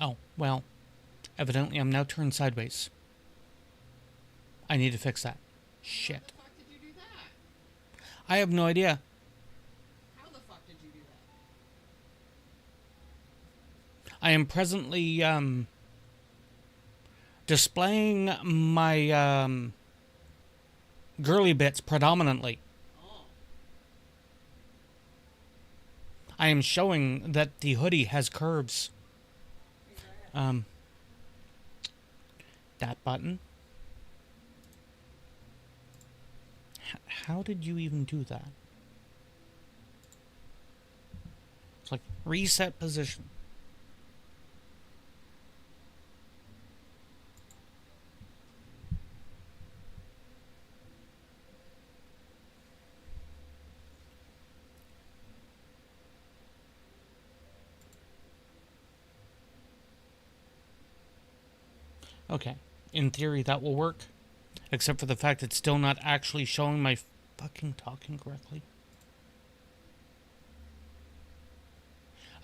Oh, well, evidently I'm now turned sideways. I need to fix that. How Shit. the fuck did you do that? I have no idea. How the fuck did you do that? I am presently, displaying my, girly bits predominantly. Oh. I am showing that the hoodie has curves. Hey, try it. Um, that button. How did you even do that? It's like reset position. Okay. In theory, that will work. Except for the fact it's still not actually showing my fucking talking correctly.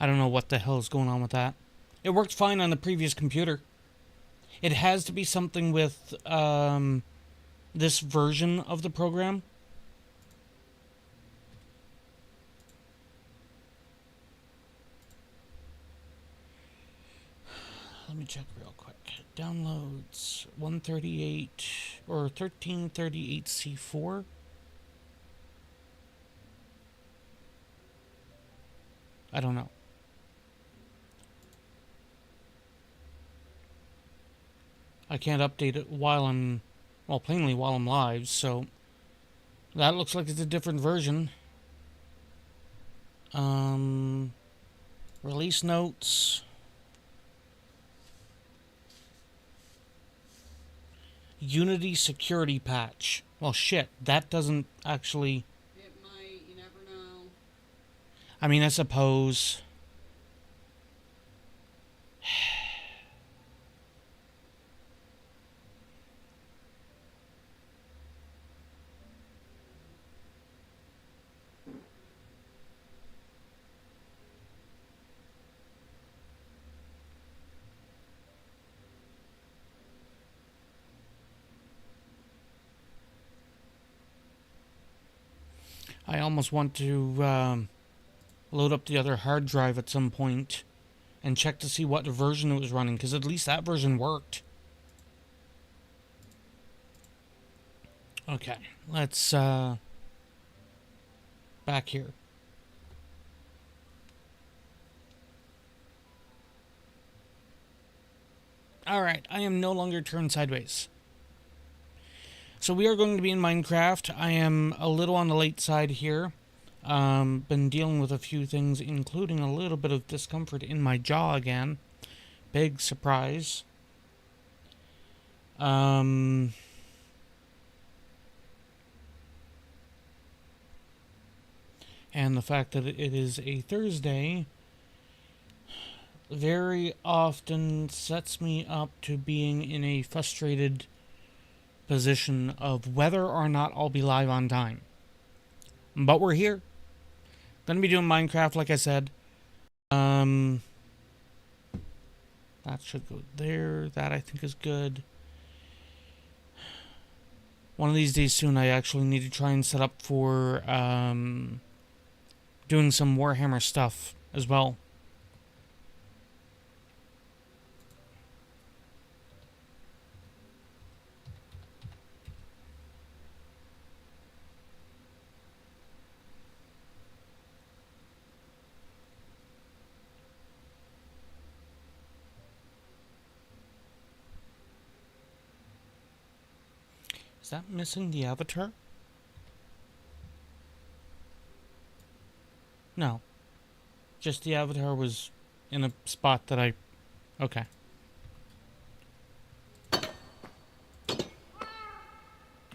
I don't know what the hell is going on with that. It worked fine on the previous computer. It has to be something with this version of the program. Let me check real quick. Downloads 138 or 1338C4. I don't know. I can't update it while I'm, well, plainly while I'm live, so that looks like it's a different version. Release notes. Unity security patch. Well, shit, that doesn't actually. It might. You never know. I mean, I suppose. I almost want to load up the other hard drive at some point and check to see what version it was running, because at least that version worked. Okay, let's back here. Alright, I am no longer turned sideways. So we are going to be in Minecraft. I am a little on the late side here. Been dealing with a few things, including a little bit of discomfort in my jaw again. Big surprise. And the fact that it is a Thursday very often sets me up to being in a frustrated position of whether or not I'll be live on time. But we're here. Gonna be doing Minecraft, like I said. That should go there. That I think is good. One of these days soon, I actually need to try and set up for doing some Warhammer stuff as well. Is that missing the avatar? No. Just the avatar was in a spot that I... Okay.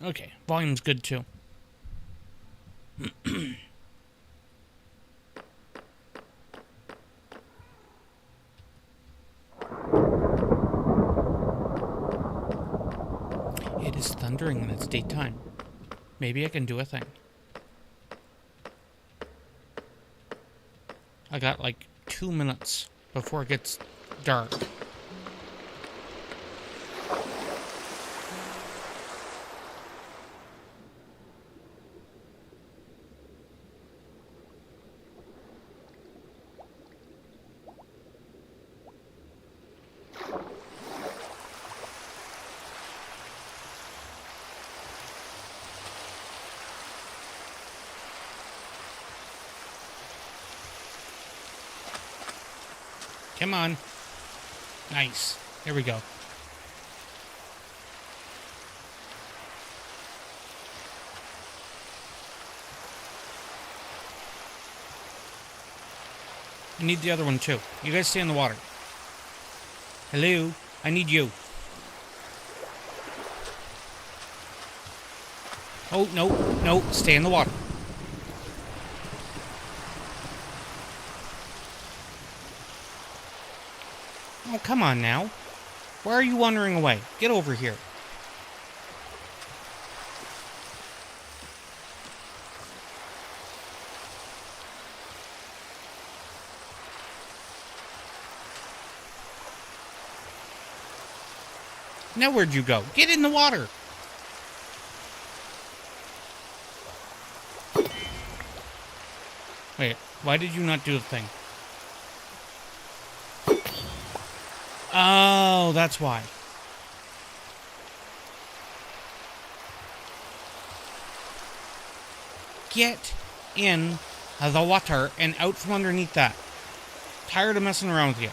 Okay, volume's good too. It is thundering and it's daytime. Maybe I can do a thing. I got like 2 minutes before it gets dark. Come on. Nice. There we go. I need the other one too. You guys stay in the water. Hello? I need you. Oh, no. No. Stay in the water. Oh, come on now. Why are you wandering away? Get over here. Now where'd you go? Get in the water. Wait, why did you not do the thing? Oh, that's why. Get in the water and out from underneath that. Tired of messing around with you.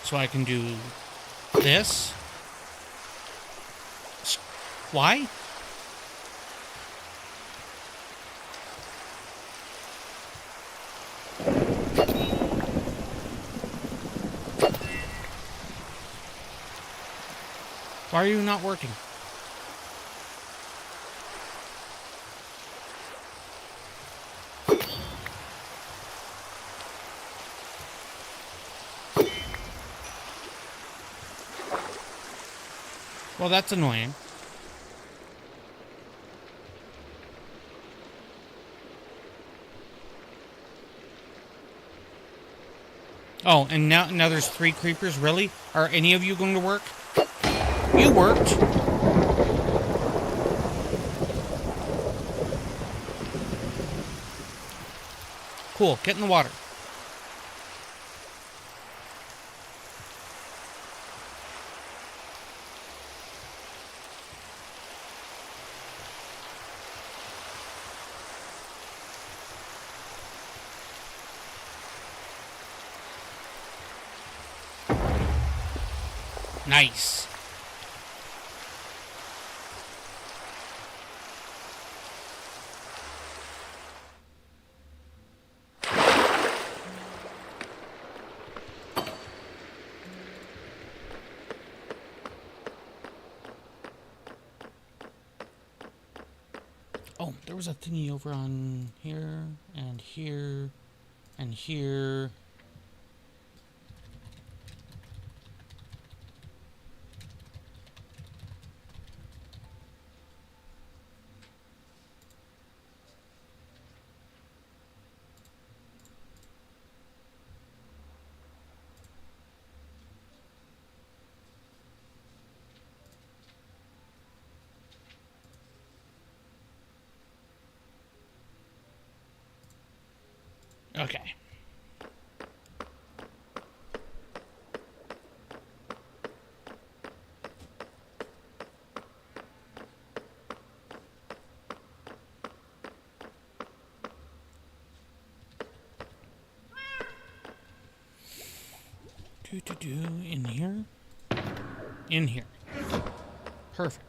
So I can do this. Why? Why are you not working? Well, that's annoying. Oh, and now there's 3 creepers? Really? Are any of you going to work? You worked. Cool. Get in the water. Nice. Oh, there was a thingy over on here, and here, and here. Okay. In here. In here. Perfect.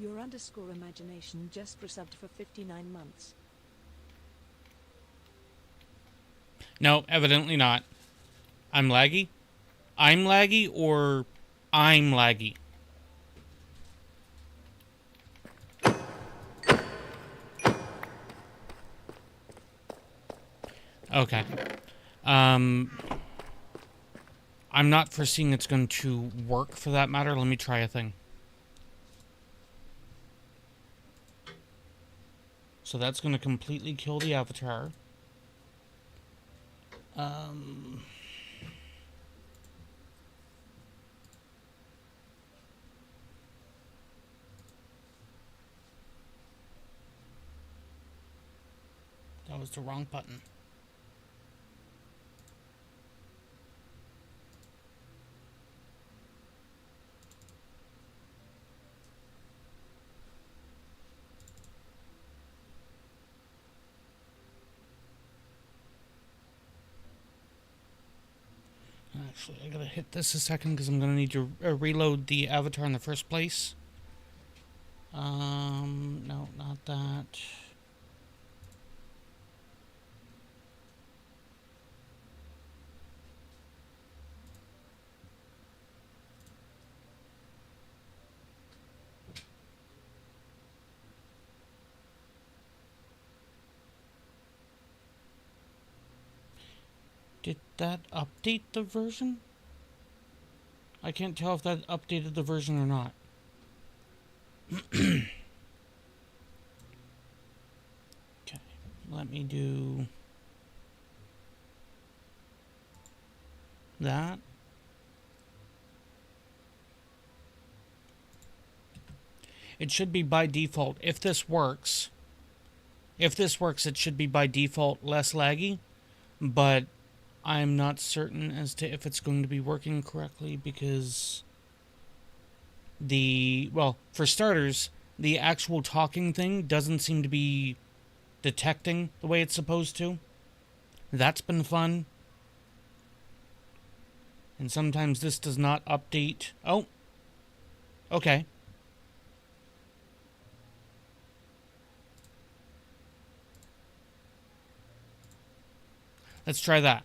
Your underscore imagination just resubbed for 59 months. No, evidently not. I'm laggy? I'm laggy or I'm laggy? Okay. I'm not foreseeing it's going to work for that matter. Let me try a thing. So that's going to completely kill the avatar. That was the wrong button. Actually, I gotta hit this a second because I'm gonna need to reload the avatar in the first place. No, not that. Did that update the version? I can't tell if that updated the version or not. Okay, let me do that. It should be by default. If this works, it should be by default less laggy, but I'm not certain as to if it's going to be working correctly because for starters, the actual talking thing doesn't seem to be detecting the way it's supposed to. That's been fun. And sometimes this does not update. Oh, okay. Let's try that.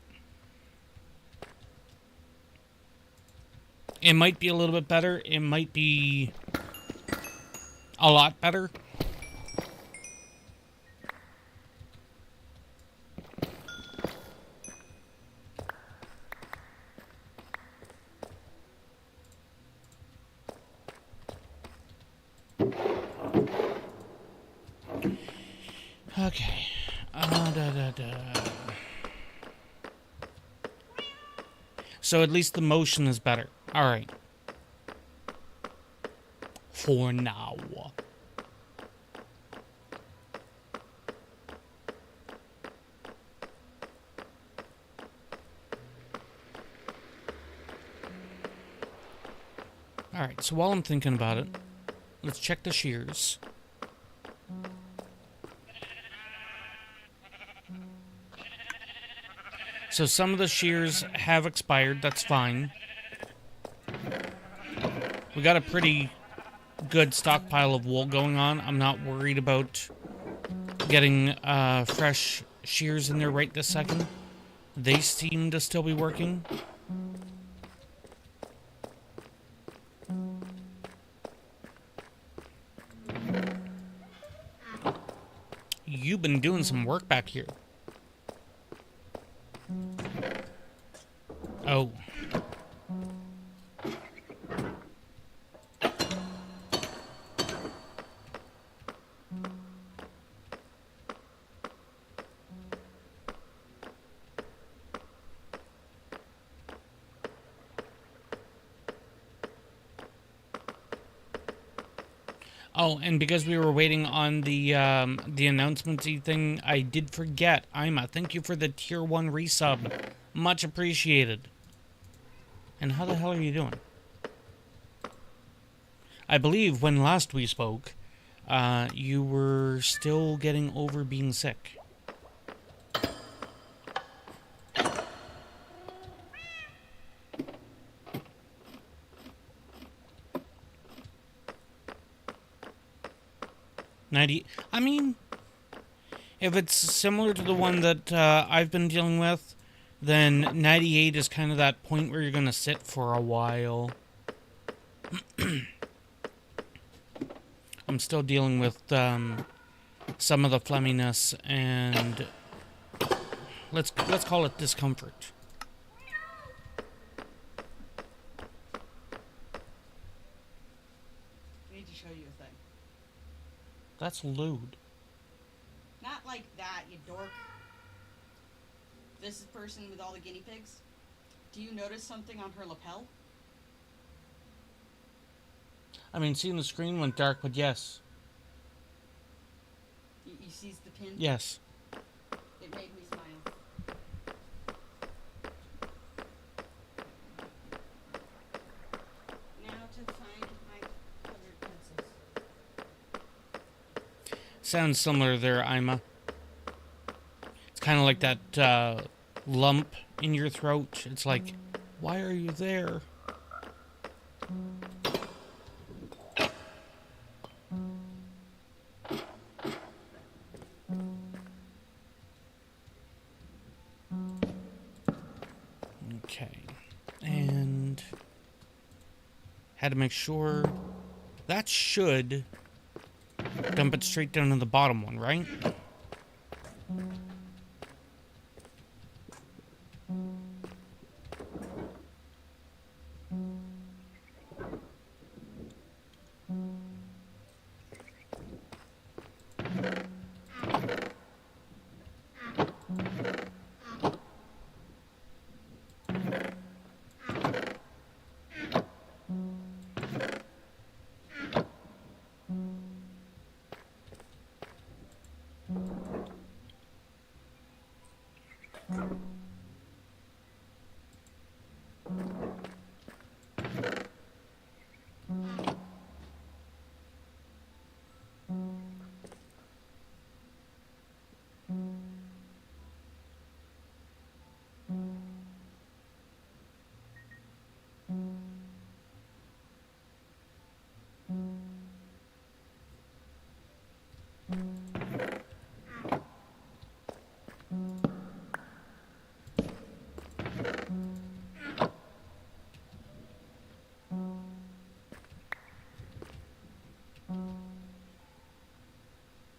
It might be a little bit better. It might be a lot better. Okay. So at least the motion is better. Alright. For now. Alright, so while I'm thinking about it, let's check the shears. So some of the shears have expired, that's fine. We got a pretty good stockpile of wool going on. I'm not worried about getting fresh shears in there right this second. They seem to still be working. You've been doing some work back here. Oh. Oh, and because we were waiting on the announcements-y thing, I did forget. Ima, thank you for the tier 1 resub. Much appreciated. And how the hell are you doing? I believe when last we spoke, you were still getting over being sick. 90. I mean, if it's similar to the one that I've been dealing with, then 98 is kind of that point where you're going to sit for a while. I'm still dealing with some of the phlegminess and let's call it discomfort. I need to show you a thing. That's lewd. Not like that, you dork. This is the person with all the guinea pigs. Do you notice something on her lapel? I mean, seeing the screen went dark, but yes. You see the pin? Yes. It made me smile. Now to find my colored pencils. Sounds similar there, Ima. It's kind of like that lump in your throat. It's like, why are you there? Okay. And had to make sure that should dump it straight down to the bottom one, right?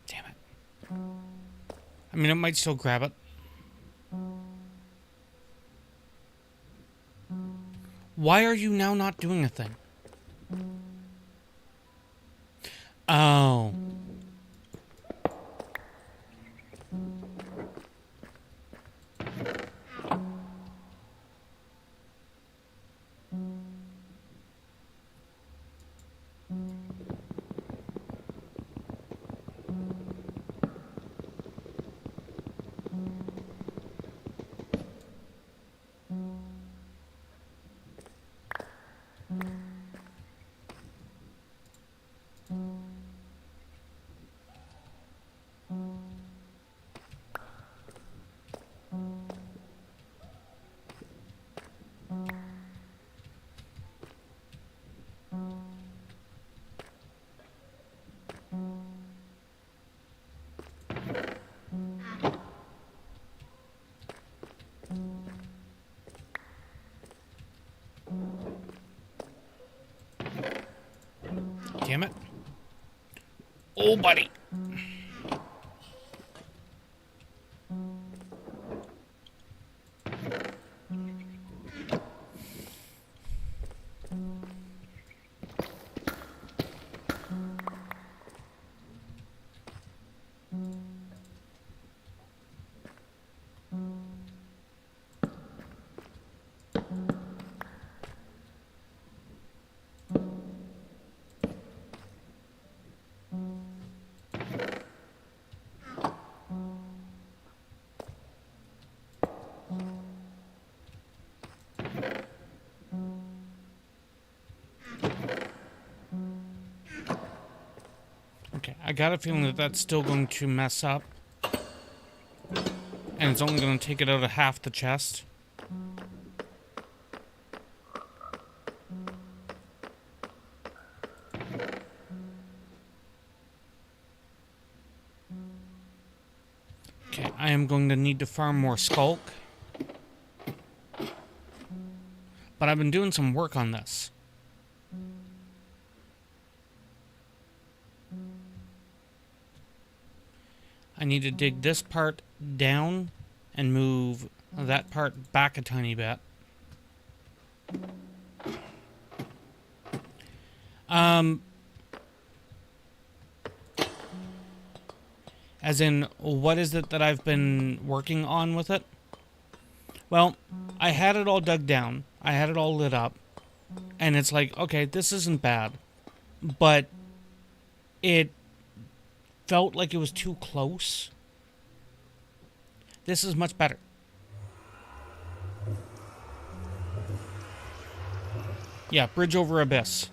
Damn it. I mean, it might still grab it. Why are you now not doing a thing? Oh. Damn it. Oh, buddy. Okay, I got a feeling that that's still going to mess up. And it's only going to take it out of half the chest. going to need to farm more skulk. But I've been doing some work on this. I need to dig this part down and move that part back a tiny bit. As in, what is it that I've been working on with it? Well, I had it all dug down. I had it all lit up. And it's like, okay, this isn't bad. But it felt like it was too close. This is much better. Yeah, bridge over abyss.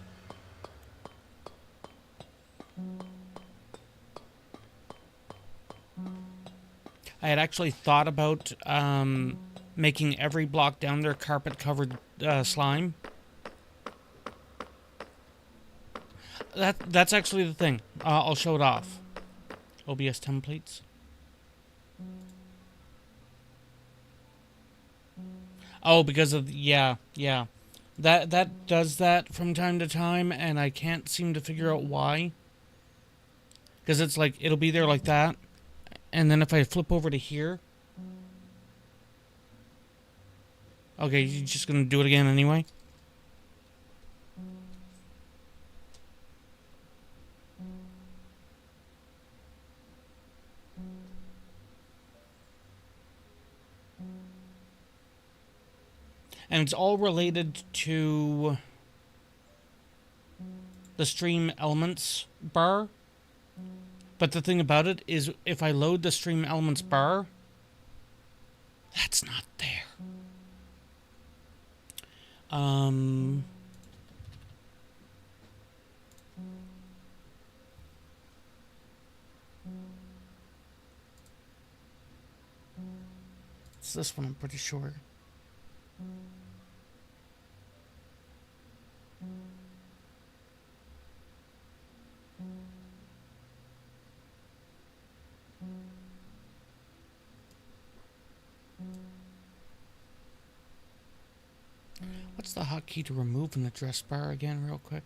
I had actually thought about making every block down there carpet-covered slime. That's actually the thing. I'll show it off. OBS templates. Oh, because of yeah. That does that from time to time, and I can't seem to figure out why. Because it's like it'll be there like that, and then if I flip over to here. Okay, you're just gonna do it again anyway? And it's all related to the stream elements bar. But the thing about it is, if I load the stream elements bar, that's not there. It's this one, I'm pretty sure. What's the hotkey to remove an address bar again, real quick?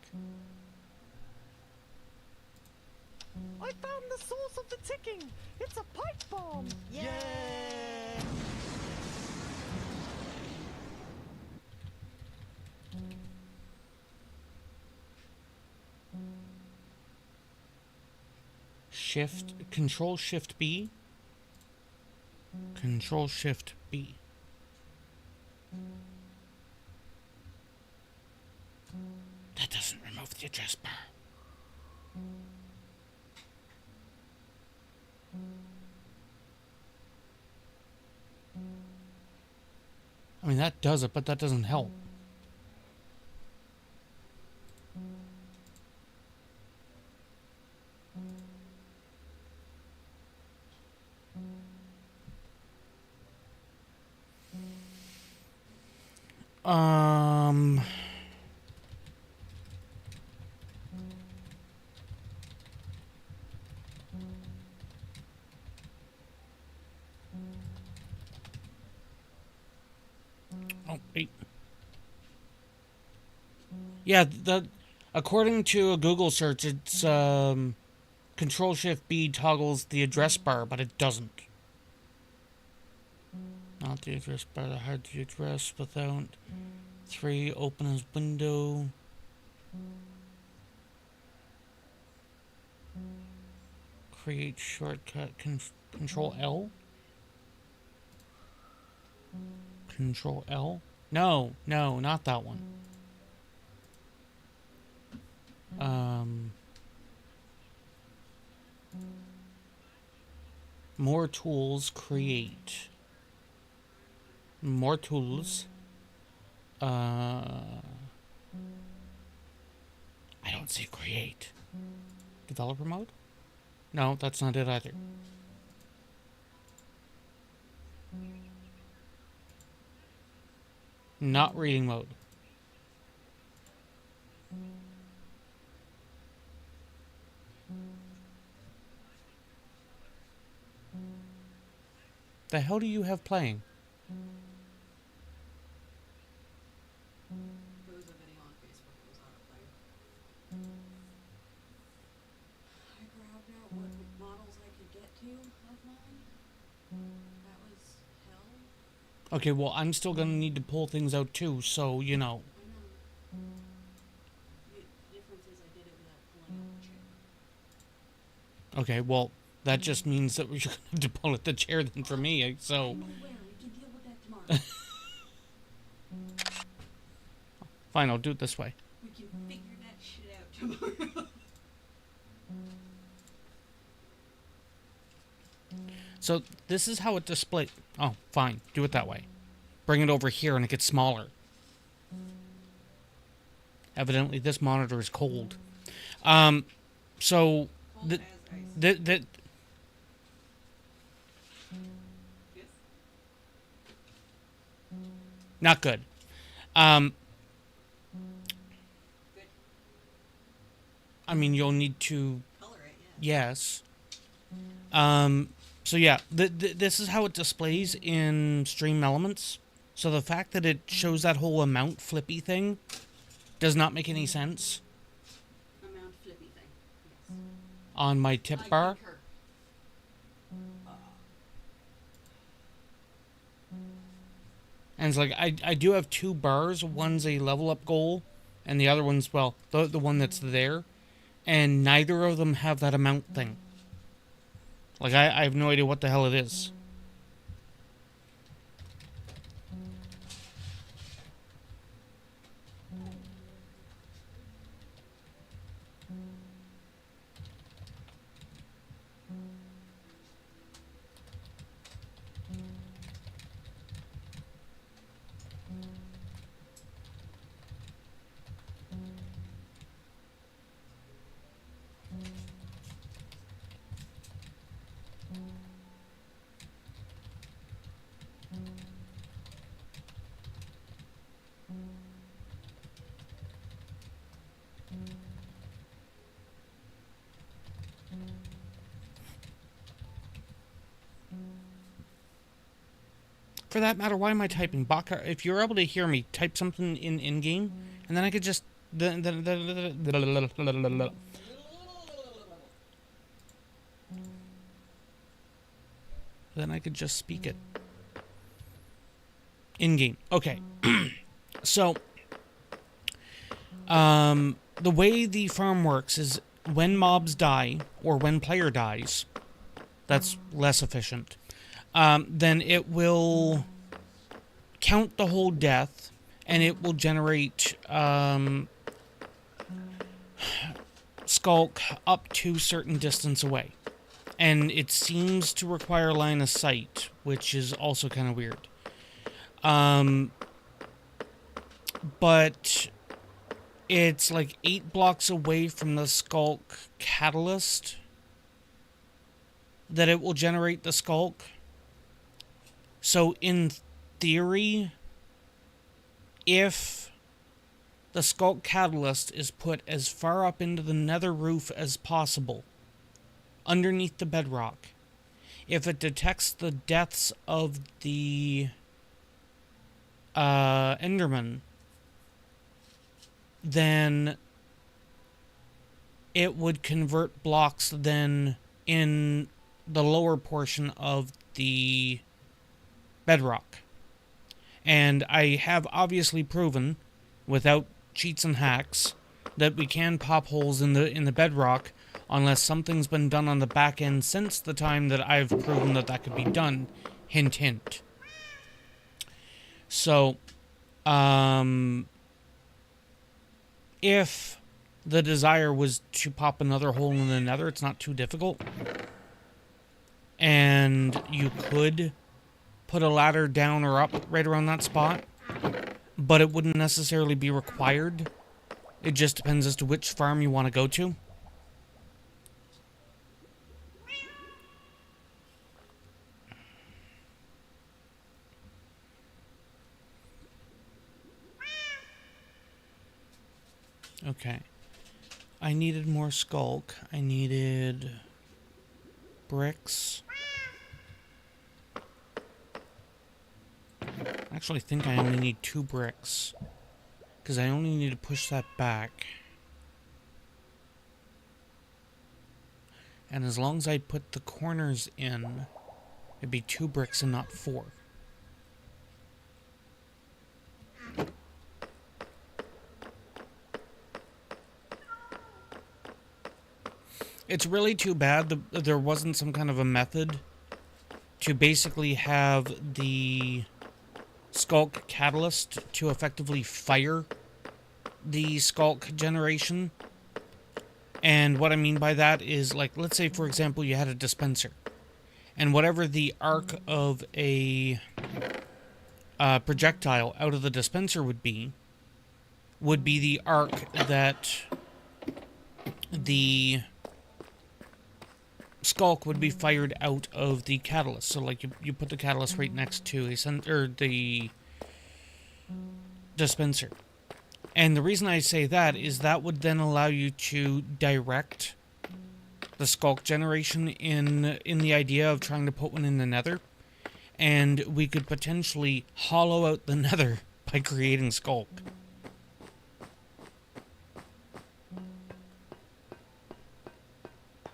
I found the source of the ticking! It's a pipe bomb! Yay! Control Shift B. Control Shift B. That doesn't remove the address bar. I mean, that does it, but that doesn't help. Oh, wait. Yeah, according to a Google search, it's Control Shift B toggles the address bar, but it doesn't. Not the address bar, the hide the address without 3, open as window. Create shortcut, Control L? Control L? No, not that one. More tools, create. More tools. I don't see create. Developer mode? No, that's not it either. Not reading mode. The hell do you have playing? There was a video on Facebook that was autoplay. I grabbed out what models I could get to of mine. That was hell. Okay, well, I'm still gonna need to pull things out too, so, you know. I know. The difference is I did it without pulling out the chair. Okay, well, that just means that we're gonna have to pull at the chair then for me, so. I'm aware. We can deal with that tomorrow. Fine, I'll do it this way. We can figure that shit out tomorrow. So, this is how it displays. Oh, fine, do it that way. Bring it over here and it gets smaller. Evidently, this monitor is cold. So, Cold as ice. the Yes. not good. Good. I mean, you'll need to, Color it, yeah. yes. So yeah, this is how it displays in Stream Elements. So the fact that it shows that whole amount flippy thing does not make any sense Amount flippy thing. Yes. on my tip bar. concur. And it's like, I do have two bars. One's a level up goal, and the other one's, well, the one that's there. And neither of them have that amount thing. Like, I have no idea what the hell it is. For that matter, why am I typing? Baka, if you're able to hear me, type something in game, and then I could just. Then I could just speak it. In game. Okay. So, the way the farm works is when mobs die, or when player dies, that's less efficient. Then it will count the whole death, and it will generate skulk up to certain distance away. And it seems to require line of sight, which is also kind of weird. But it's like 8 blocks away from the skulk catalyst that it will generate the skulk. So in theory, if the skulk catalyst is put as far up into the nether roof as possible, underneath the bedrock, if it detects the deaths of the Enderman, then it would convert blocks then in the lower portion of the bedrock. And I have obviously proven, without cheats and hacks, that we can pop holes in the bedrock unless something's been done on the back end since the time that I've proven that that could be done. Hint, hint. So, if the desire was to pop another hole in the nether, it's not too difficult. And you could put a ladder down or up right around that spot, but it wouldn't necessarily be required. It just depends as to which farm you want to go to. Okay. I needed more skulk. I needed bricks. actually think I only need 2 bricks. Because I only need to push that back. And as long as I put the corners in, it'd be 2 bricks and not 4. It's really too bad that there wasn't some kind of a method to basically have the skulk catalyst to effectively fire the skulk generation. And what I mean by that is, like, let's say, for example, you had a dispenser. And whatever the arc of a projectile out of the dispenser would be the arc that the skulk would be fired out of the catalyst. So, like, you put the catalyst right next to the dispenser. And the reason I say that is that would then allow you to direct the skulk generation in the idea of trying to put one in the nether. And we could potentially hollow out the nether by creating skulk.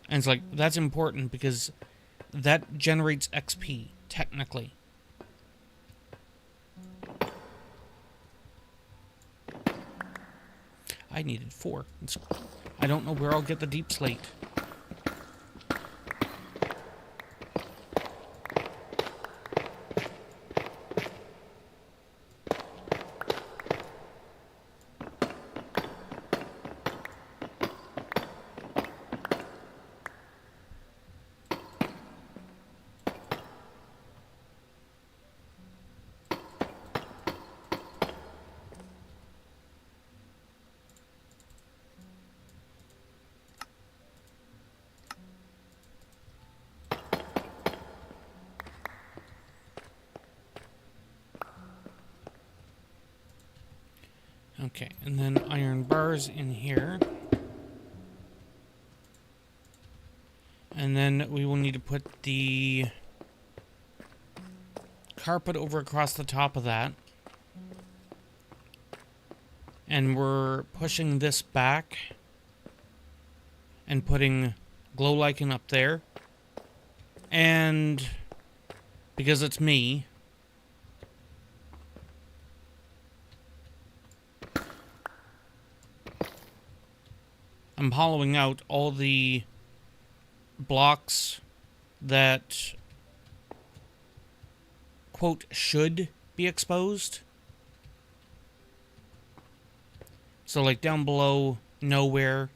And it's like, that's important because that generates XP, technically. I needed 4. I don't know where I'll get the deep slate. Okay, and then iron bars in here. And then we will need to put the carpet over across the top of that. And we're pushing this back and putting glow lichen up there. And because it's me, I'm hollowing out all the blocks that, quote, should be exposed. So, like, down below, nowhere.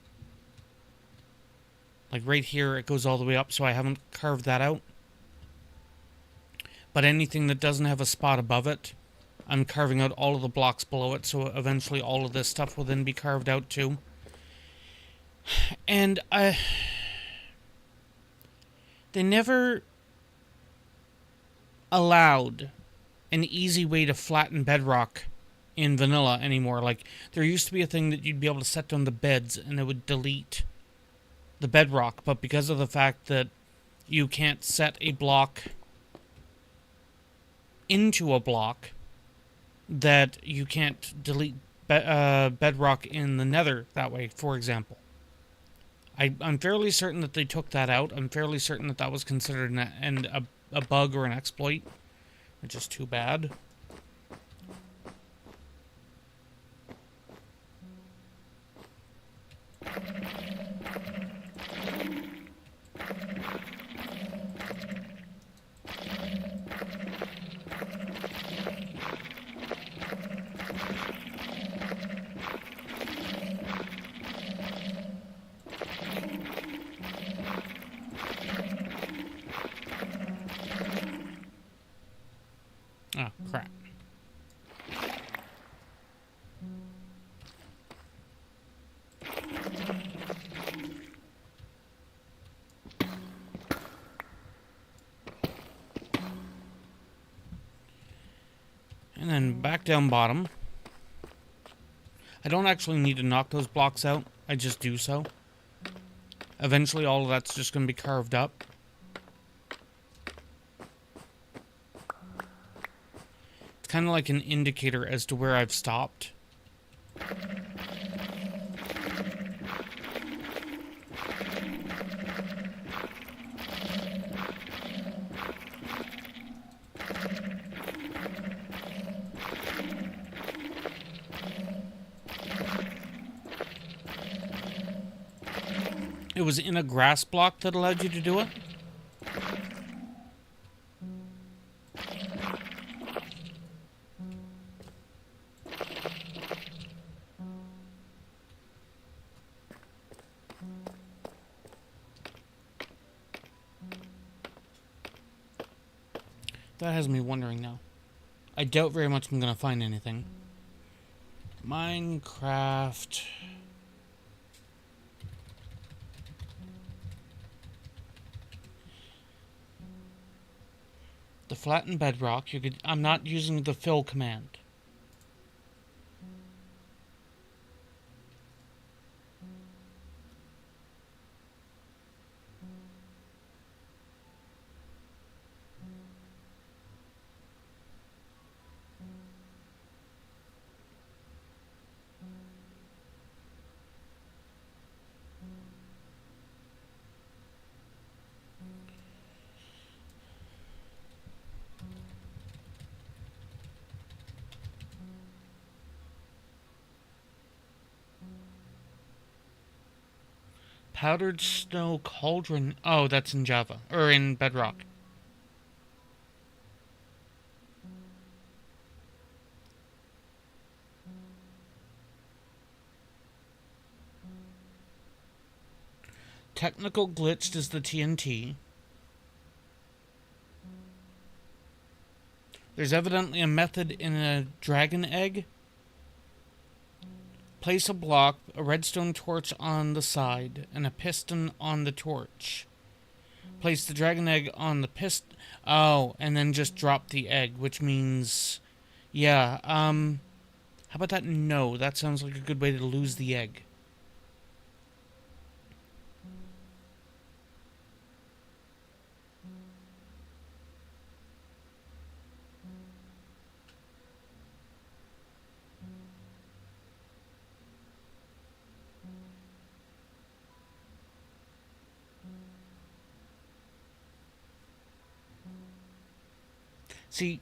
Like, right here, it goes all the way up, so I haven't carved that out. But anything that doesn't have a spot above it, I'm carving out all of the blocks below it, so eventually all of this stuff will then be carved out, too. And they never allowed an easy way to flatten bedrock in vanilla anymore. Like, there used to be a thing that you'd be able to set down the beds and it would delete the bedrock, but because of the fact that you can't set a block into a block, that you can't delete bedrock in the nether that way, for example. I'm fairly certain that they took that out. I'm fairly certain that that was considered a bug or an exploit, which is too bad. Oh, crap. And then back down bottom. I don't actually need to knock those blocks out. I just do so. Eventually all of that's just going to be carved up. kind of like an indicator as to where I've stopped. It was in a grass block that allowed you to do it? That has me wondering now. I doubt very much I'm going to find anything. Minecraft. The flattened bedrock. You could. I'm not using the fill command. Powdered snow cauldron. Oh, that's in Java. Or in Bedrock. Technical glitched is the TNT. There's evidently a method in a dragon egg. Place a block, a redstone torch on the side, and a piston on the torch. Place the dragon egg on the piston. Oh, and then just drop the egg, which means... Yeah, how about that? No, that sounds like a good way to lose the egg. See,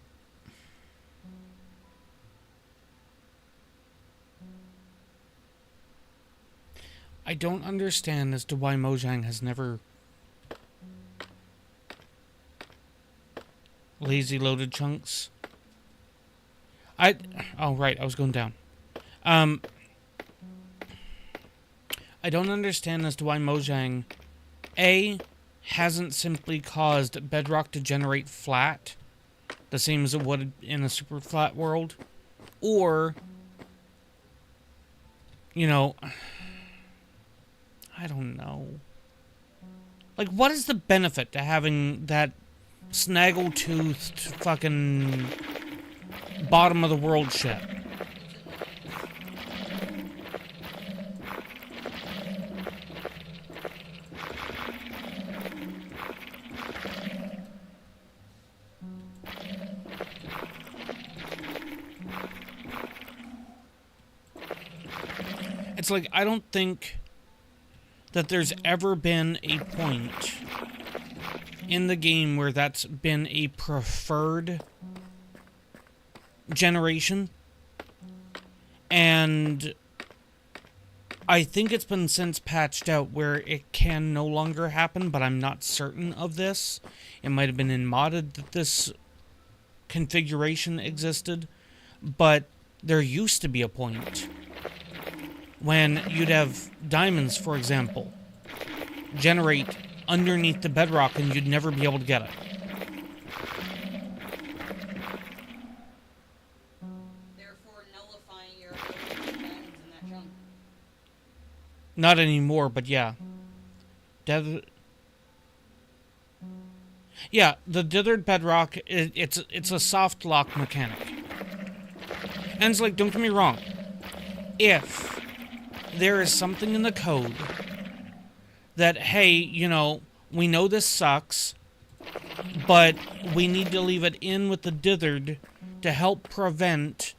I don't understand as to why Mojang has never lazy loaded chunks. Oh right, I was going down. I don't understand as to why Mojang hasn't simply caused Bedrock to generate flat, the same as it would in a super flat world, or, you know, I don't know. Like, what is the benefit to having that snaggle-toothed fucking bottom of the world shit? It's like, I don't think that there's ever been a point in the game where that's been a preferred generation. And I think it's been since patched out where it can no longer happen, but I'm not certain of this. It might have been in modded that this configuration existed, but there used to be a point when you'd have diamonds, for example, generate underneath the bedrock and you'd never be able to get it. Therefore nullifying your ability to get diamonds in that chunk. Not anymore, but yeah. Yeah, the dithered bedrock, it's a soft lock mechanic. And it's like, don't get me wrong, if there is something in the code that, hey, you know, we know this sucks, but we need to leave it in with the dithered to help prevent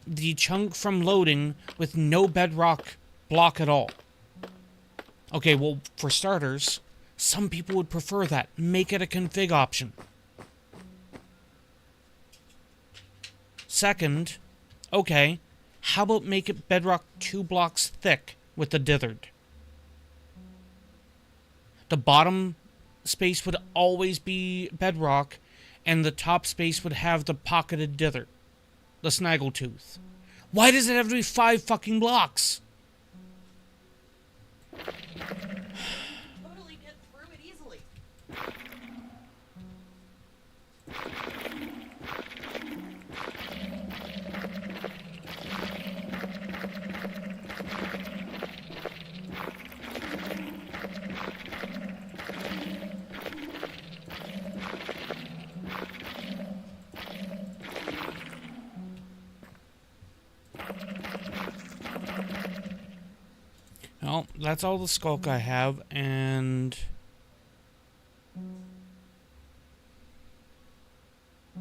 the chunk from loading with no bedrock block at all. Okay, well, for starters, some people would prefer that. Make it a config option. Second, okay, how about make it bedrock 2 blocks thick with the dithered? The bottom space would always be bedrock, and the top space would have the pocketed dither, the snaggletooth. Why does it have to be 5 fucking blocks? Totally get through it easily. Well, that's all the skulk I have, and I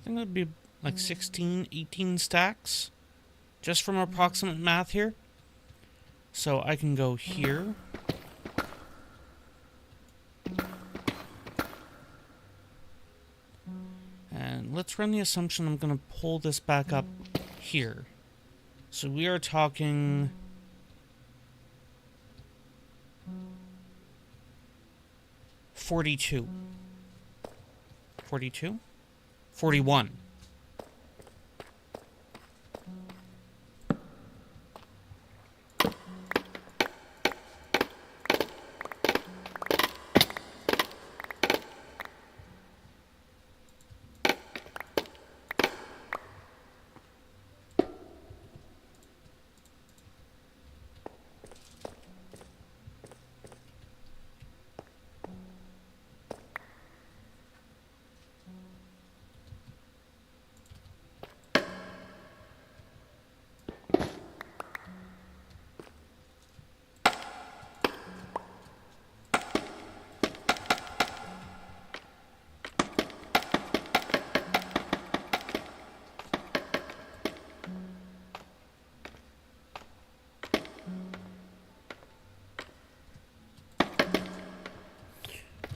think that'd be like 16, 18 stacks, just from approximate math here. So I can go here. And let's run the assumption I'm going to pull this back up here. So we are talking 42. 42? 41.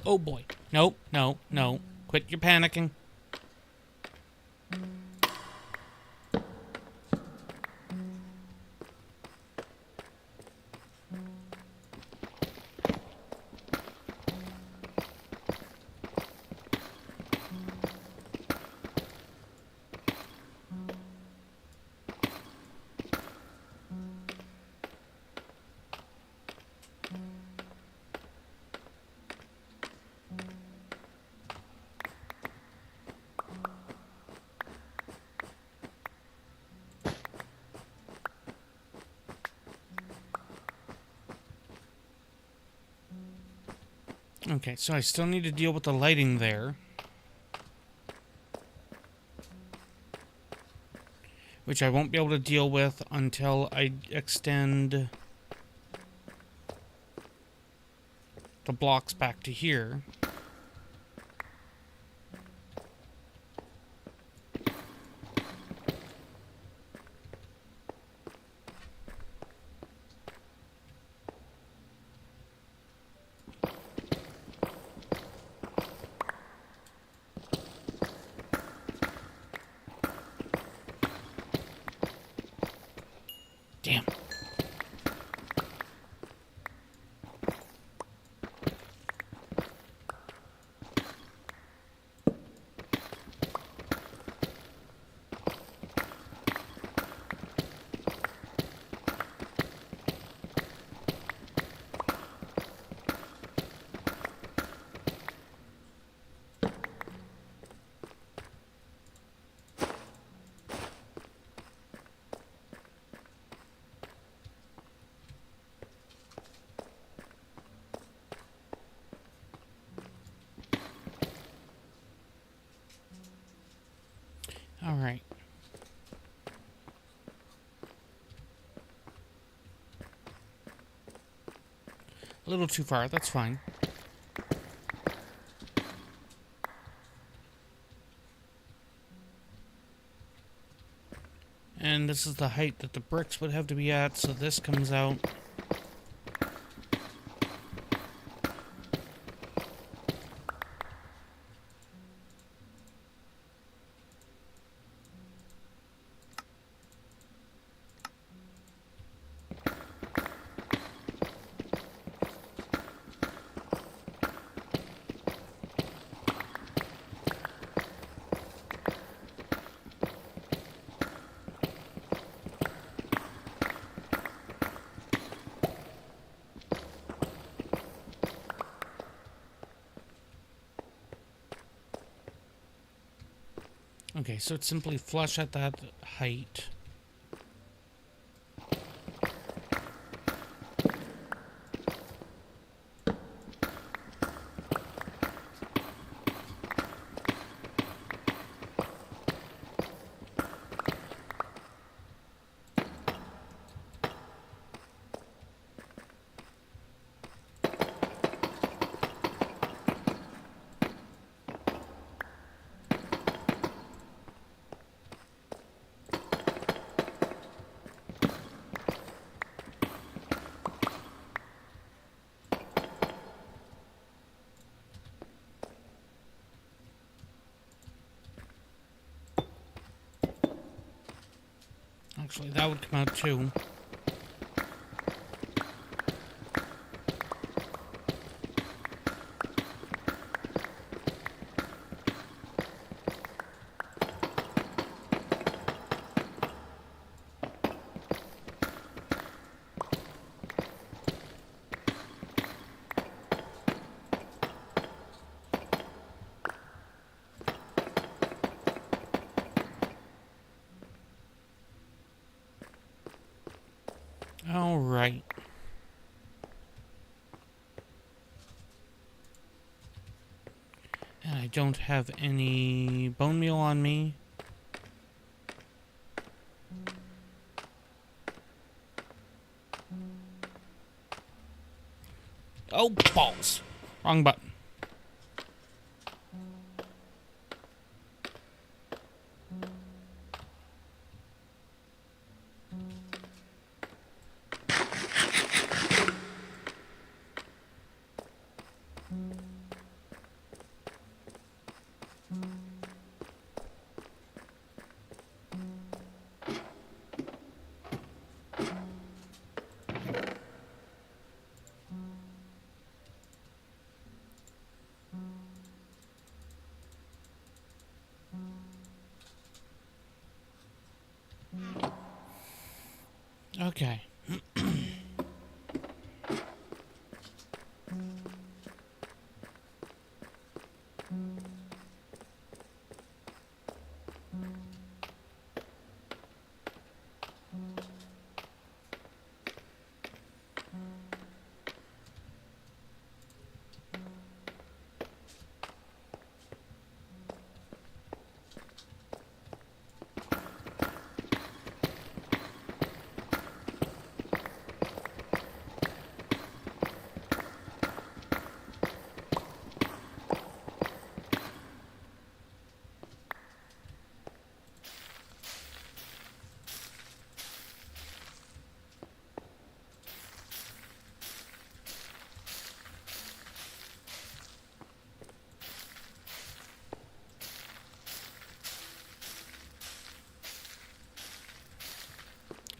Oh boy. No, no, no. Quit your panicking. Okay, so I still need to deal with the lighting there. Which I won't be able to deal with until I extend the blocks back to here. Damn. All right. A little too far, that's fine. And this is the height that the bricks would have to be at, so this comes out. Okay, so it's simply flush at that height. Actually, that would come out too. All right. And I don't have any bone meal on me. Oh, balls. Wrong button. Okay.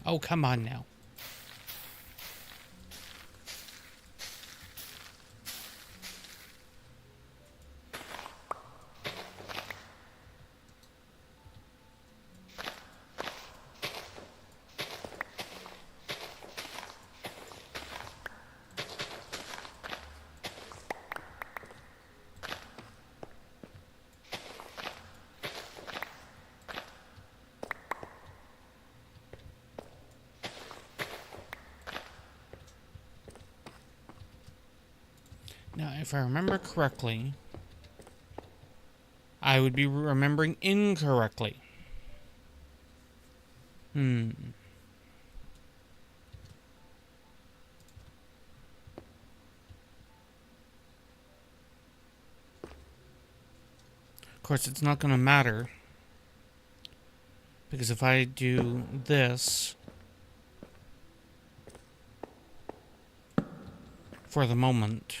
Oh, come on now. Now, if I remember correctly, I would be remembering incorrectly. Of course, it's not going to matter Because if I do this for the moment,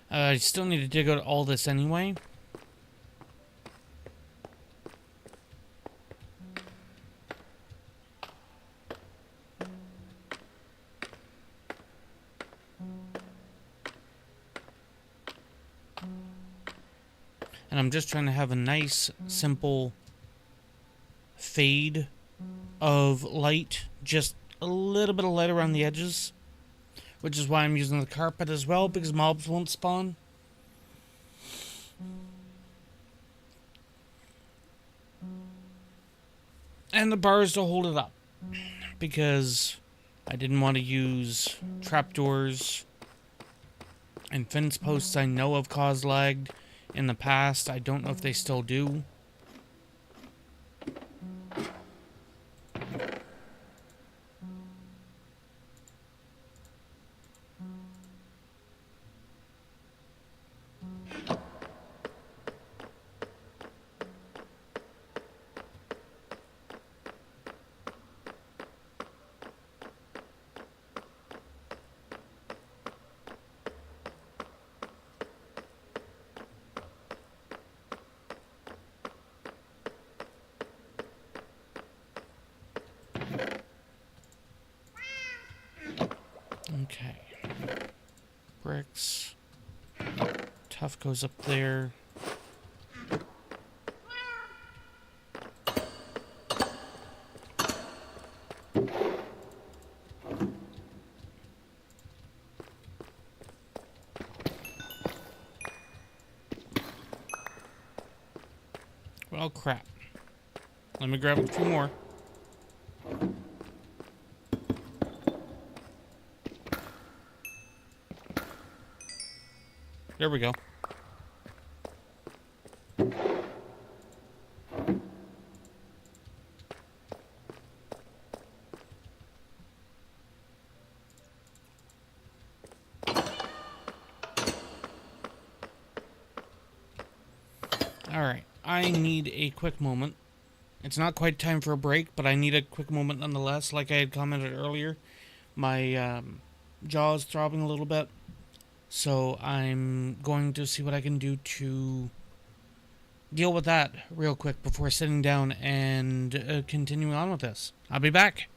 I still need to dig out all this anyway. And I'm just trying to have a nice, simple fade of light. Just a little bit of light around the edges. Which is why I'm using the carpet as well, because mobs won't spawn. And the bars to hold it up. Because I didn't want to use trapdoors and fence posts I know have caused lag in the past. I don't know if they still do. Okay. Bricks. Tough goes up there. Well, crap. Let me grab a few more. There we go. Alright, I need a quick moment. It's not quite time for a break, but I need a quick moment nonetheless. Like I had commented earlier, my jaw is throbbing a little bit. So I'm going to see what I can do to deal with that real quick before sitting down and continuing on with this. I'll be back.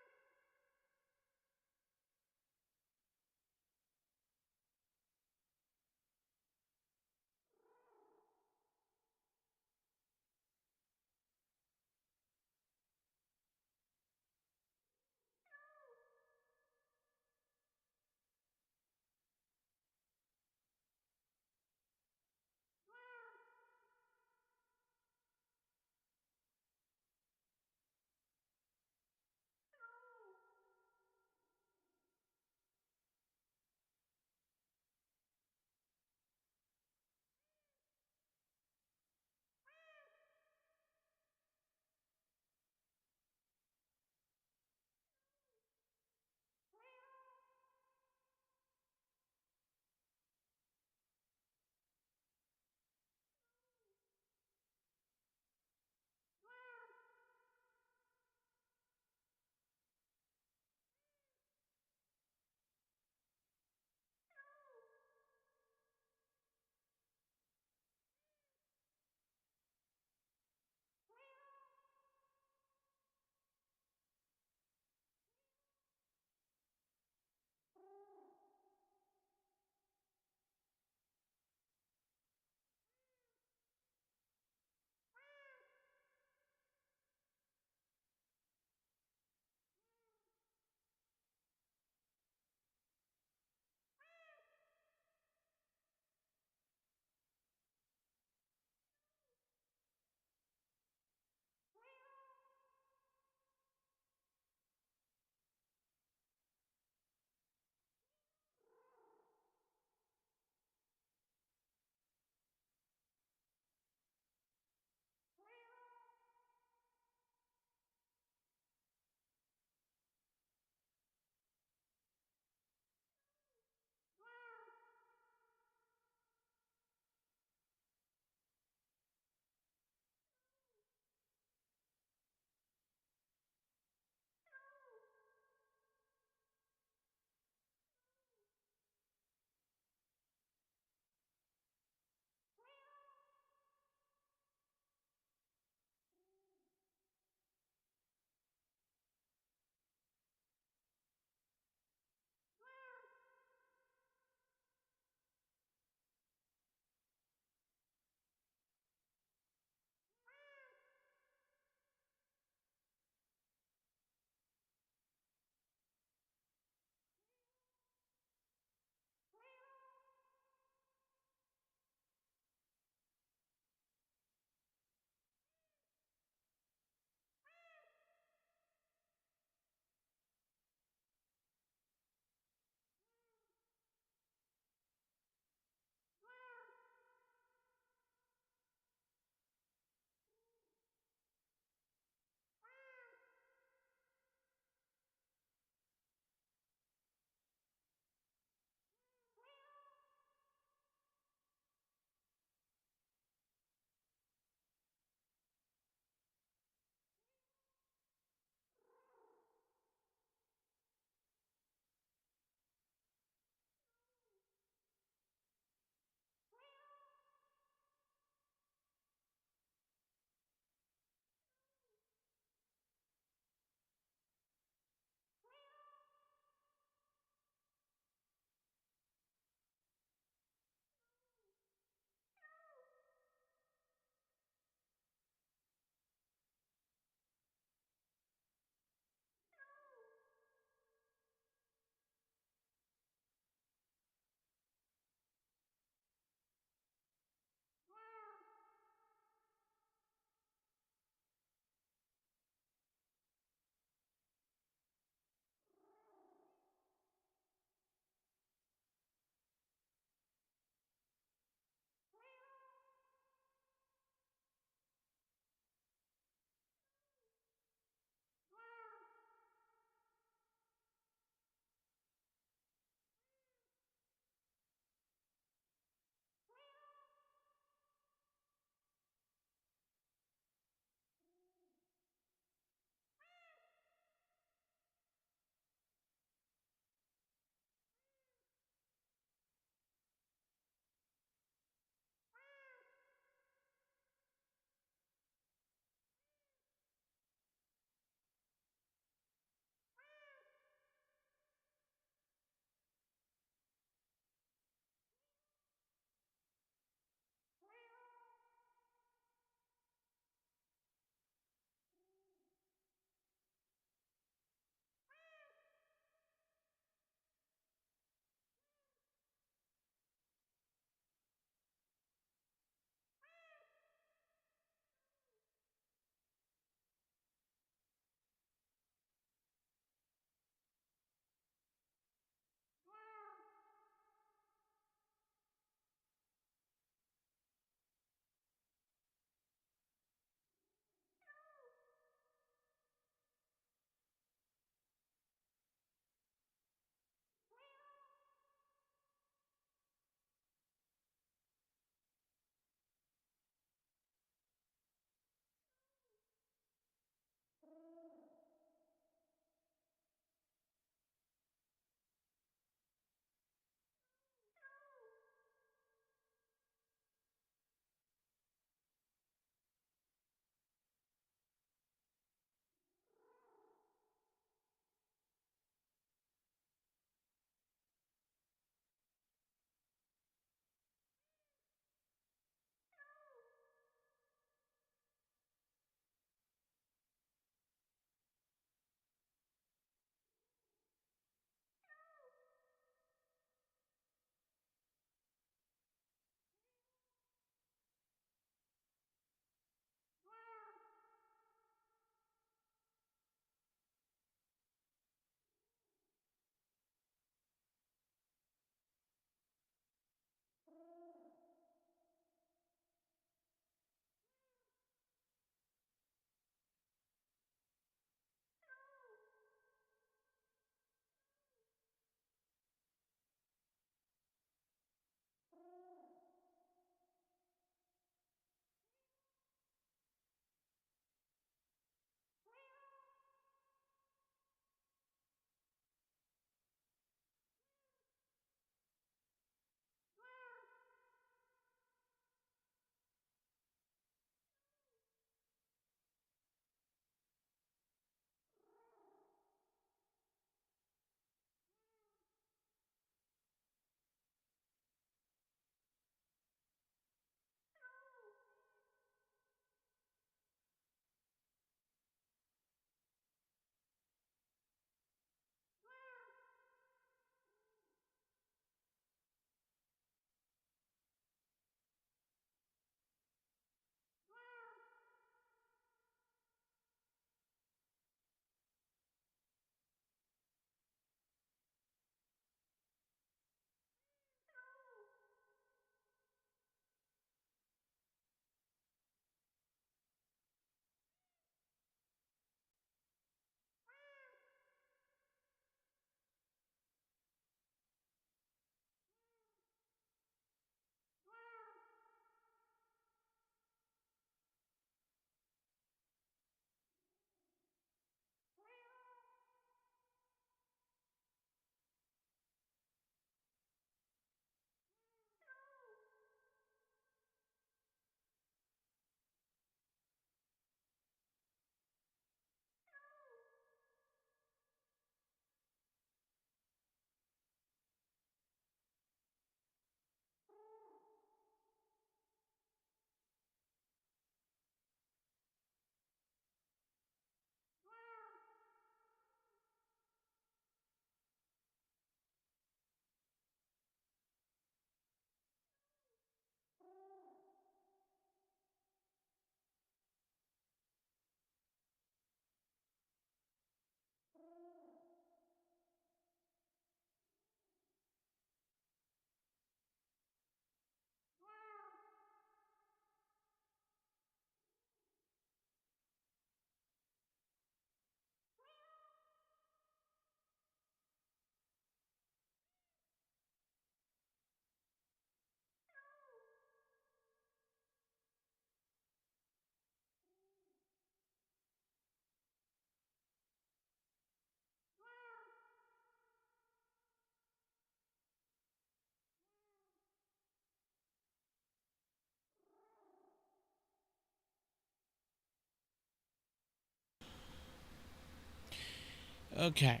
Okay.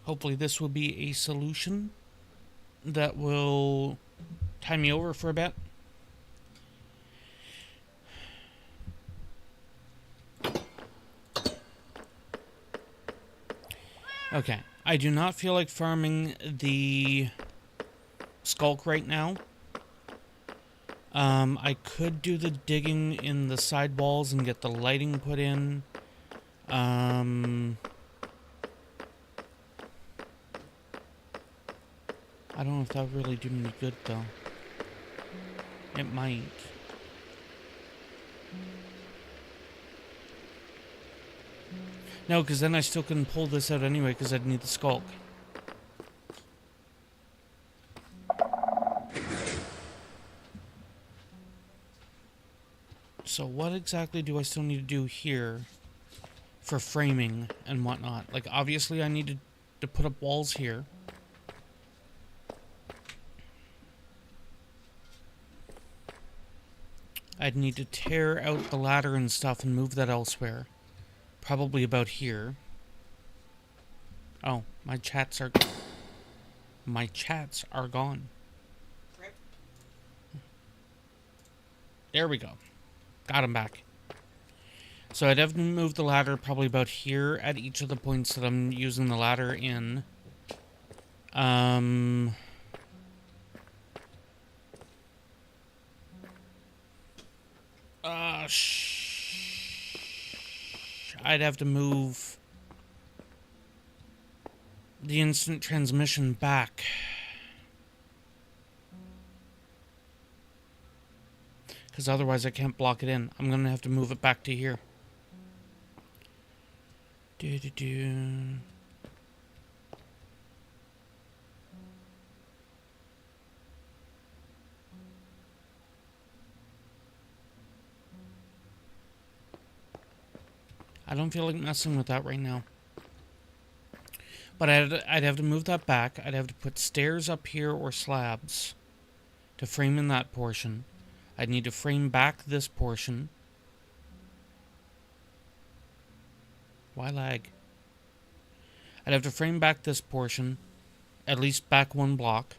Hopefully this will be a solution that will tie me over for a bit. Okay. I do not feel like farming the skulk right now. I could do the digging in the side walls and get the lighting put in. I don't know if that would really do me good, though. It might. No, because then I still couldn't pull this out anyway, because I'd need the skulk. So what exactly do I still need to do here for framing and whatnot? Like, obviously I needed to put up walls here. I'd need to tear out the ladder and stuff and move that elsewhere. Probably about here. Oh, my chats are gone. There we go. Got them back. So I'd have to move the ladder probably about here at each of the points that I'm using the ladder in. I'd have to move the instant transmission back. Because otherwise I can't block it in. I'm going to have to move it back to here. I don't feel like messing with that right now. But I'd have to move that back. I'd have to put stairs up here or slabs to frame in that portion. I'd need to frame back this portion. Why lag? I'd have to frame back this portion. At least back one block.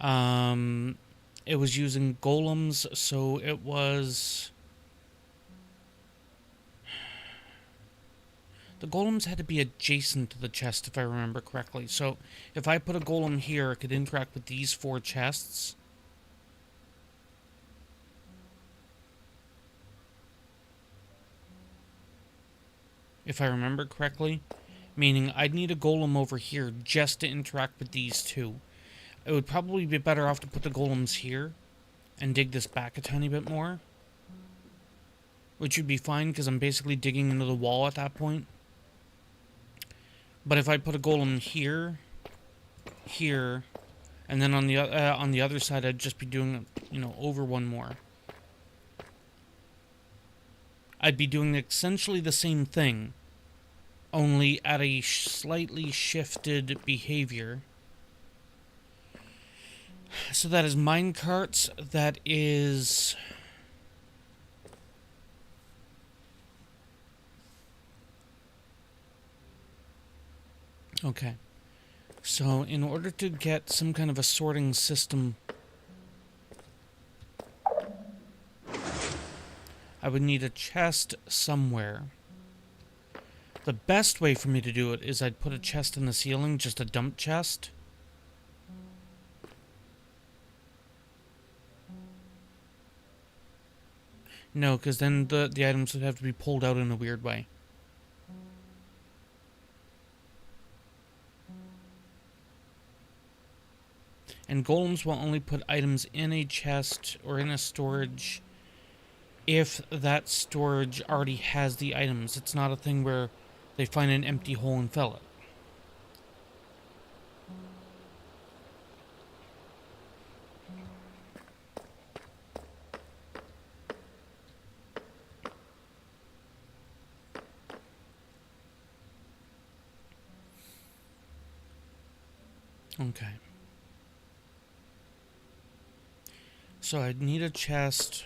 It was using golems, so it was... The golems had to be adjacent to the chest, if I remember correctly. So, if I put a golem here, it could interact with these 4 chests. If I remember correctly. Meaning, I'd need a golem over here just to interact with these 2. It would probably be better off to put the golems here and dig this back a tiny bit more. Which would be fine, because I'm basically digging into the wall at that point. But if I put a golem here, here, and then on the other side, I'd just be doing, over one more. I'd be doing essentially the same thing, only at a slightly shifted behavior. So that is minecarts. That is... Okay, so in order to get some kind of a sorting system, I would need a chest somewhere. The best way for me to do it is I'd put a chest in the ceiling, just a dump chest. No, because then the items would have to be pulled out in a weird way. And golems will only put items in a chest or in a storage if that storage already has the items. It's not a thing where they find an empty hole and fill it. Okay. So I'd need a chest.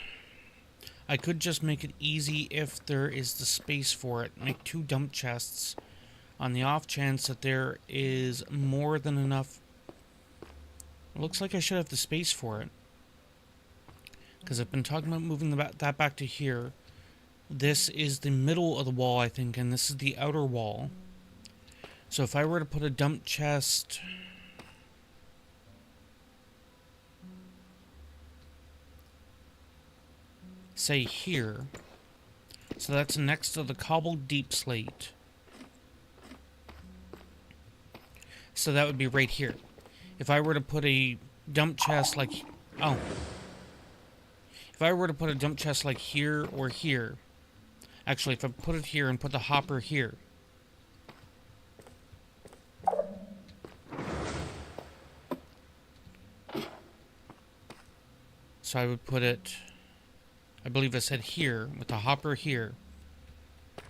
I could just make it easy if there is the space for it. Make 2 dump chests on the off chance that there is more than enough. It looks like I should have the space for it. Because I've been talking about moving that back to here. This is the middle of the wall, I think, and this is the outer wall. So if I were to put a dump chest... say here. So that's next to the cobbled deep slate. So that would be right here. If I were to put a dump chest like... oh. If I were to put a dump chest like here or here... actually, if I put it here and put the hopper here... so I would put it... I believe I said here, with the hopper here.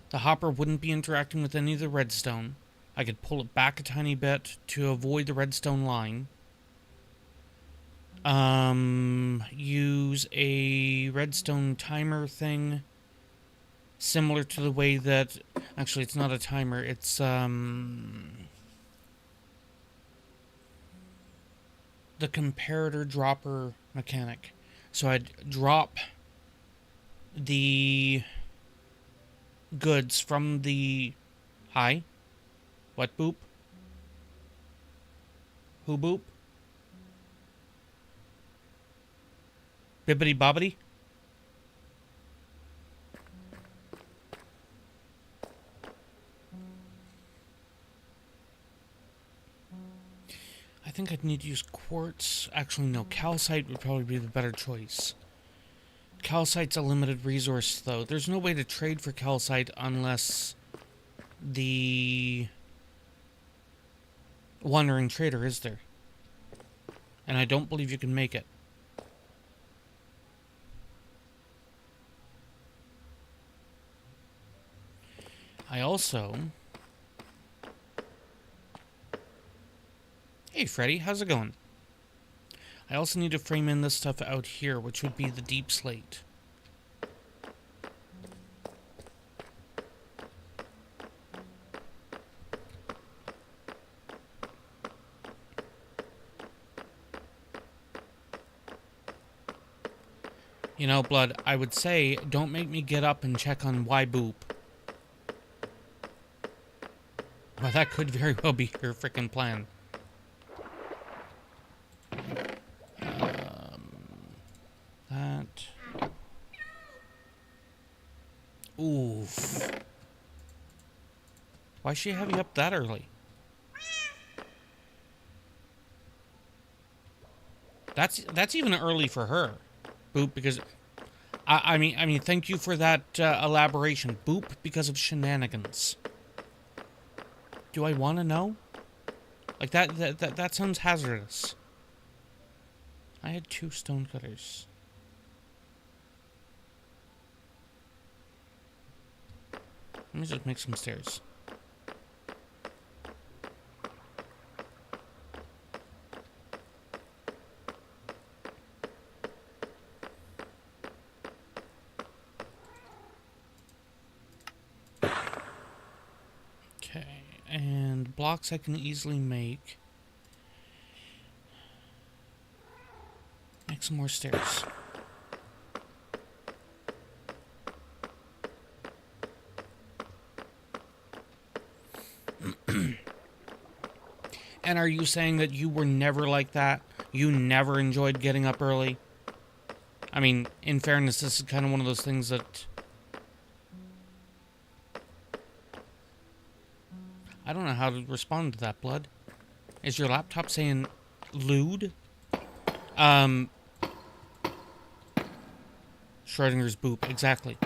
The hopper wouldn't be interacting with any of the redstone. I could pull it back a tiny bit to avoid the redstone line. Use a redstone timer thing. Similar to the way that... actually, it's not a timer. It's, the comparator dropper mechanic. So I'd drop the goods from the... hi? What boop? Who boop? Bibbity bobbity? I think I'd need to use quartz. Actually, no. Calcite would probably be the better choice. Calcite's a limited resource, though. There's no way to trade for calcite unless the Wandering Trader is there. And I don't believe you can make it. I also... hey, Freddy, how's it going? I also need to frame in this stuff out here, which would be the deep slate. You know, Blood, I would say, don't make me get up and check on why boop. Well, that could very well be your frickin' plan. That. Oof. Why's she having up that early? That's even early for her, Boop. Because I mean, thank you for that elaboration, Boop. Because of shenanigans. Do I want to know? Like that sounds hazardous. I had 2 stone cutters. Let me just make some stairs. Okay, and blocks I can easily make. Make some more stairs. And are you saying that you were never like that? You never enjoyed getting up early? I mean, in fairness, this is kind of one of those things that... I don't know how to respond to that, Blood. Is your laptop saying lewd? Schrodinger's boop, exactly.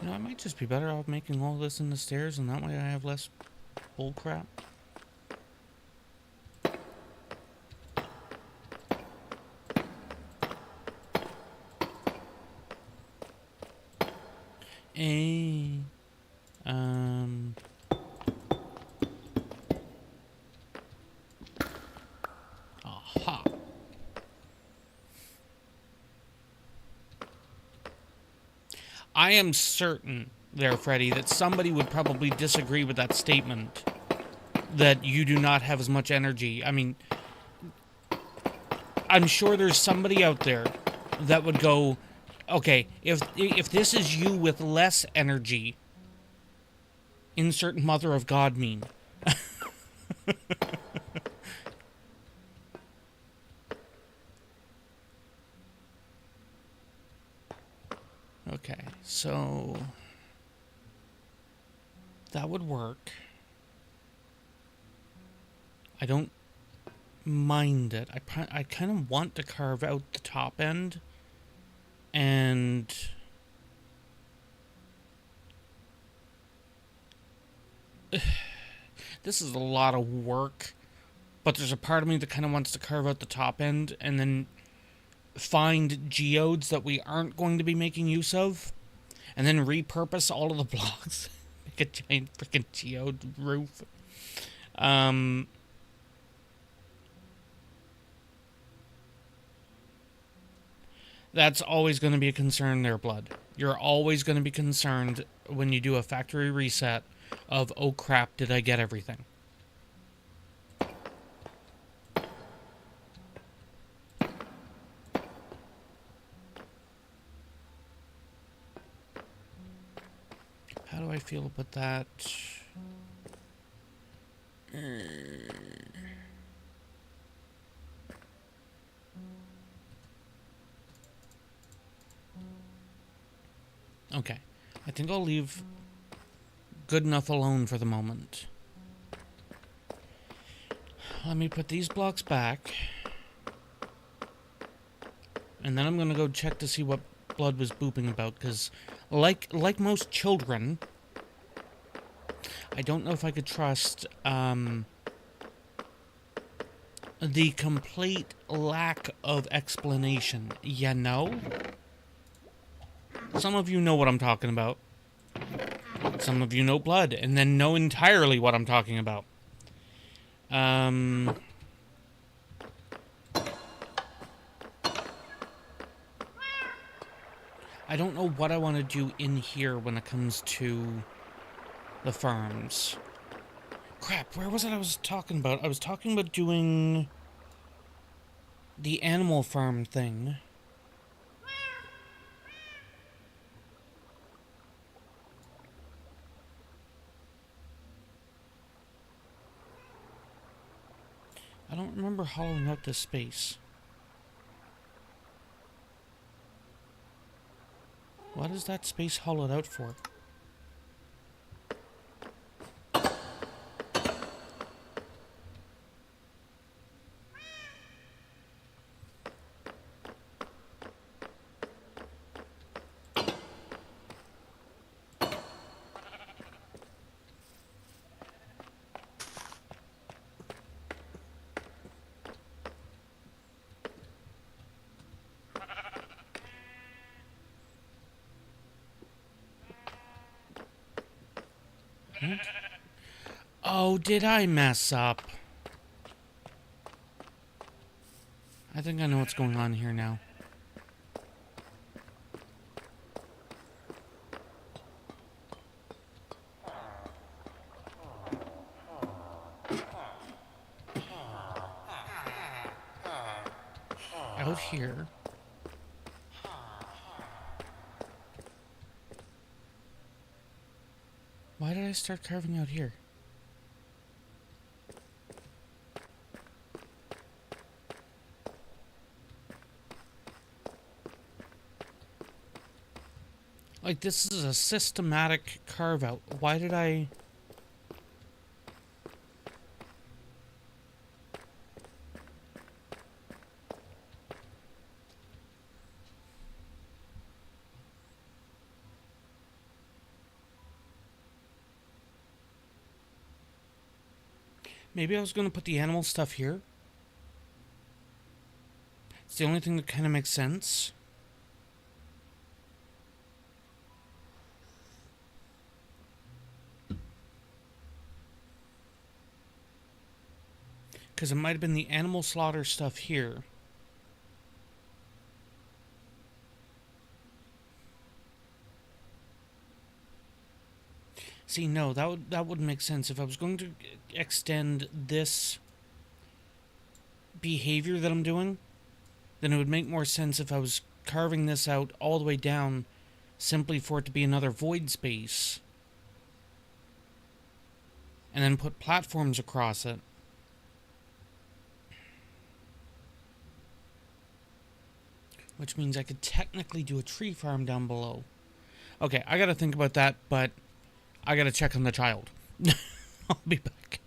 You know, I might just be better off making all this in the stairs, and that way I have less bull crap. I am certain there, Freddy, that somebody would probably disagree with that statement. That you do not have as much energy. I mean, I'm sure there's somebody out there that would go, okay, if this is you with less energy, insert Mother of God meme. Okay, so that would work. I don't mind it. I kind of want to carve out the top end, and this is a lot of work, but there's a part of me that kind of wants to carve out the top end and then find geodes that we aren't going to be making use of, and then repurpose all of the blocks. Make a giant freaking geode roof. That's always going to be a concern there, Blood. You're always going to be concerned when you do a factory reset of, oh crap, did I get everything? How do I feel about that? Okay. I think I'll leave good enough alone for the moment. Let me put these blocks back. And then I'm going to go check to see what Blood was booping about, because like most children, I don't know if I could trust the complete lack of explanation. You know? Some of you know what I'm talking about. Some of you know Blood, and then know entirely what I'm talking about. I don't know what I want to do in here when it comes to the farms. Crap, where was it I was talking about? I was talking about doing the animal farm thing. I don't remember hollowing out this space. What is that space hollowed out for? Oh, did I mess up? I think I know what's going on here now. Out here. Why did I start carving out here? Like, this is a systematic carve out. Why did I... Maybe I was going to put the animal stuff here. It's the only thing that kind of makes sense. Because it might have been the animal slaughter stuff here. See, no, that wouldn't make sense. If I was going to extend this behavior that I'm doing, then it would make more sense if I was carving this out all the way down simply for it to be another void space. And then put platforms across it. Which means I could technically do a tree farm down below. Okay, I gotta think about that, but I gotta check on the child. I'll be back.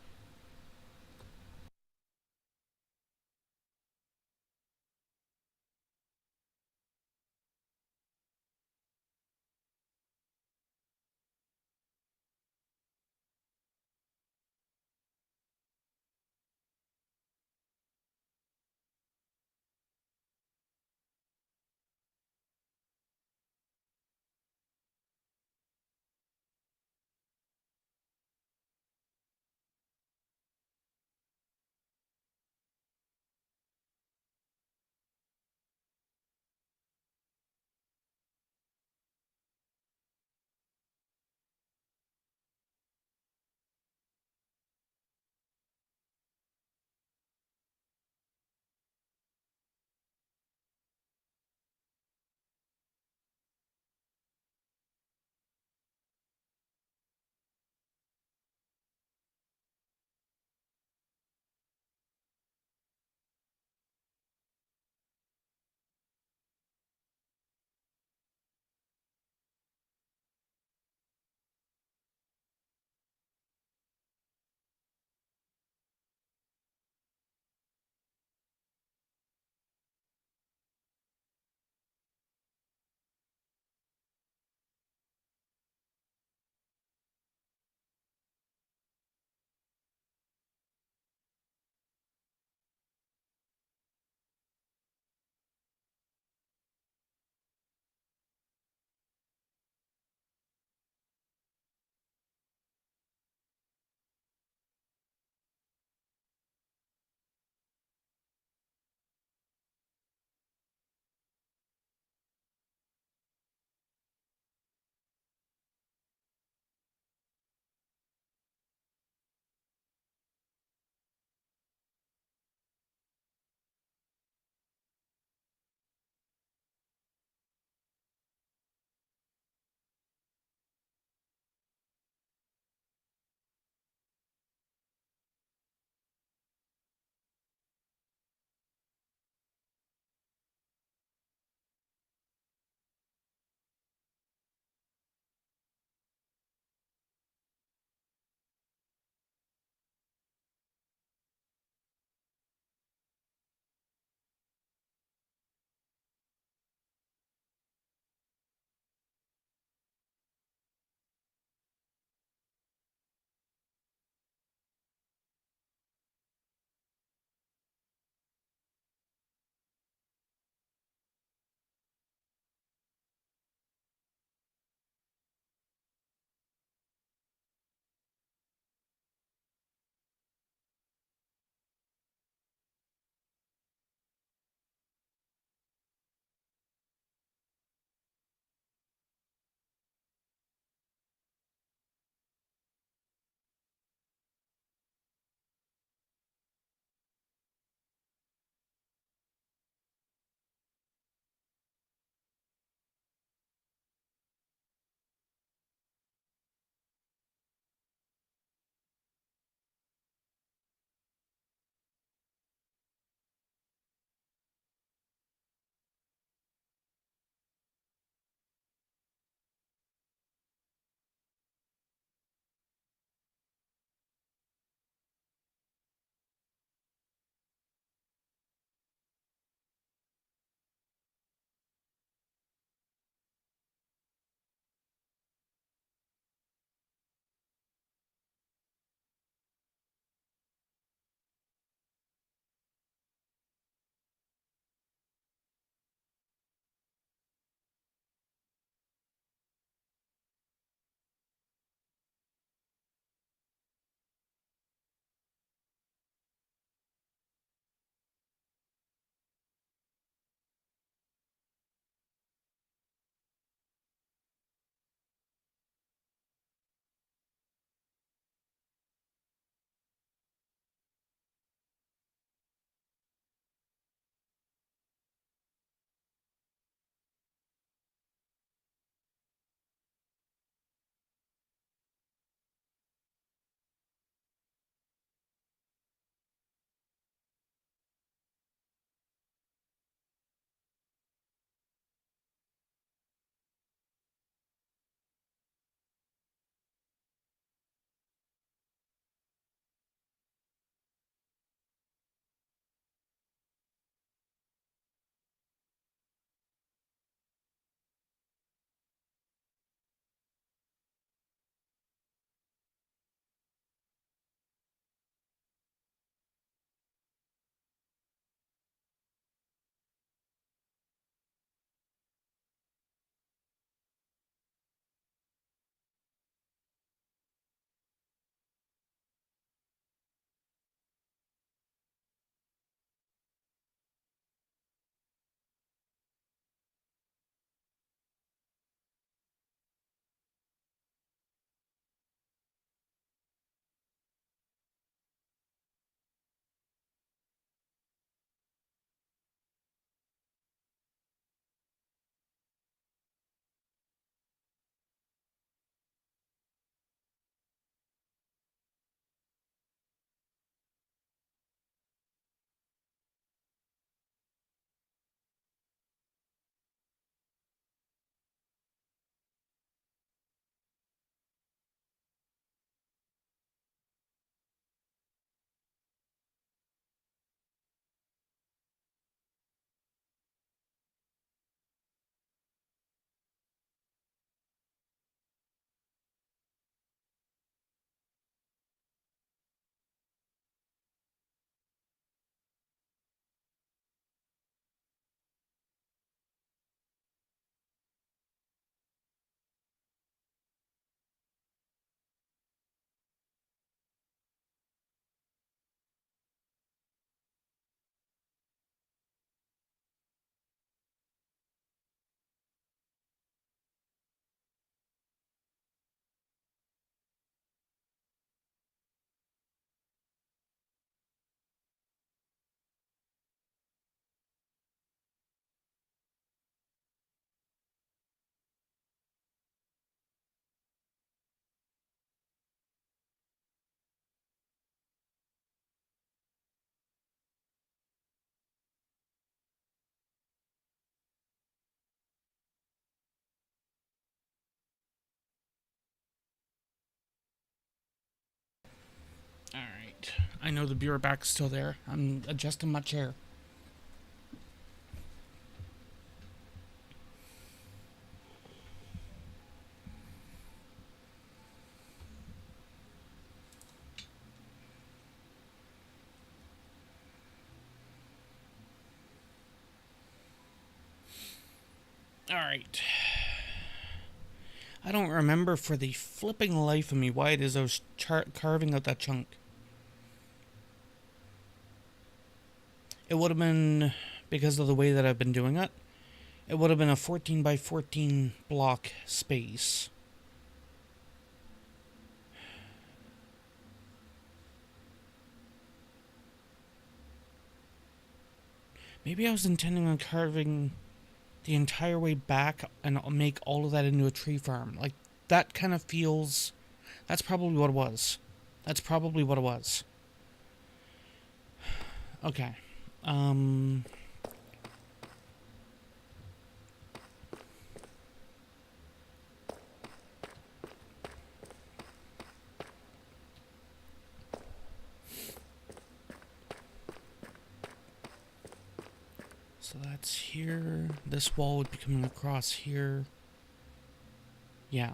I know the bureau back's still there. I'm adjusting my chair. Alright. I don't remember for the flipping life of me why it is I was carving out that chunk. It would have been, because of the way that I've been doing it, it would have been a 14 by 14 block space. Maybe I was intending on carving the entire way back and I'll make all of that into a tree farm. Like, that kind of feels... That's probably what it was. That's probably what it was. Okay. So that's here. This wall would be coming across here. Yeah.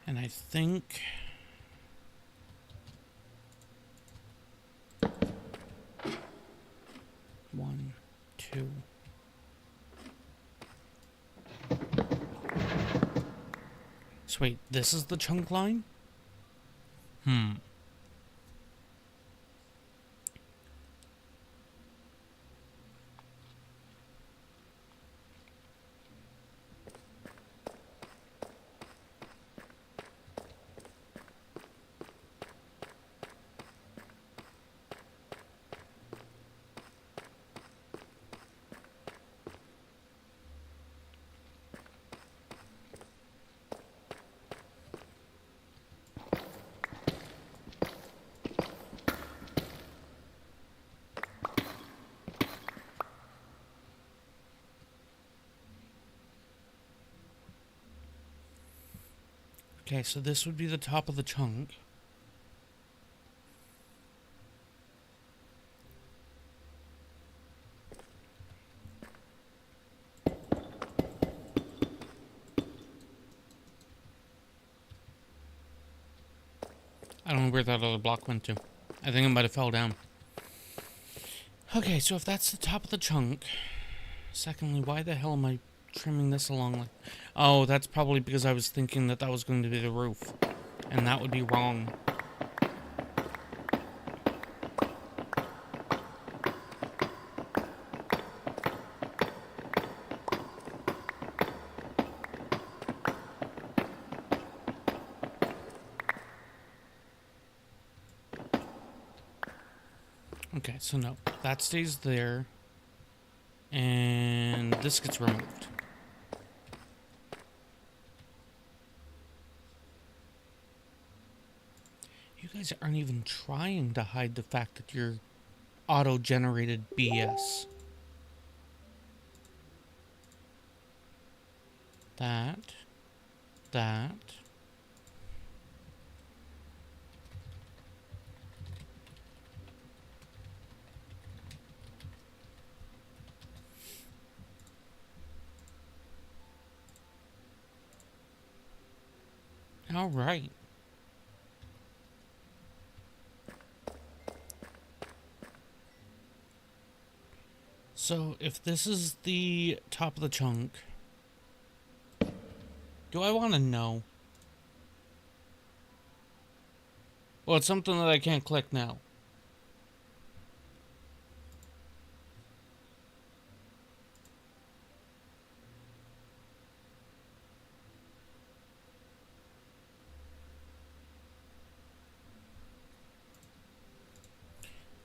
And I think... One, two... So wait, this is the chunk line? Okay, so this would be the top of the chunk. I don't know where that other block went to. I think it might have fell down. Okay, so if that's the top of the chunk... Secondly, why the hell am I trimming this along like... Oh, that's probably because I was thinking that that was going to be the roof. And that would be wrong. Okay, so no. That stays there. And this gets removed. You guys aren't even trying to hide the fact that you're auto-generated BS. That. All right. So, if this is the top of the chunk, do I want to know? Well, it's something that I can't click now.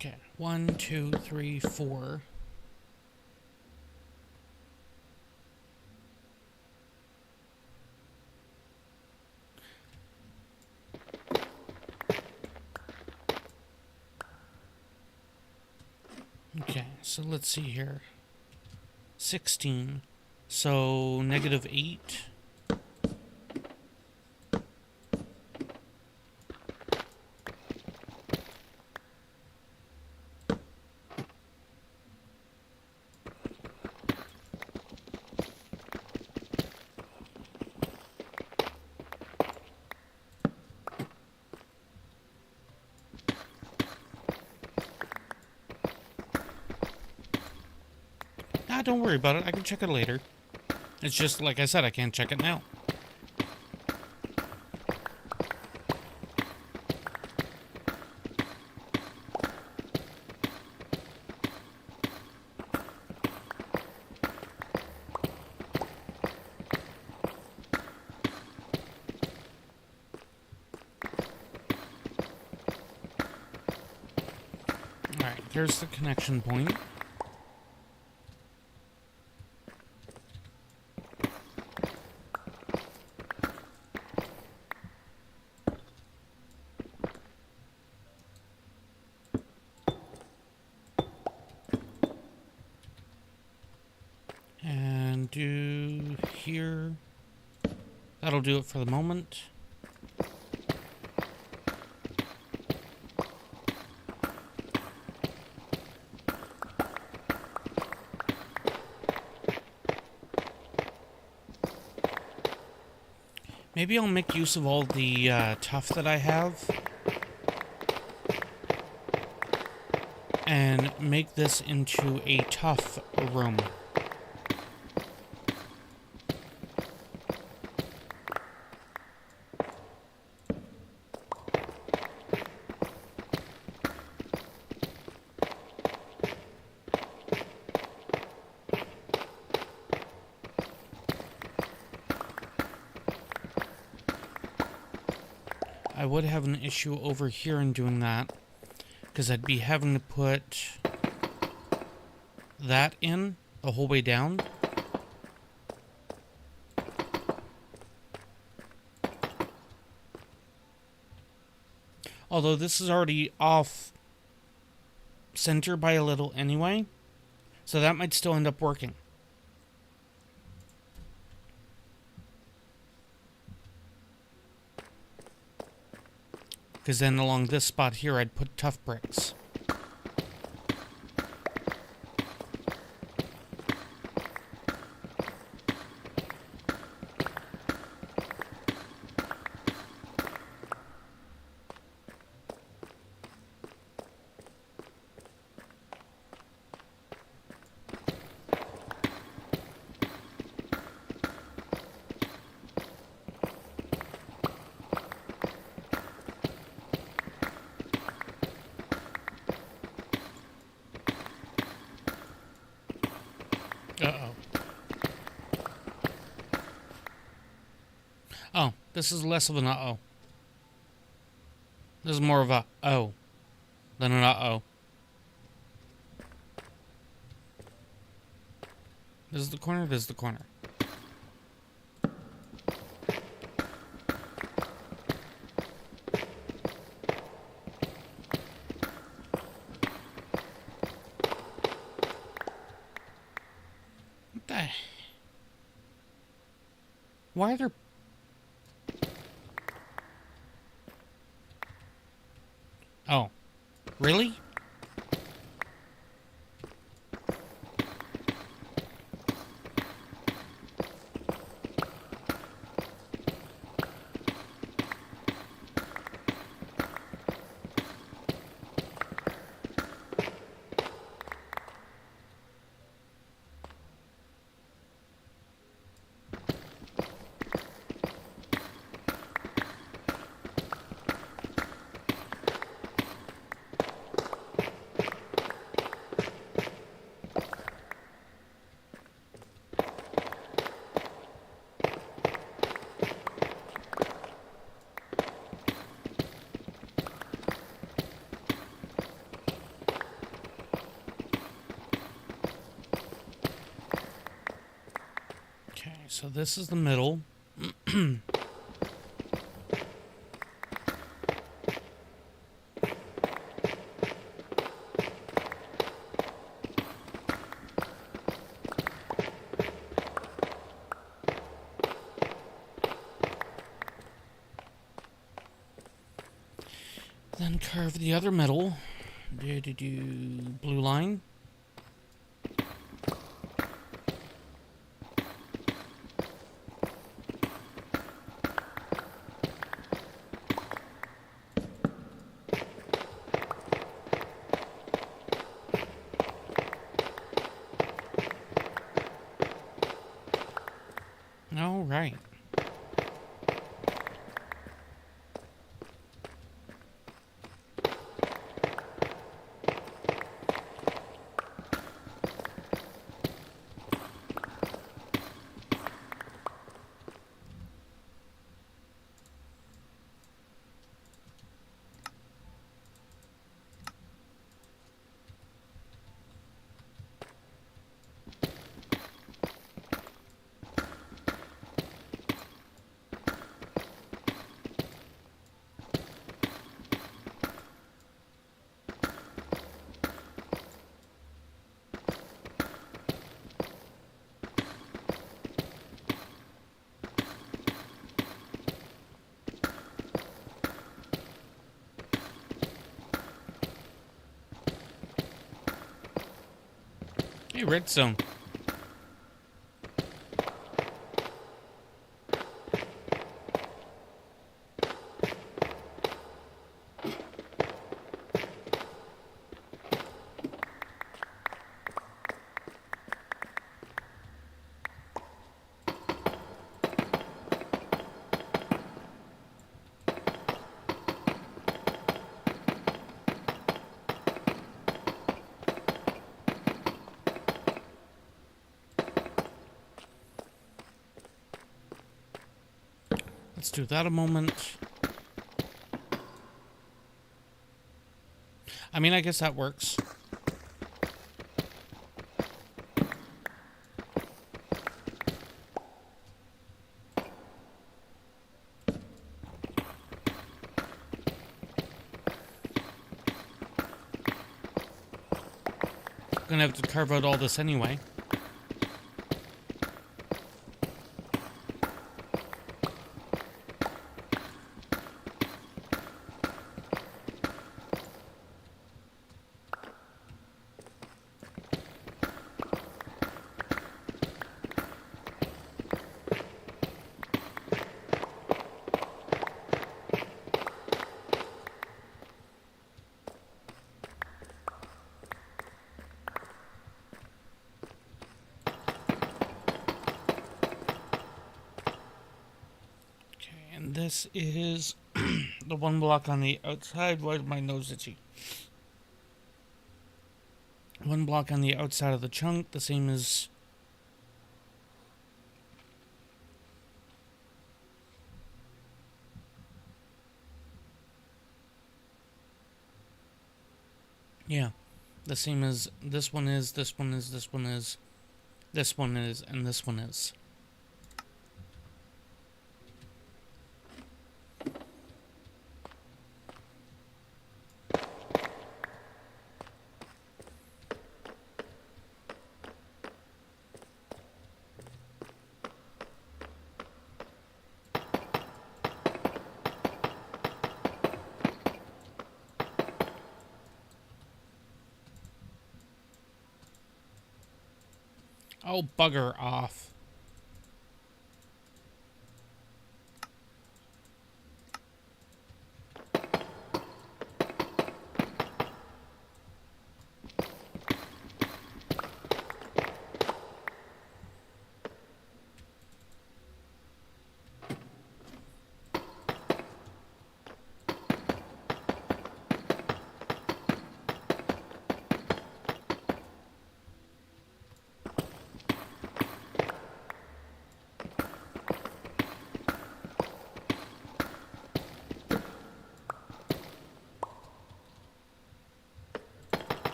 Okay, 1, 2, 3, 4. Okay, so let's see here. 16. So -8. Ah, don't worry about it. I can check it later. It's just, like I said, I can't check it now. Alright, here's the connection point. And do here. That'll do it for the moment. Maybe I'll make use of all the tuff that I have and make this into a tuff room. I would have an issue over here in doing that, because I'd be having to put that in the whole way down. Although this is already off center by a little anyway, so that might still end up working. Because then along this spot here, I'd put tough bricks. Uh-oh. Oh, this is less of an uh-oh. This is more of a oh than an uh-oh. This is the corner, this is the corner. Why are there... Oh. Really? So this is the middle. Then carve the other metal. Blue line. All right. Hey, redstone. Let's do that a moment. I mean, I guess that works. Gonna have to carve out all this anyway. And this is the one block on the outside. Why is my nose itchy? One block on the outside of the chunk, the same as... Yeah, the same as this one is, this one is, this one is, this one is, and this one is. Oh, bugger off.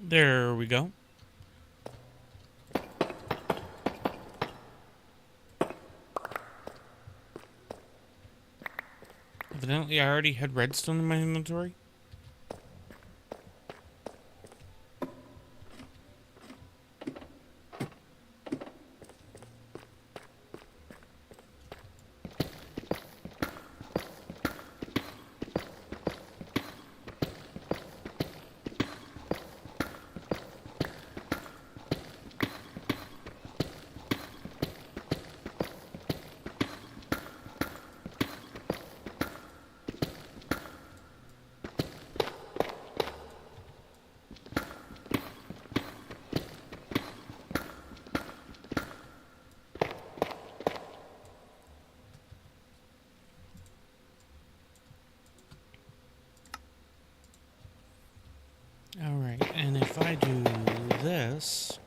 There we go. Evidently, I already had redstone in my inventory. Alright, and if I do this...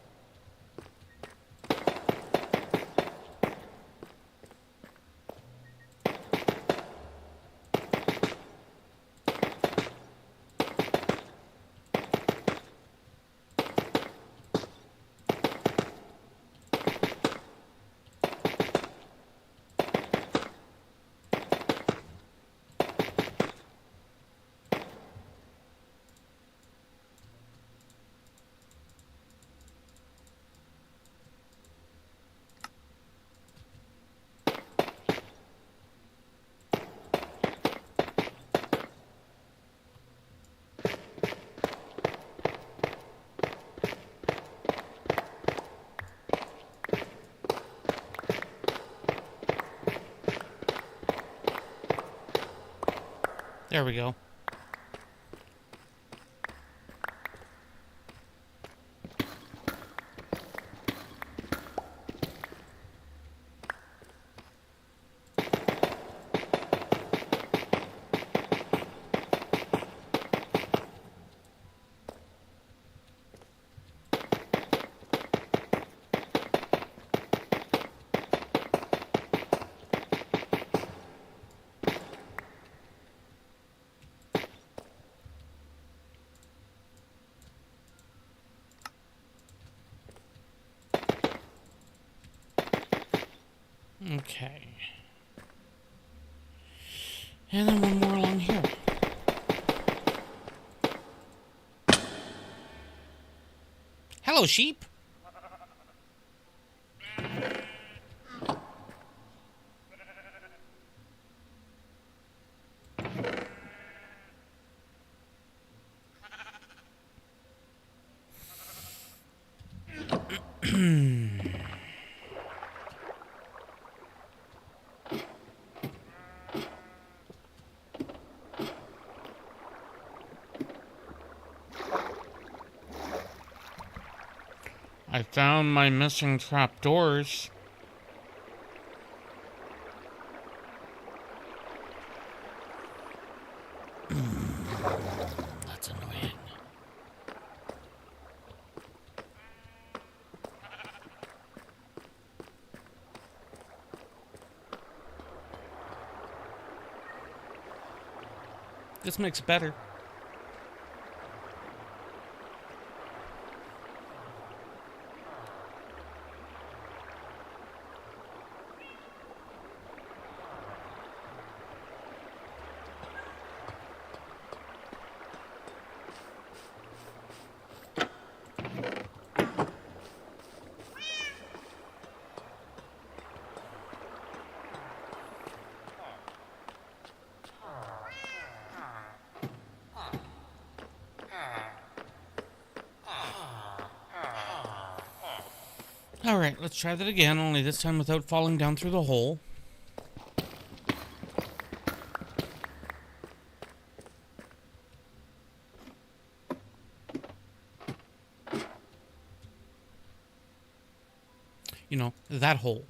There we go. Okay. And then one more along here. Hello, sheep. I found my missing trapdoors. That's annoying. This makes it better. Alright, let's try that again, only this time without falling down through the hole. You know, that hole.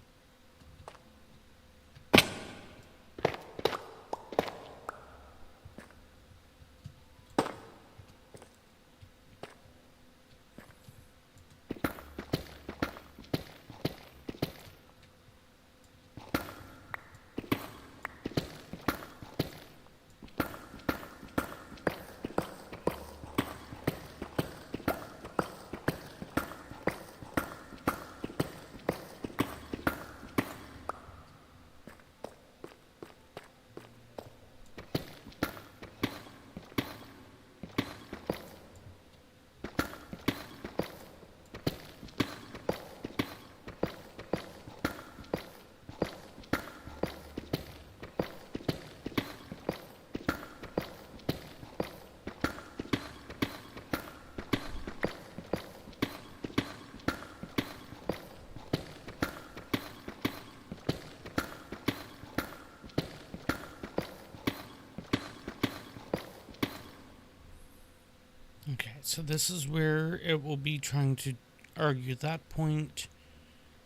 So this is where it will be trying to argue that point.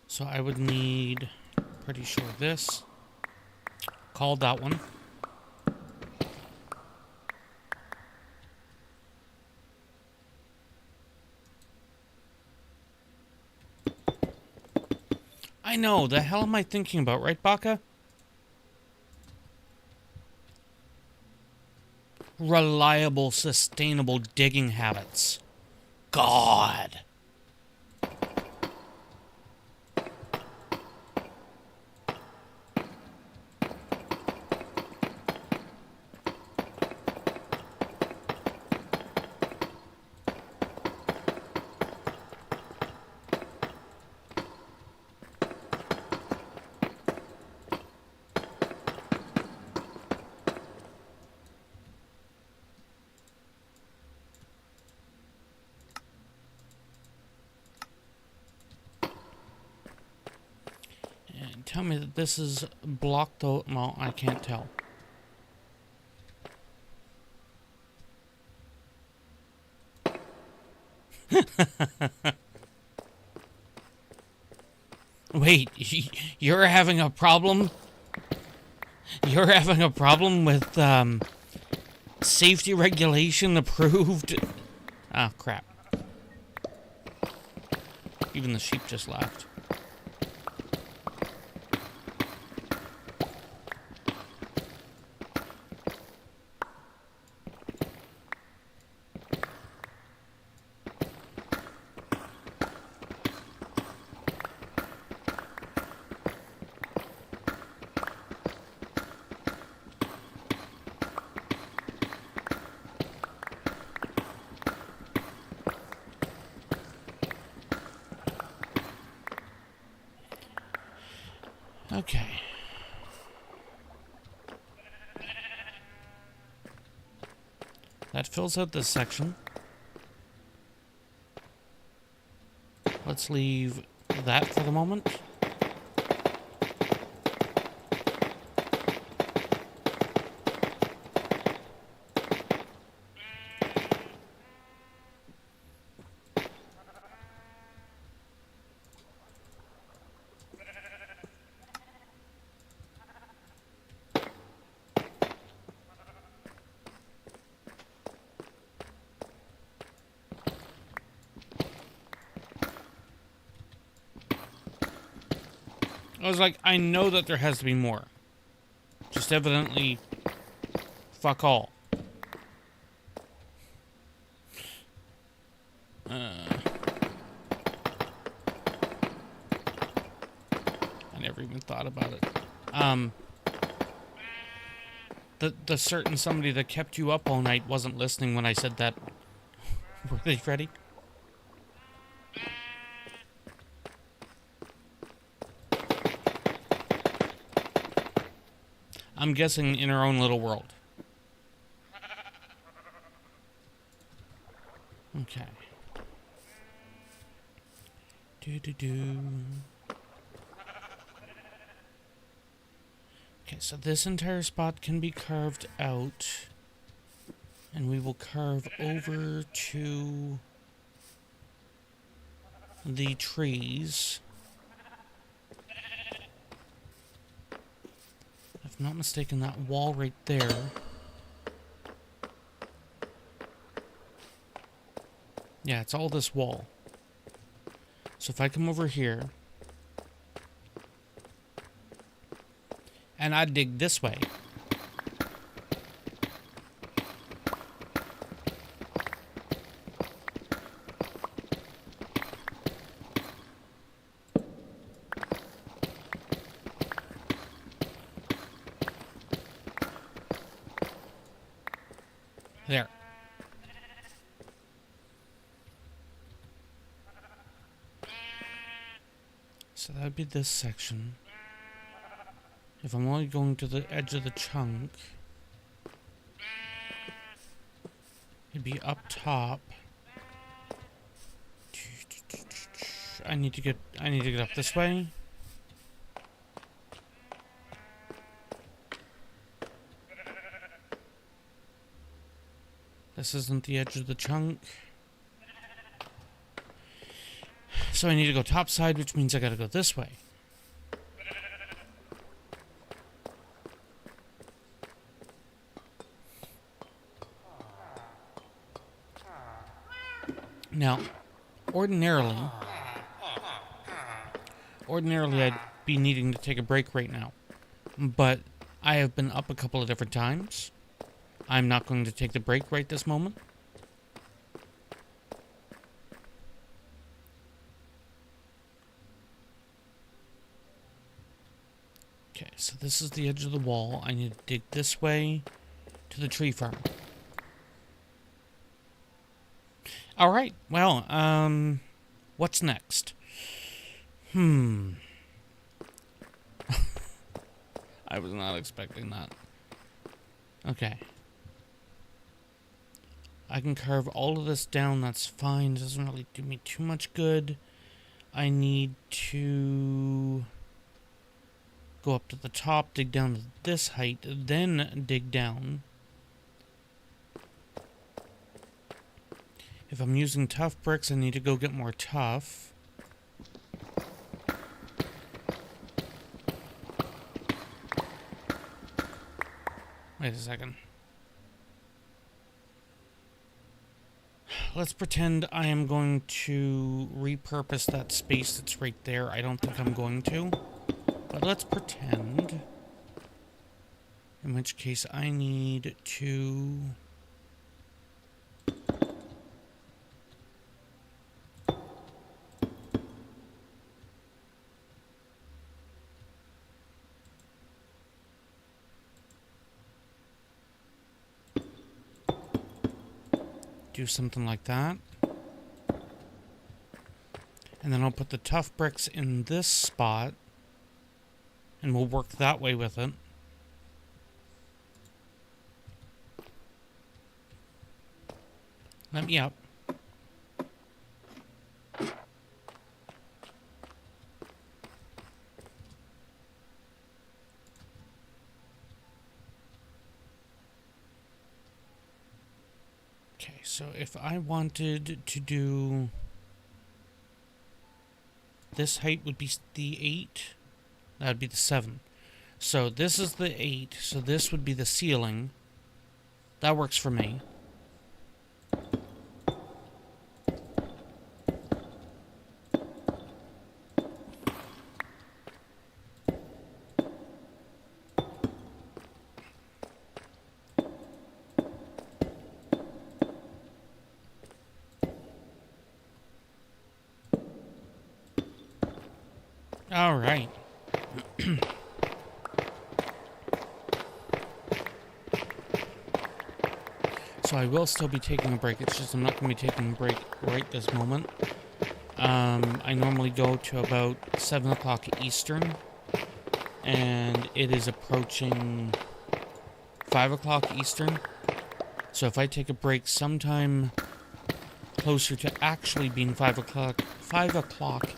So I would need, pretty sure this. Called that one. I know, the hell am I thinking about, right, Baka? Reliable, sustainable digging habits. God. Tell me that this is blocked though. Well, I can't tell. Wait, you're having a problem? You're having a problem with safety regulation approved? Ah, crap. Even the sheep just laughed. Okay. That fills out this section. Let's leave that for the moment. I was like, I know that there has to be more. Just evidently, fuck all. I never even thought about it. The certain somebody that kept you up all night wasn't listening when I said that. Were they ready? I'm guessing in her own little world. Okay. Okay, so this entire spot can be carved out. And we will carve over to the trees. If I'm not mistaken, that wall right there. Yeah, it's all this wall. So if I come over here, and I dig this way, there. So that would be this section. If I'm only going to the edge of the chunk, it'd be up top. I need to get up this way. This isn't the edge of the chunk. So I need to go top side, which means I gotta go this way. Now, ordinarily I'd be needing to take a break right now. But I have been up a couple of different times. I'm not going to take the break right this moment. Okay, so this is the edge of the wall. I need to dig this way to the tree farm. Alright, well, what's next? I was not expecting that. Okay. I can carve all of this down, that's fine. It doesn't really do me too much good. I need to go up to the top, dig down to this height, then dig down. If I'm using tough bricks, I need to go get more tough. Wait a second. Let's pretend I am going to repurpose that space that's right there. I don't think I'm going to. But let's pretend. In which case I need to... do something like that. And then I'll put the tough bricks in this spot. And we'll work that way with it. Let me up. Okay, so if I wanted to do... this height would be the 8. That would be the 7. So this is the 8. So this would be the ceiling. That works for me. All right. So I will still be taking a break. It's just I'm not going to be taking a break right this moment. I normally go to about 7 o'clock Eastern. And it is approaching 5 o'clock Eastern. So if I take a break sometime closer to actually being 5 o'clock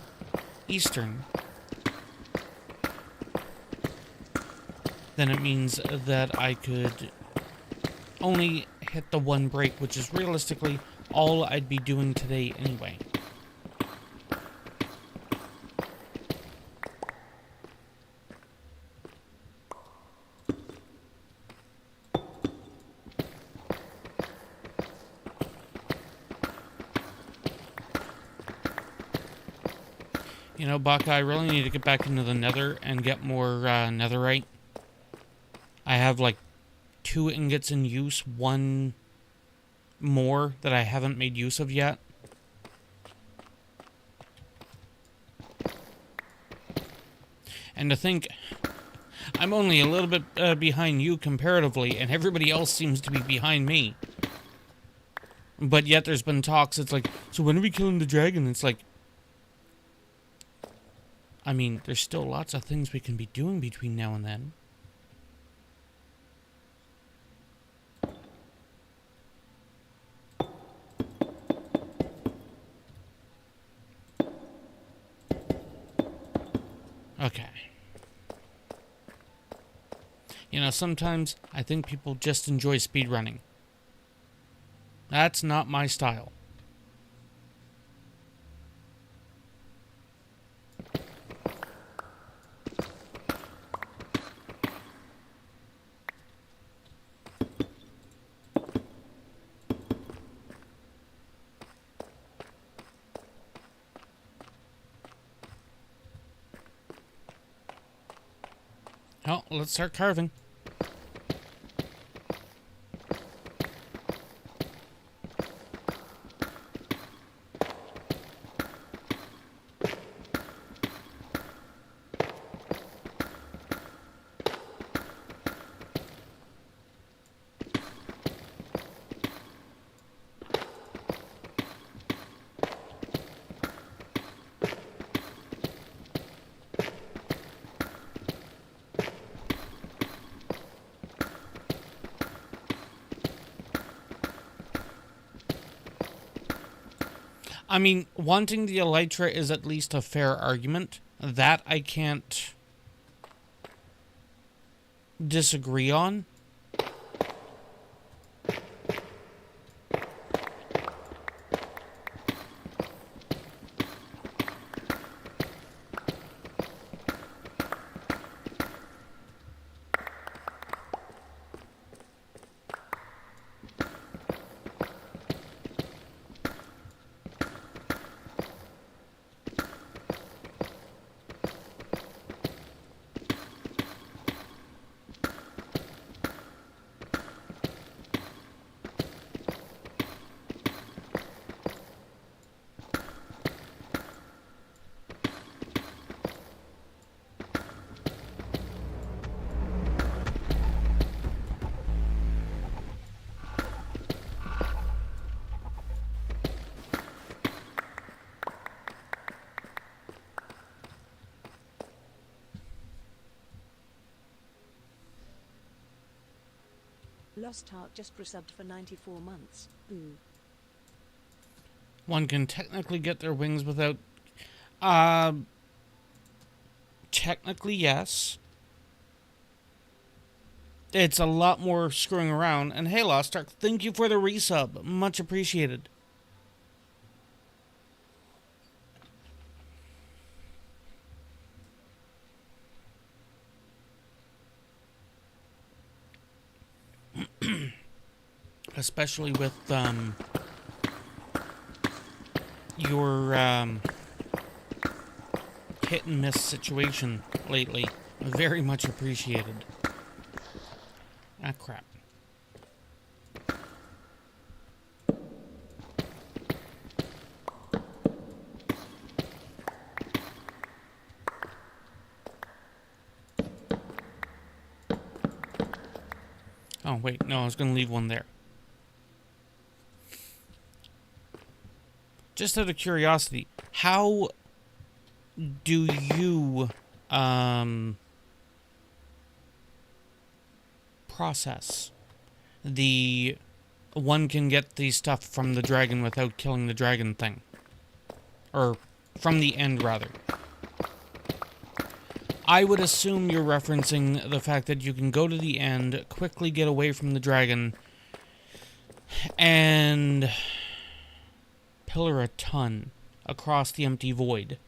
Eastern, then it means that I could only hit the one break, which is realistically all I'd be doing today anyway. You know, Baka, I really need to get back into the nether and get more netherite. I have like 2 ingots in use, 1 more that I haven't made use of yet. And to think, I'm only a little bit behind you comparatively, and everybody else seems to be behind me. But yet there's been talks, it's like, so when are we killing the dragon? It's like, I mean, there's still lots of things we can be doing between now and then. Okay. You know, sometimes I think people just enjoy speedrunning. That's not my style. Well, let's start carving. I mean, wanting the elytra is at least a fair argument. That I can't disagree on. Lost Heart just resubbed for 94 months. Ooh. One can technically get their wings without... technically, yes. It's a lot more screwing around. And hey, Lost Ark, thank you for the resub. Much appreciated. Especially with, your, hit and miss situation lately. Very much appreciated. Ah, crap. Oh, wait, no, I was going to leave one there. Just out of curiosity, how do you, process the one can get the stuff from the dragon without killing the dragon thing? Or from the end, rather. I would assume you're referencing the fact that you can go to the end, quickly get away from the dragon, and pillar a ton across the empty void.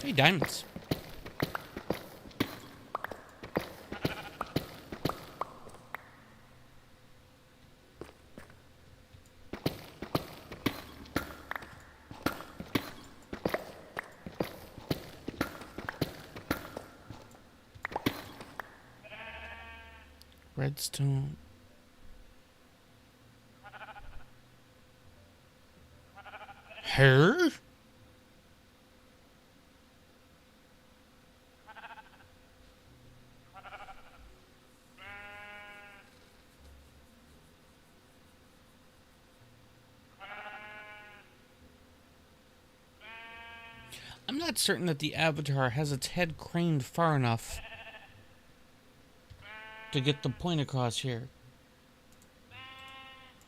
Hey, diamonds. Redstone. Her? I'm not certain that the avatar has its head craned far enough to get the point across here.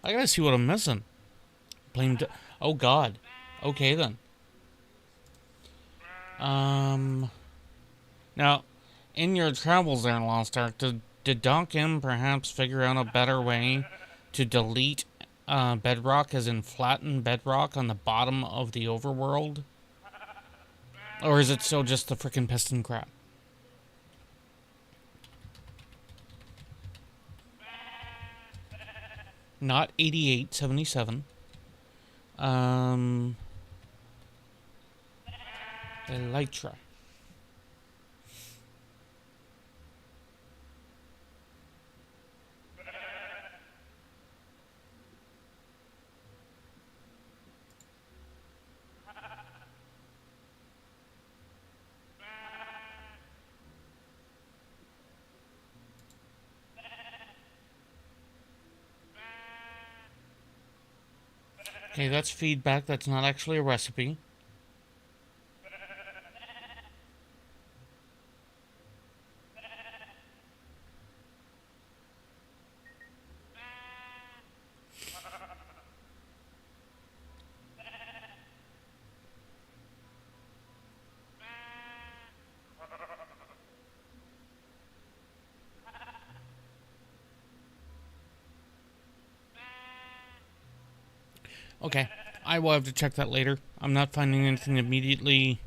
I gotta see what I'm missing. Blamed. Oh God. Okay then. Now, in your travels there, Lost Ark, did Doc M perhaps figure out a better way to delete bedrock, as in flatten bedrock on the bottom of the overworld? Or is it still just the frickin' piston crap? not 88, 77. Elytra. Okay, that's feedback. That's not actually a recipe. Okay, I will have to check that later. I'm not finding anything immediately.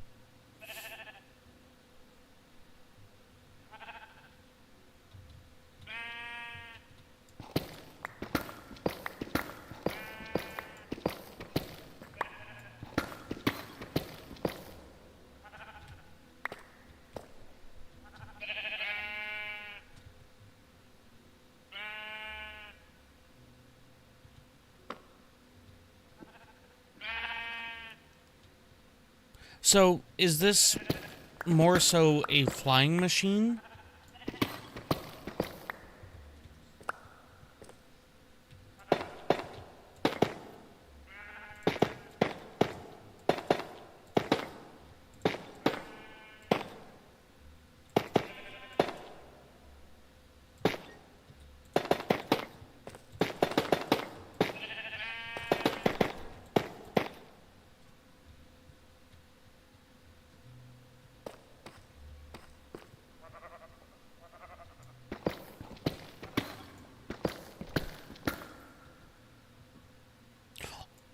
So, is this more so a flying machine?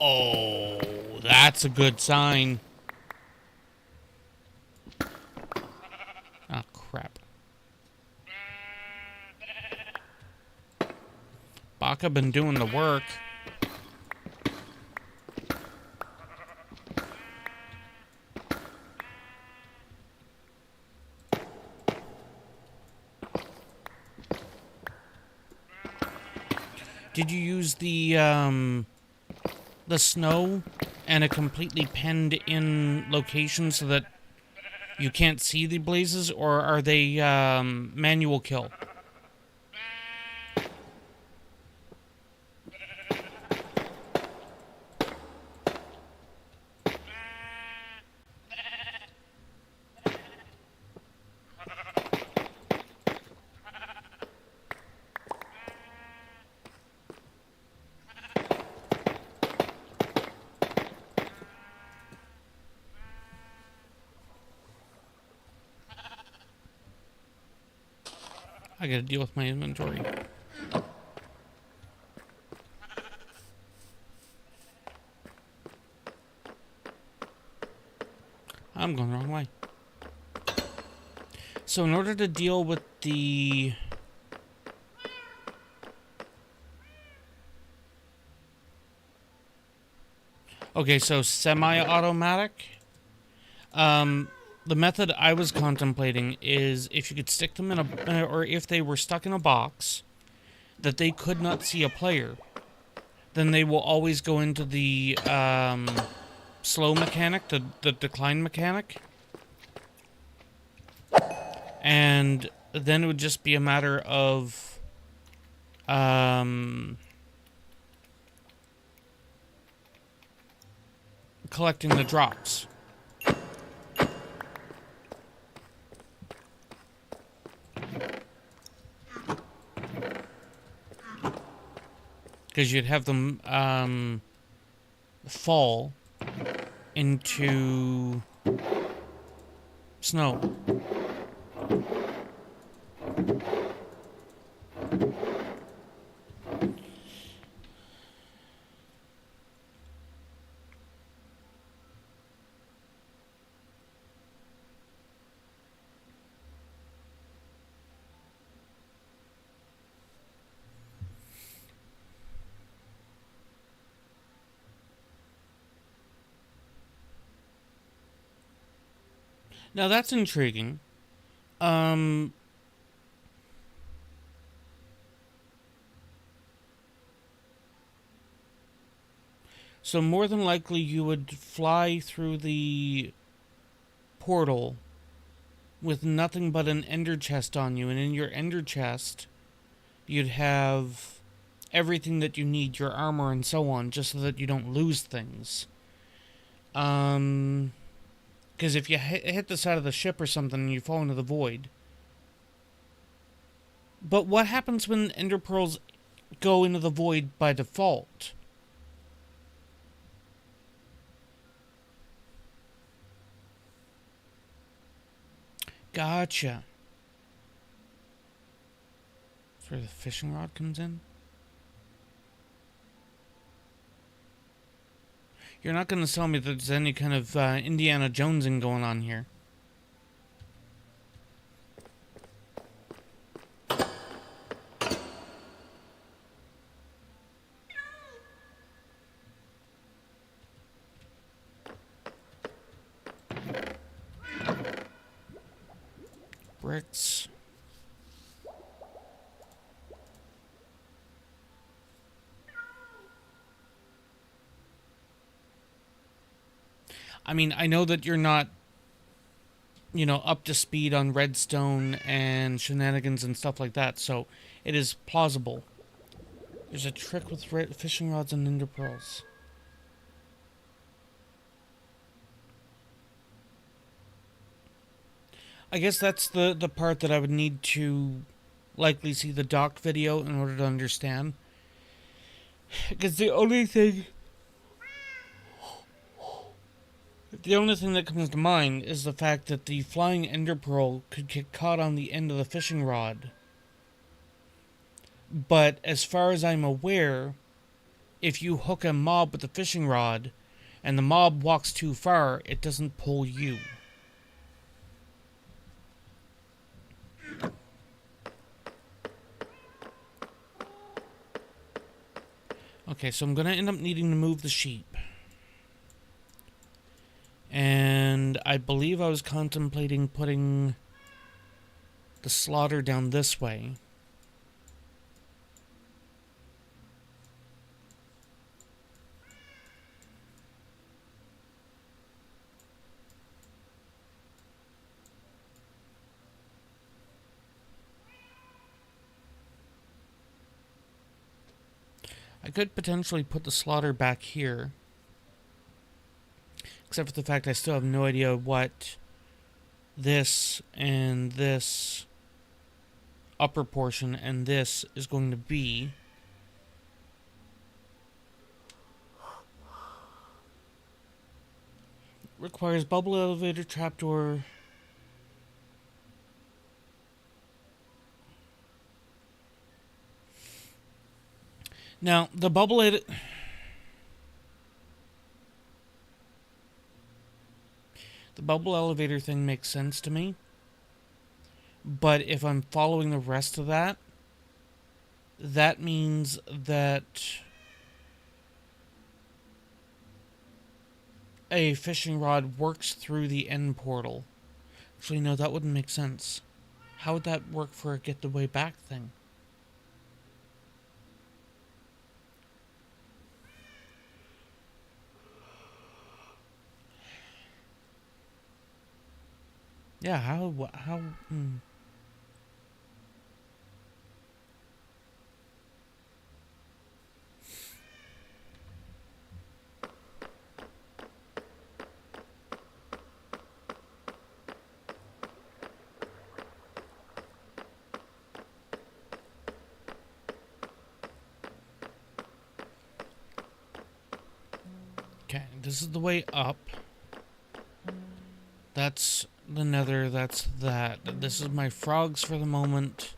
Oh, that's a good sign. Ah, crap. Baka been doing the work. Did you use the snow and a completely penned in location so that you can't see the blazes, or are they manual kill? I gotta deal with my inventory. I'm going the wrong way. So in order to deal with the... Okay, so semi-automatic. The method I was contemplating is if you could stick them in a... or if they were stuck in a box that they could not see a player, then they will always go into the slow mechanic, the decline mechanic. And then it would just be a matter of collecting the drops. Because you'd have them fall into snow. Now that's intriguing. Um, so more than likely you would fly through the portal with nothing but an ender chest on you, and in your ender chest you'd have everything that you need, your armor and so on, just so that you don't lose things. Because if you hit the side of the ship or something and you fall into the void. But what happens when ender pearls go into the void by default? Gotcha. That's where the fishing rod comes in? You're not going to tell me that there's any kind of Indiana Jonesing going on here. Bricks. I mean, I know that you're not, up to speed on redstone and shenanigans and stuff like that, so it is plausible. There's a trick with fishing rods and ender pearls. I guess that's the part that I would need to likely see the doc video in order to understand. Because the only thing that comes to mind is the fact that the flying ender pearl could get caught on the end of the fishing rod. But as far as I'm aware, if you hook a mob with the fishing rod and the mob walks too far, it doesn't pull you. Okay, so I'm going to end up needing to move the sheep. And I believe I was contemplating putting the slaughter down this way. I could potentially put the slaughter back here. Except for the fact I still have no idea what this and this upper portion and this is going to be. Requires bubble elevator, trapdoor. Now, the bubble elevator thing makes sense to me. But if I'm following the rest of that, that means that a fishing rod works through the end portal. Actually, no, that wouldn't make sense. How would that work for a get the way back thing? Yeah, how. Okay, this is the way up. That's the nether, that's that. This is my frogs for the moment.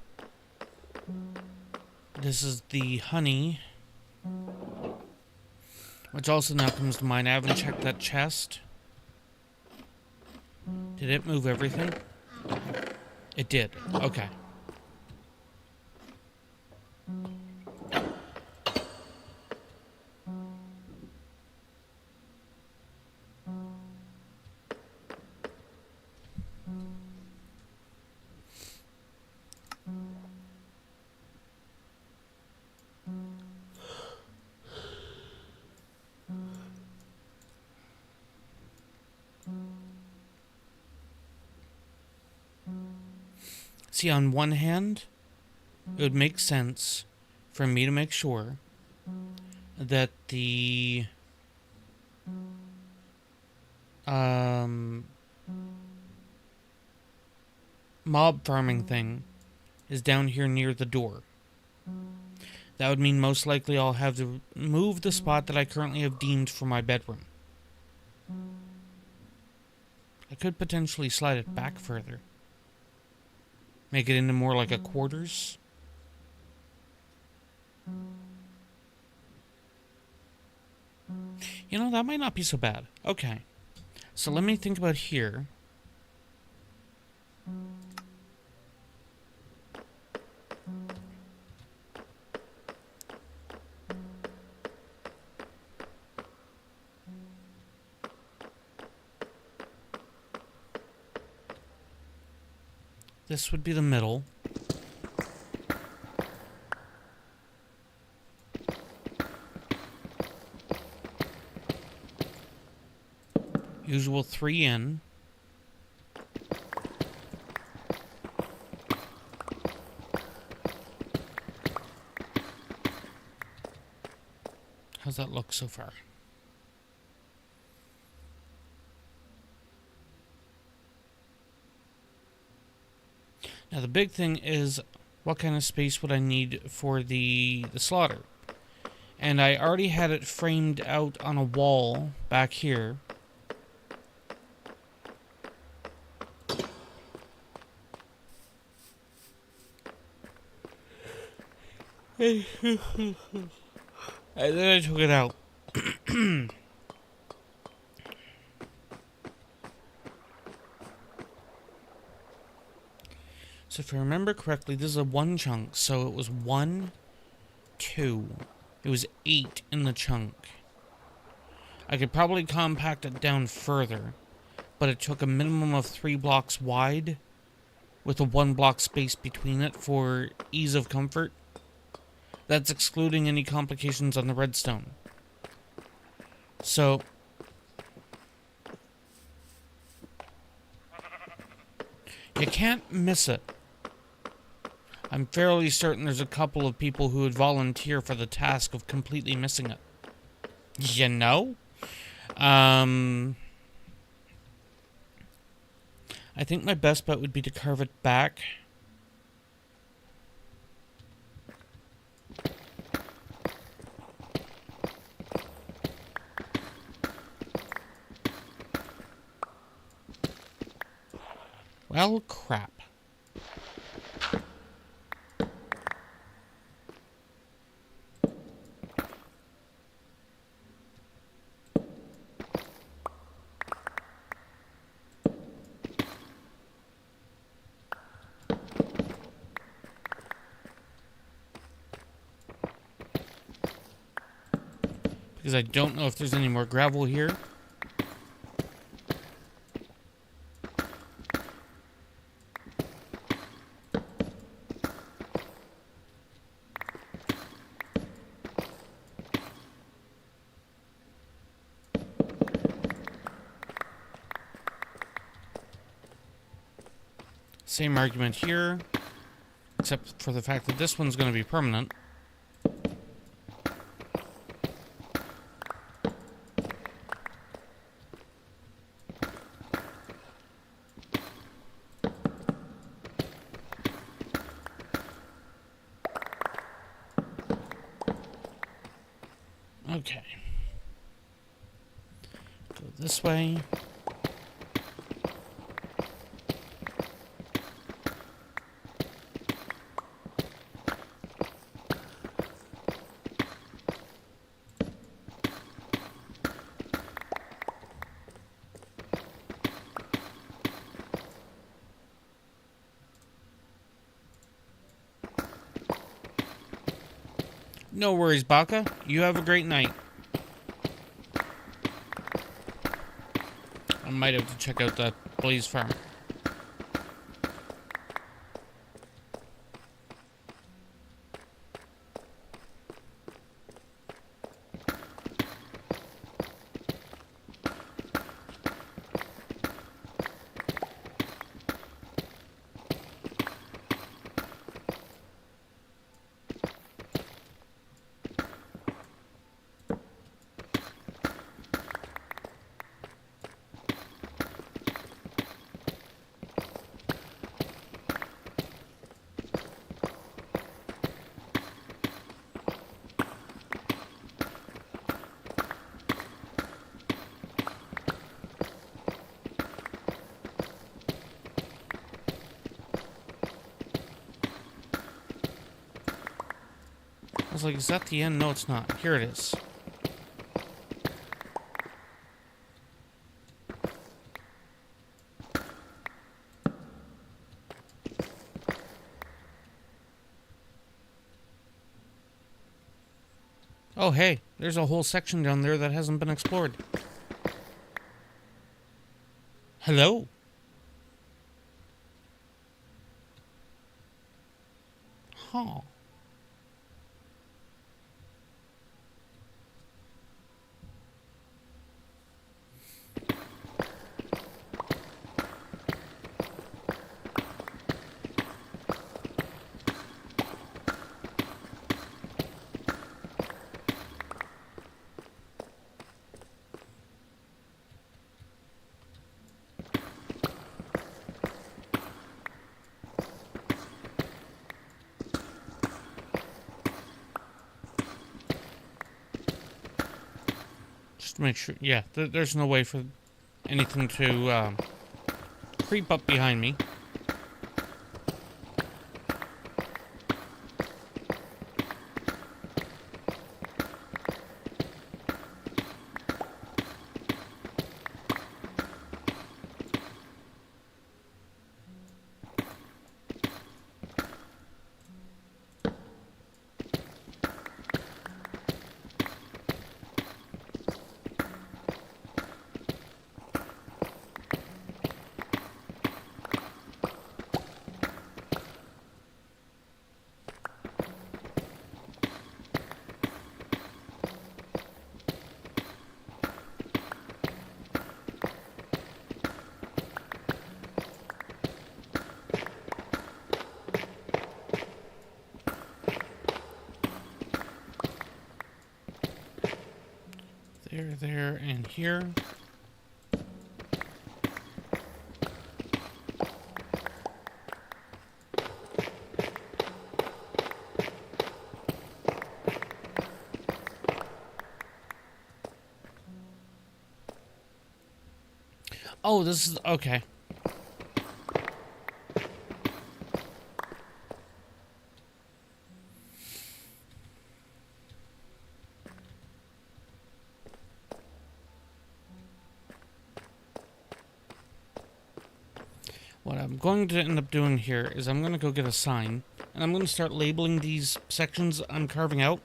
This is the honey. Which also now comes to mind. I haven't checked that chest. Did it move everything? It did. Okay. See, on one hand, it would make sense for me to make sure that the mob farming thing is down here near the door. That would mean most likely I'll have to move the spot that I currently have deemed for my bedroom. I could potentially slide it back further. Make it into more like a quarters. You know, that might not be so bad. Okay. So let me think about here. This would be the middle. Usual 3 in. How's that look so far? Now the big thing is, what kind of space would I need for the slaughter? And I already had it framed out on a wall back here. And then I took it out. So if I remember correctly, this is a 1 chunk. So it was 1, 2. It was 8 in the chunk. I could probably compact it down further, but it took a minimum of 3 blocks wide with a 1 block space between it for ease of comfort. That's excluding any complications on the redstone. So you can't miss it. I'm fairly certain there's a couple of people who would volunteer for the task of completely missing it. You know? I think my best bet would be to carve it back. Well, crap. Because I don't know if there's any more gravel here. Same argument here, except for the fact that this one's going to be permanent. Okay. Go this way. No worries, Baka. You have a great night. I might have to check out that Blaze farm. was like, is that the end? No, it's not. Here it is. Oh, hey, there's a whole section down there that hasn't been explored. Hello? Huh. Just to make sure. Yeah, there's no way for anything to creep up behind me. There, and here. Oh, this is... okay. What I'm going to end up doing here is I'm going to go get a sign, and I'm going to start labeling these sections I'm carving out.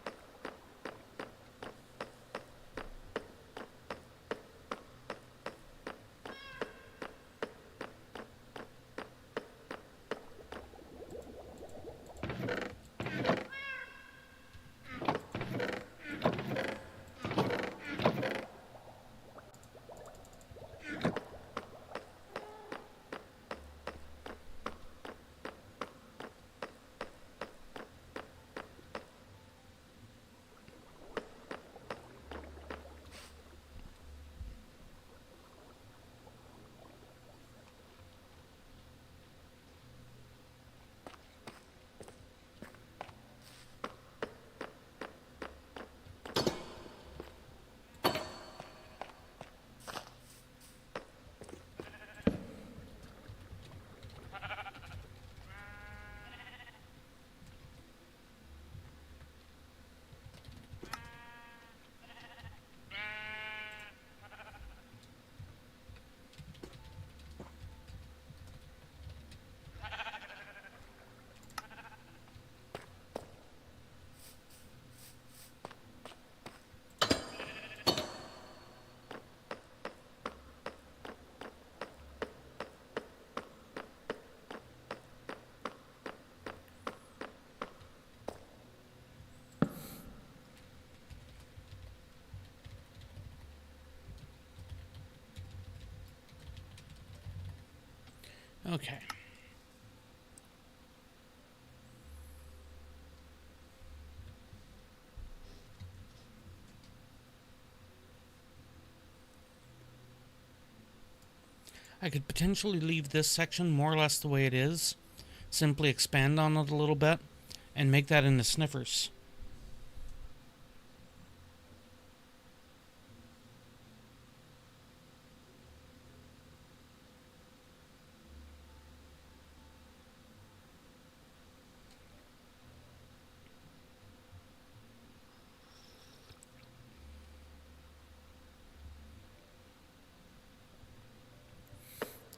Okay. I could potentially leave this section more or less the way it is, simply expand on it a little bit, and make that into sniffers.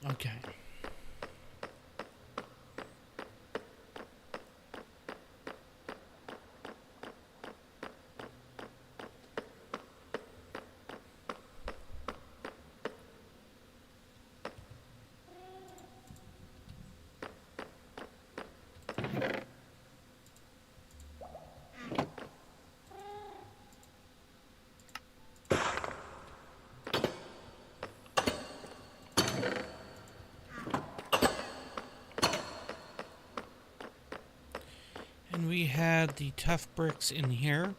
Okay. And we had the tough bricks in here.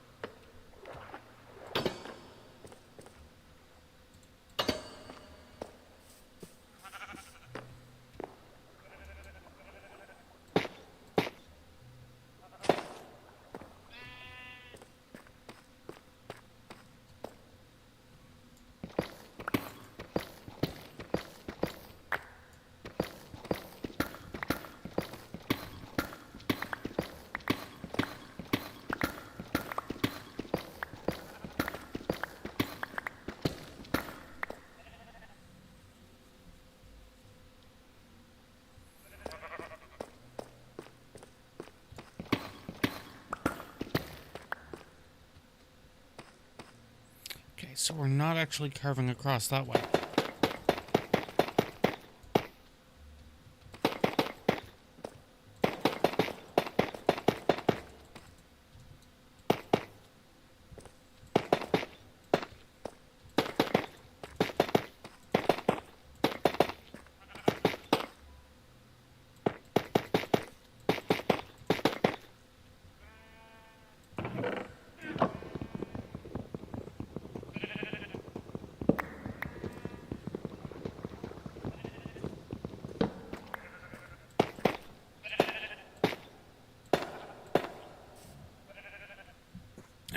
Okay, so we're not actually carving across that way.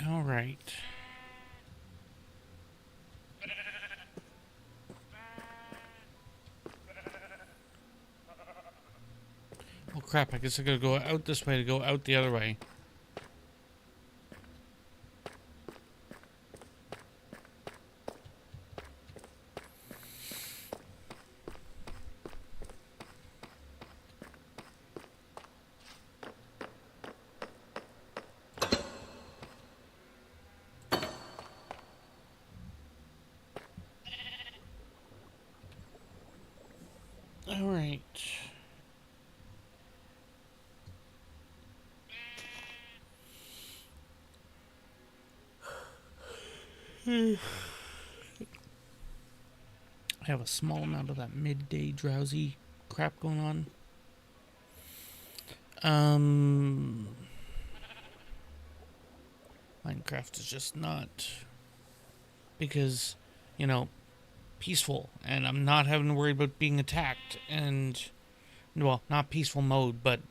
All right. Oh crap, I guess I gotta go out this way to go out the other way. All right. I have a small amount of that midday drowsy crap going on. Minecraft is just not, because, you know, peaceful, and I'm not having to worry about being attacked, and, well, not peaceful mode, but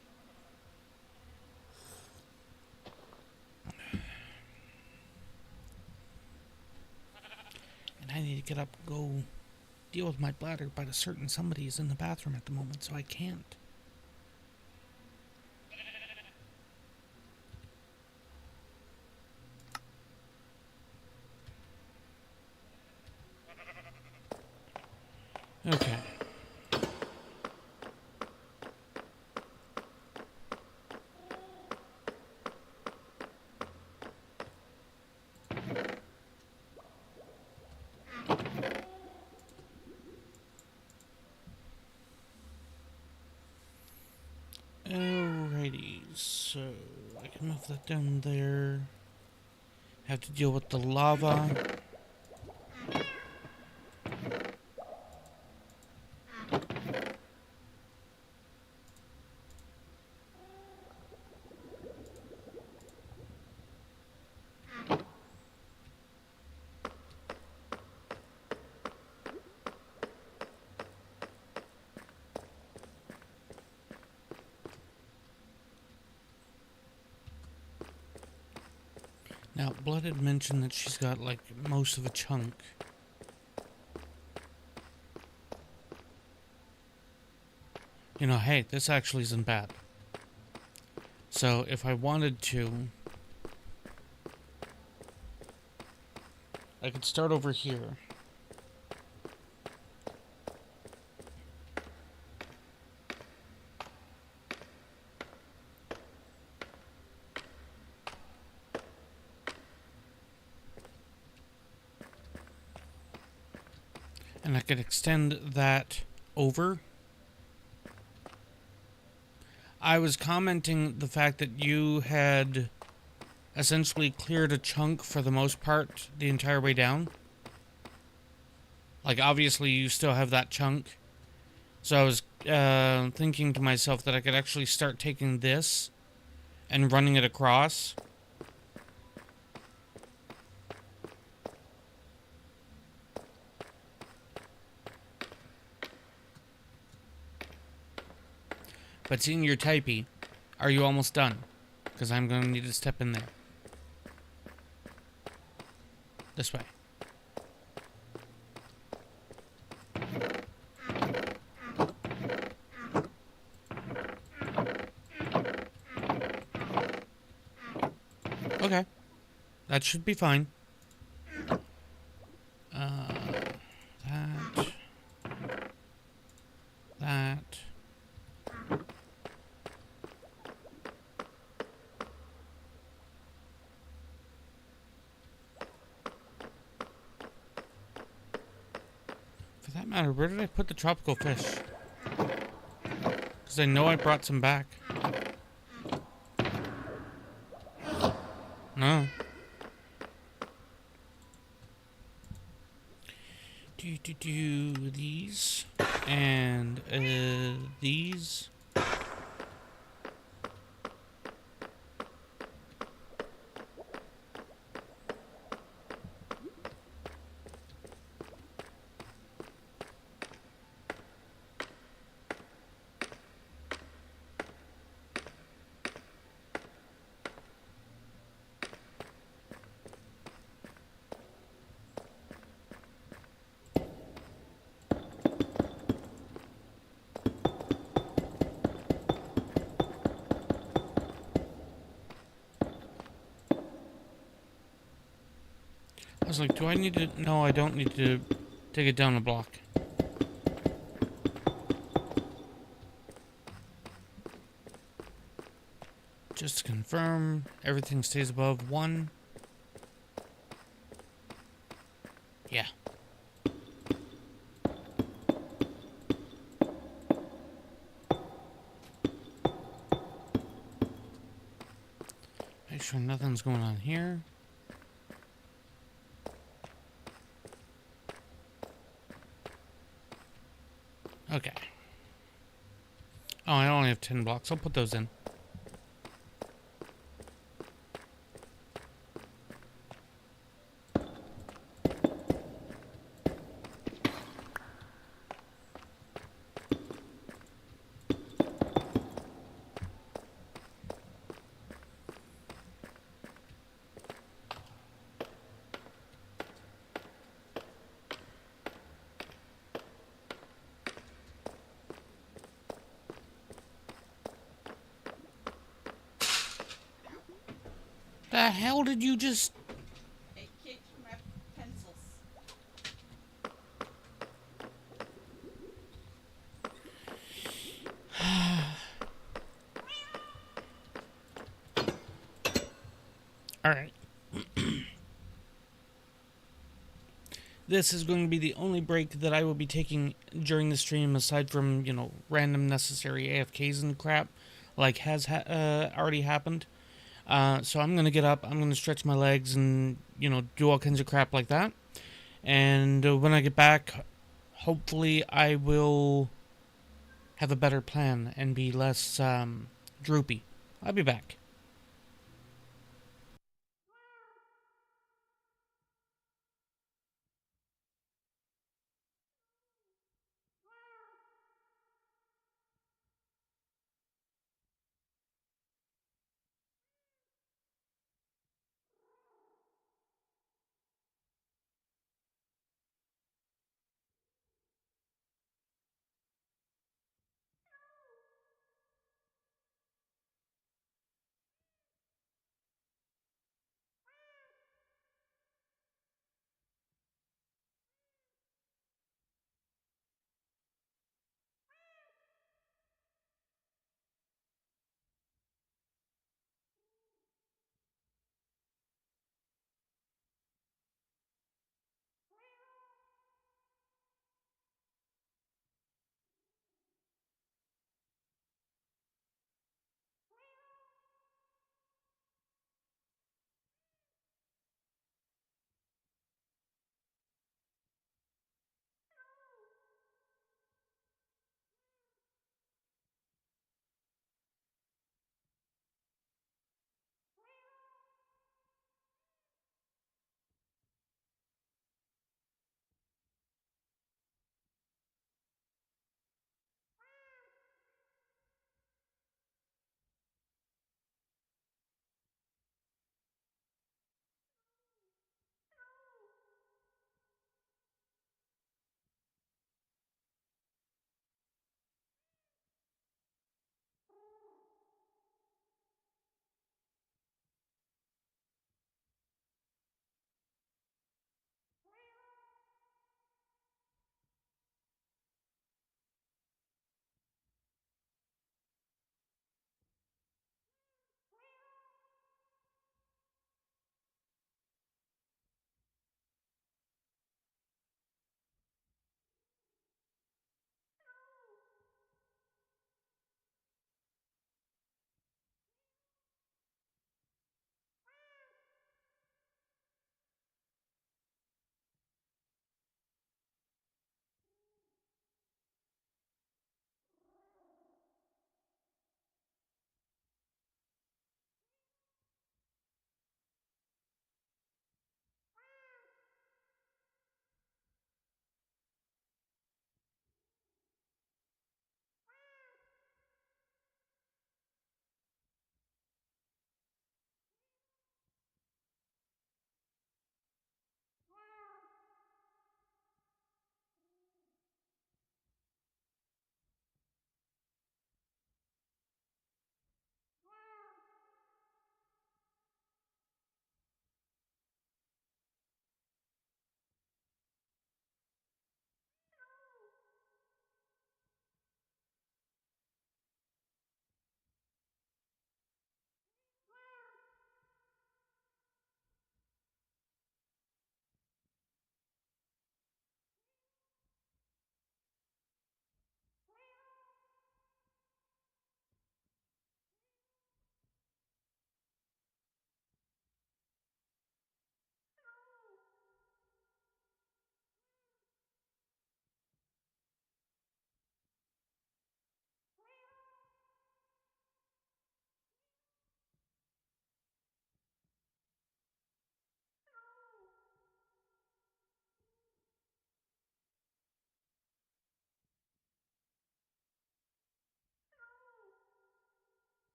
and I need to get up and go deal with my bladder, but a certain somebody is in the bathroom at the moment, so I can't. Okay. Alrighty, so I can move that down there. Have to deal with the lava. Now, Blood had mentioned that she's got, like, most of a chunk. You know, hey, this actually isn't bad. So, if I wanted to, I could start over here. And I could extend that over. I was commenting the fact that you had essentially cleared a chunk for the most part the entire way down. Like, obviously you still have that chunk. So I was thinking to myself that I could actually start taking this and running it across. But seeing your typey, are you almost done? Because I'm going to need to step in there. This way. Okay. That should be fine. That. That. For that matter, where did I put the tropical fish? Because I know I brought some back. No. Do these and these. I was like, do I need to... No, I don't need to take it down a block. Just to confirm, everything stays above 1. Yeah. Make sure nothing's going on here. Okay. Oh, I only have 10 blocks. I'll put those in. The hell did you just... It kicked my pencils. Alright. This is going to be the only break that I will be taking during the stream, aside from, you know, random necessary AFKs and crap, like has already happened. So I'm going to get up, I'm going to stretch my legs and, you know, do all kinds of crap like that. And when I get back, hopefully I will have a better plan and be less droopy. I'll be back.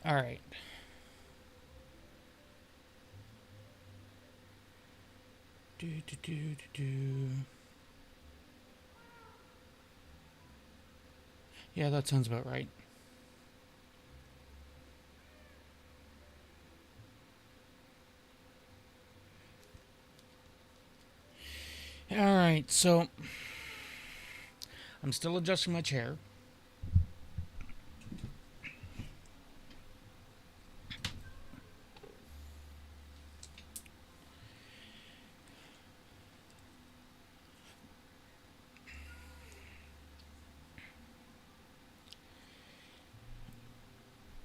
All right. Do, do, do, do, do. Yeah, that sounds about right. All right, so I'm still adjusting my chair.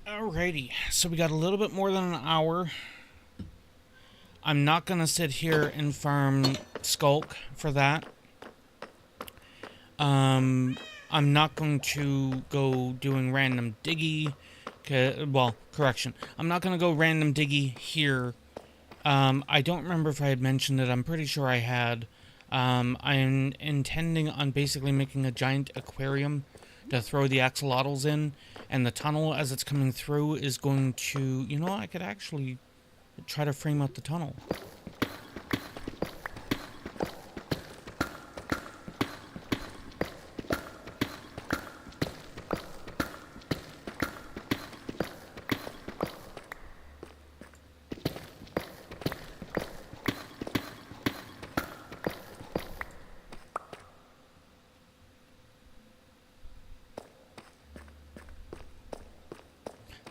Alrighty, so we got a little bit more than an hour. I'm not gonna sit here and farm Skulk for that. I'm not going to go doing random diggy. Well, correction. I'm not gonna go random diggy here. I don't remember if I had mentioned it. I'm pretty sure I had. I'm intending on basically making a giant aquarium to throw the axolotls in, and the tunnel as it's coming through is going to, you know, I could actually try to frame out the tunnel.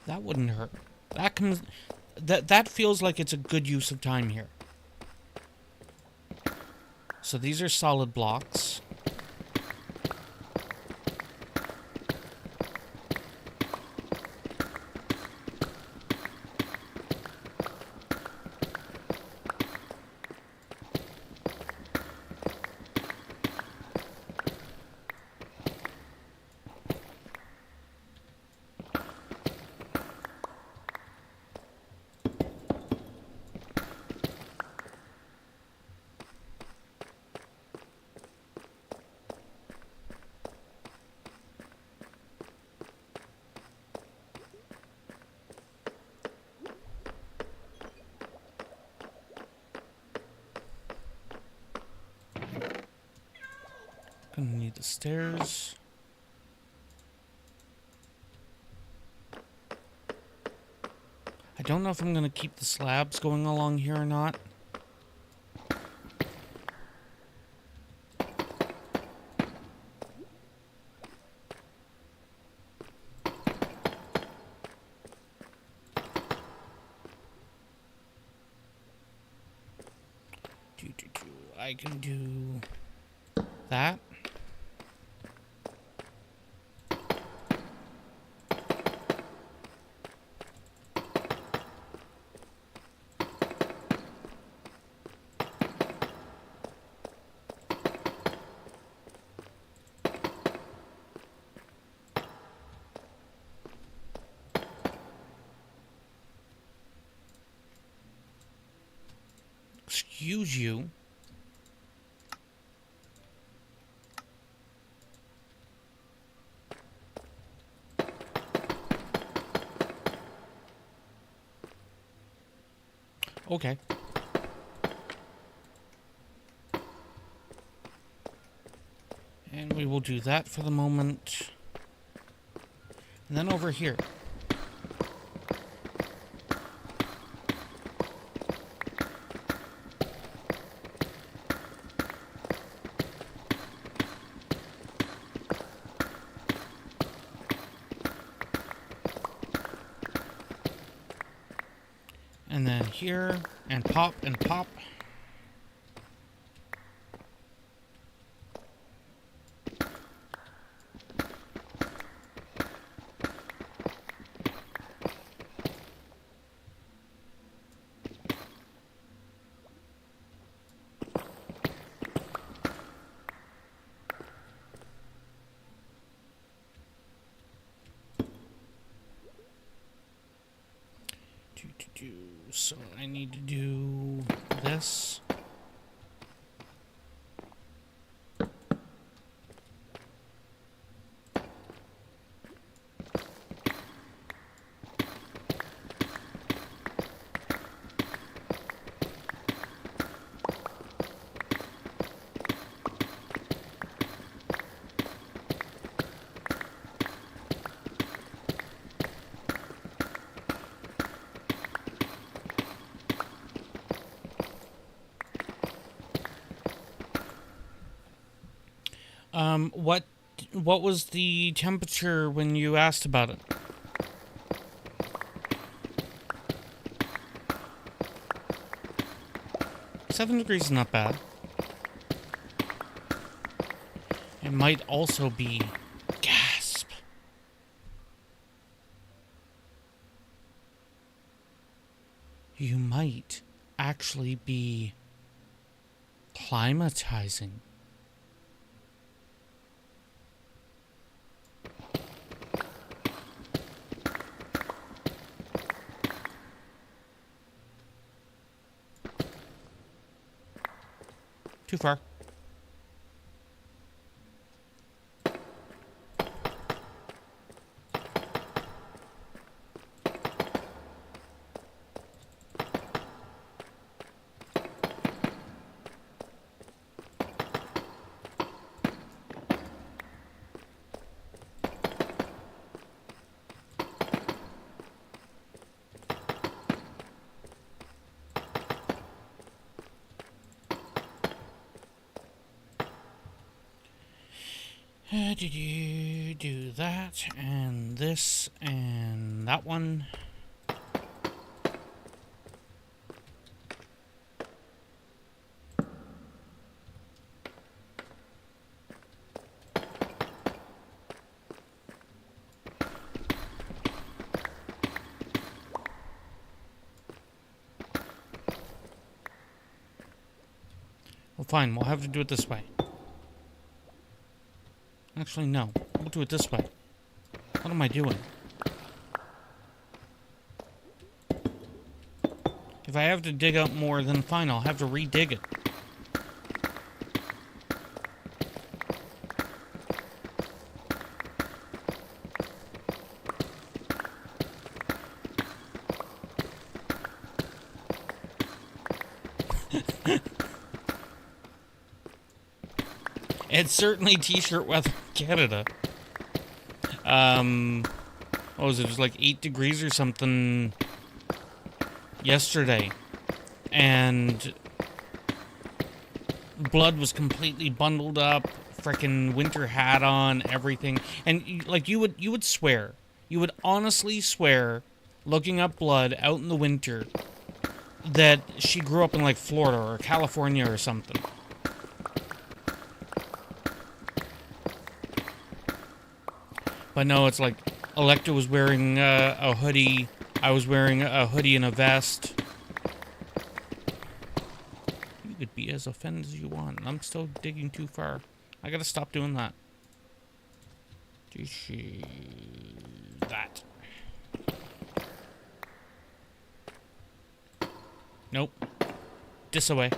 That wouldn't hurt. That feels like it's a good use of time here. So these are solid blocks. Gonna need the stairs. I don't know if I'm gonna keep the slabs going along here or not. I can do that. Excuse you. Okay. And we will do that for the moment. And then over here. And then here, and pop, and pop. So I need to do this. What was the temperature when you asked about it? 7 degrees is not bad. It might also be gasp. You might actually be climatizing. Too far. Do that, and this, and that one. Well, fine, we'll have to do it this way. Actually, no. We'll do it this way. What am I doing? If I have to dig up more, then fine, I'll have to re-dig it. It's certainly t-shirt weather in Canada. What was it? It was like 8 degrees or something yesterday. And blood was completely bundled up, frickin' winter hat on, everything. And like you would swear, you would honestly swear, looking up blood out in the winter, that she grew up in like Florida or California or something. But no, it's like Electra was wearing a hoodie. I was wearing a hoodie and a vest. You could be as offended as you want. I'm still digging too far. I gotta stop doing that. That. Nope. This away.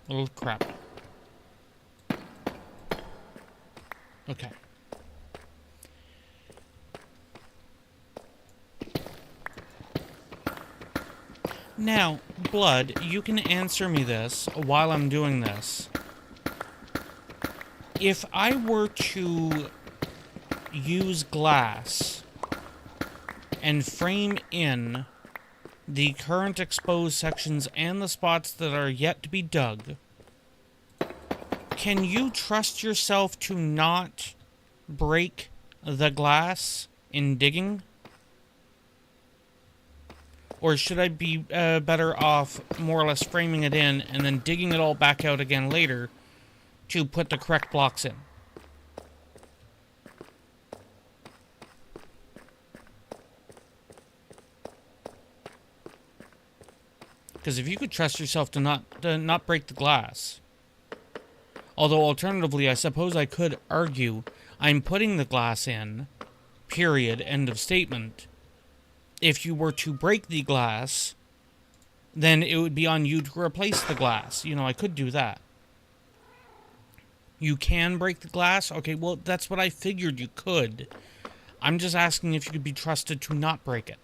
Little crap. Okay. Now, Blood, you can answer me this while I'm doing this. If I were to use glass and frame in the current exposed sections and the spots that are yet to be dug, can you trust yourself to not break the glass in digging? Or should I be better off more or less framing it in and then digging it all back out again later to put the correct blocks in? Because if you could trust yourself to not break the glass... Although, alternatively, I suppose I could argue I'm putting the glass in, period, end of statement. If you were to break the glass, then it would be on you to replace the glass. You know, I could do that. You can break the glass? Okay, well, that's what I figured you could. I'm just asking if you could be trusted to not break it.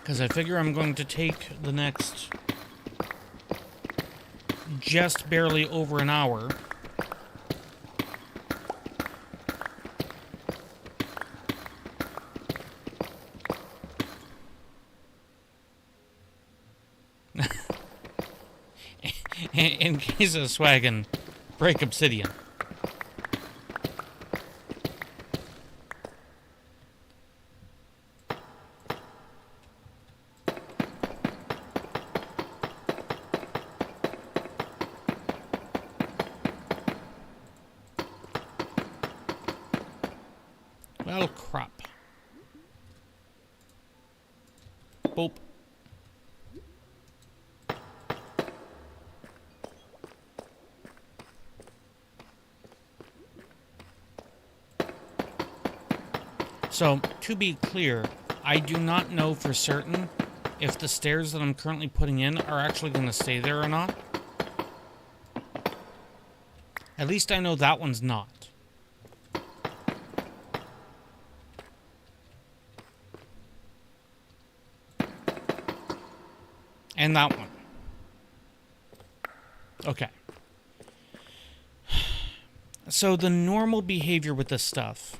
Because I figure I'm going to take the next just barely over an hour. In case of swaggin', break obsidian. Well, crap. Boop. So, to be clear, I do not know for certain if the stairs that I'm currently putting in are actually going to stay there or not. At least I know that one's not. And that one. Okay. So the normal behavior with this stuff.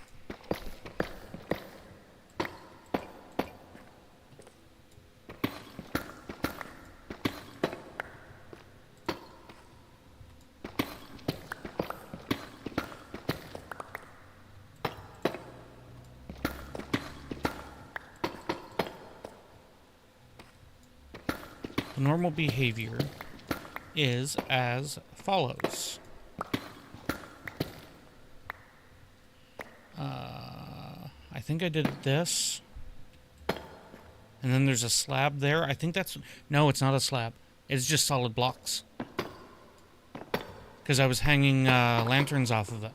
The normal behavior is as follows. I think I did this. And then there's a slab there. I think that's... No, it's not a slab. It's just solid blocks. Because I was hanging lanterns off of it.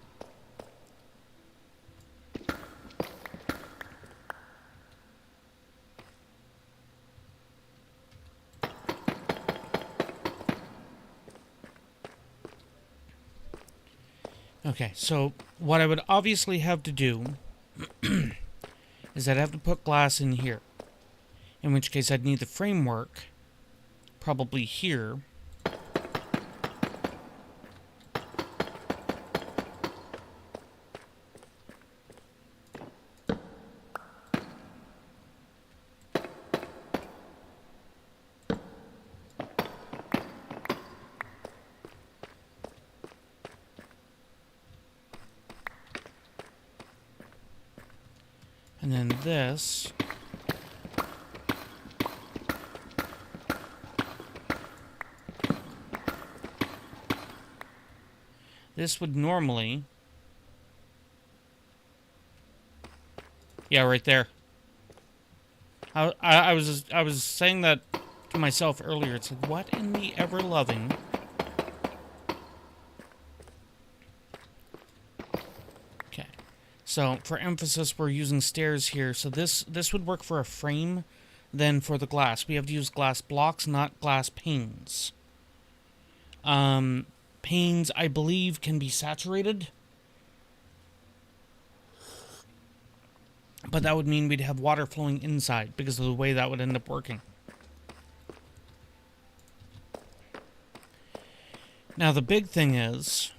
Okay, so what I would obviously have to do is I'd have to put glass in here. In which case I'd need the framework probably here. And then this. This would normally... Yeah, right there. I was saying that to myself earlier. It's like, what in the ever-loving... Okay. So, for emphasis, we're using stairs here. So this would work for a frame. Then for the glass, we have to use glass blocks, not glass panes. Panes, I believe, can be saturated. But that would mean we'd have water flowing inside because of the way that would end up working. Now, the big thing is...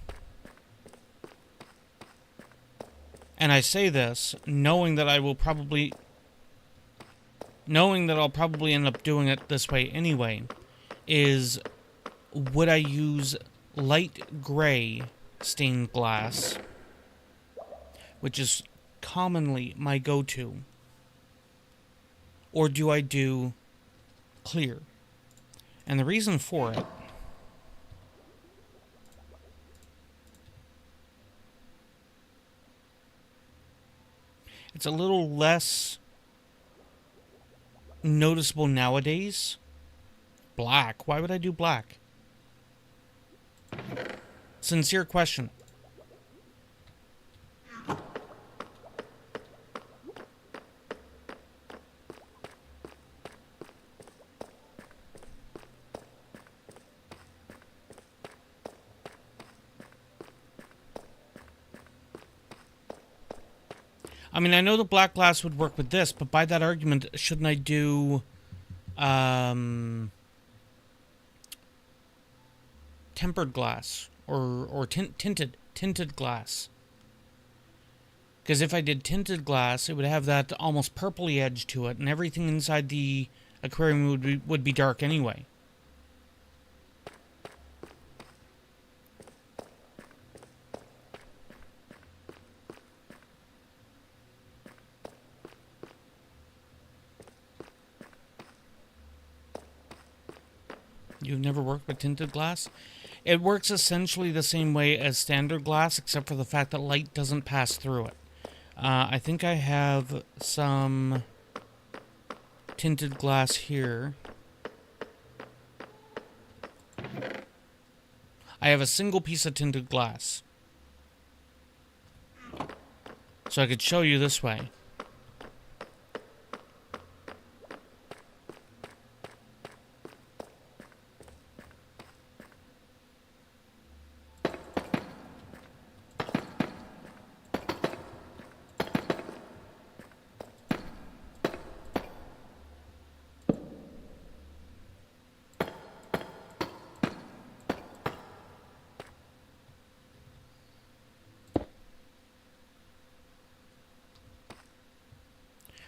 And I say this knowing that I'll probably end up doing it this way anyway, is would I use light gray stained glass, which is commonly my go-to, or do I do clear? And the reason for it it's a little less noticeable nowadays. Black. Why would I do black? Sincere question. I mean, I know the black glass would work with this, but by that argument, shouldn't I do tempered glass or tinted glass. Because if I did tinted glass, it would have that almost purpley edge to it, and everything inside the aquarium would be dark anyway. You've never worked with tinted glass? It works essentially the same way as standard glass, except for the fact that light doesn't pass through it. I think I have some tinted glass here. I have a single piece of tinted glass. So I could show you this way.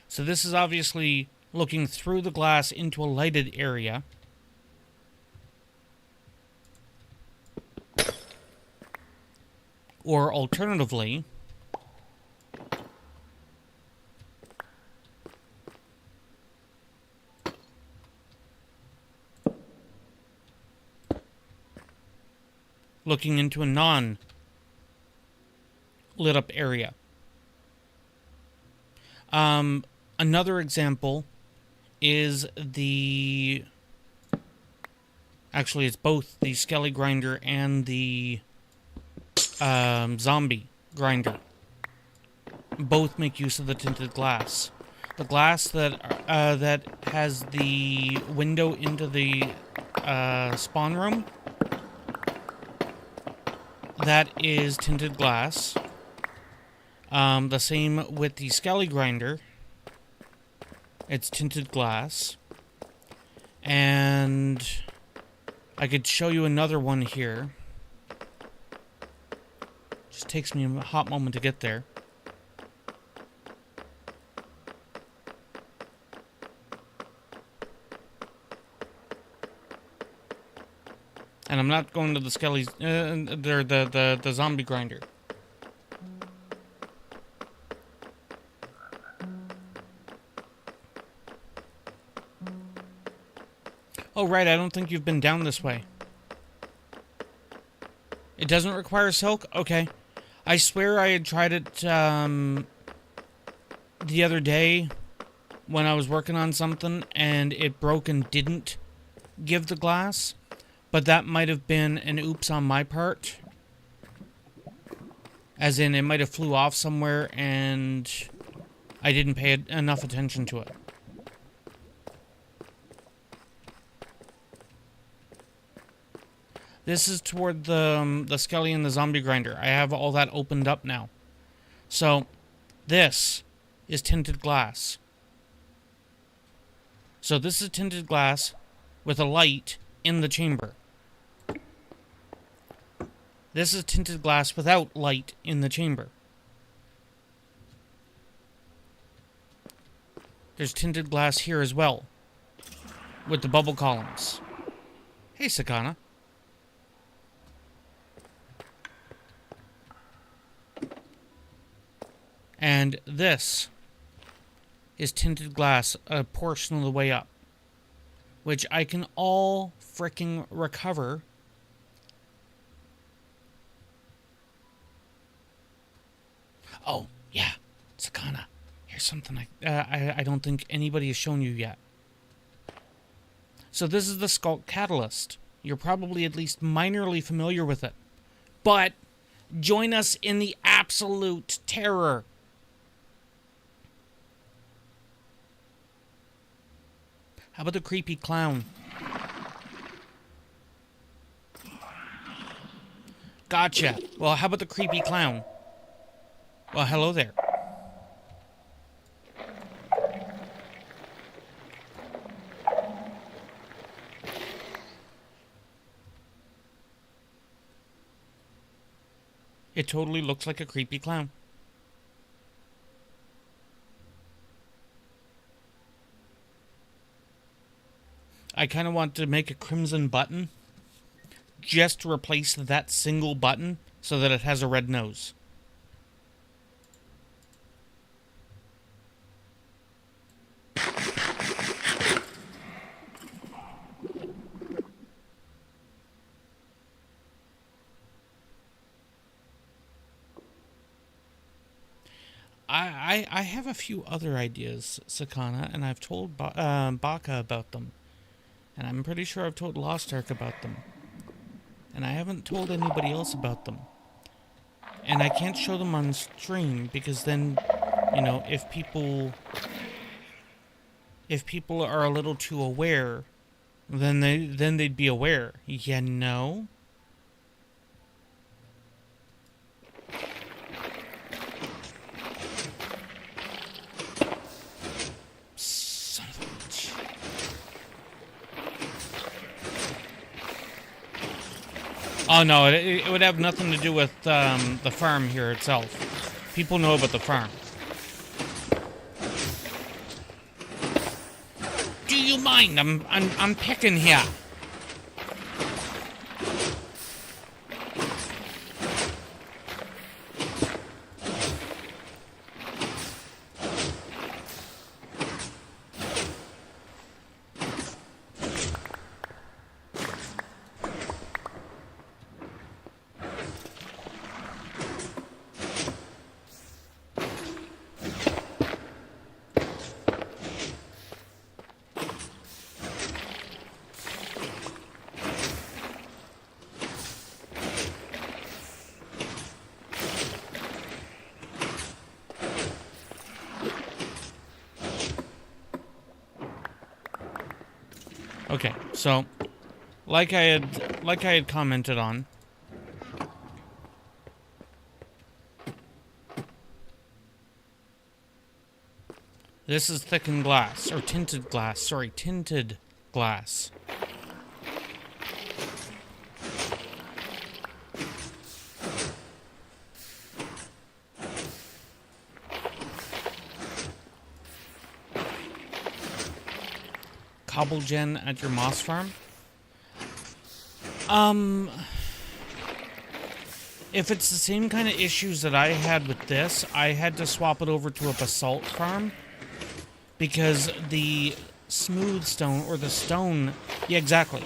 So this is obviously looking through the glass into a lighted area. Or alternatively, looking into a non-lit up area. Another example is actually it's both the Skelly grinder and the zombie grinder. Both make use of the tinted glass. The glass that has the window into the spawn room, that is tinted glass. The same with the Skelly grinder. It's tinted glass. And I could show you another one here. Just takes me a hot moment to get there. And I'm not going to the Skelly's, the zombie grinder. Oh, right, I don't think you've been down this way. It doesn't require silk? Okay. I swear I had tried it, the other day when I was working on something, and it broke and didn't give the glass. But that might have been an oops on my part. As in, it might have flew off somewhere, and I didn't pay enough attention to it. This is toward the Skelly and the zombie grinder. I have all that opened up now. So, this is tinted glass. So this is tinted glass with a light in the chamber. This is tinted glass without light in the chamber. There's tinted glass here as well, with the bubble columns. Hey, Sakana. And this is tinted glass a portion of the way up, which I can all fricking recover. Oh, yeah, Sakana, here's something I don't think anybody has shown you yet. So this is the Skulk Catalyst. You're probably at least minorly familiar with it. But join us in the absolute terror. How about the creepy clown? Gotcha. Well, how about the creepy clown? Well, hello there. It totally looks like a creepy clown. I kind of want to make a crimson button just to replace that single button so that it has a red nose. I have a few other ideas, Sakana, and I've told Baka about them. And I'm pretty sure I've told Lost Ark about them. And I haven't told anybody else about them. And I can't show them on stream because then, you know, if people are a little too aware, then they'd be aware. You know? Son of a bitch. Oh no, it would have nothing to do with the farm here itself. People know about the farm. Do you mind? I'm picking here. Okay, so like I had commented on, this is thickened glass, or tinted glass, sorry, tinted glass. Cobble gen at your moss farm? If it's the same kind of issues that I had with this, I had to swap it over to a basalt farm because the smooth stone, or the stone, yeah, exactly.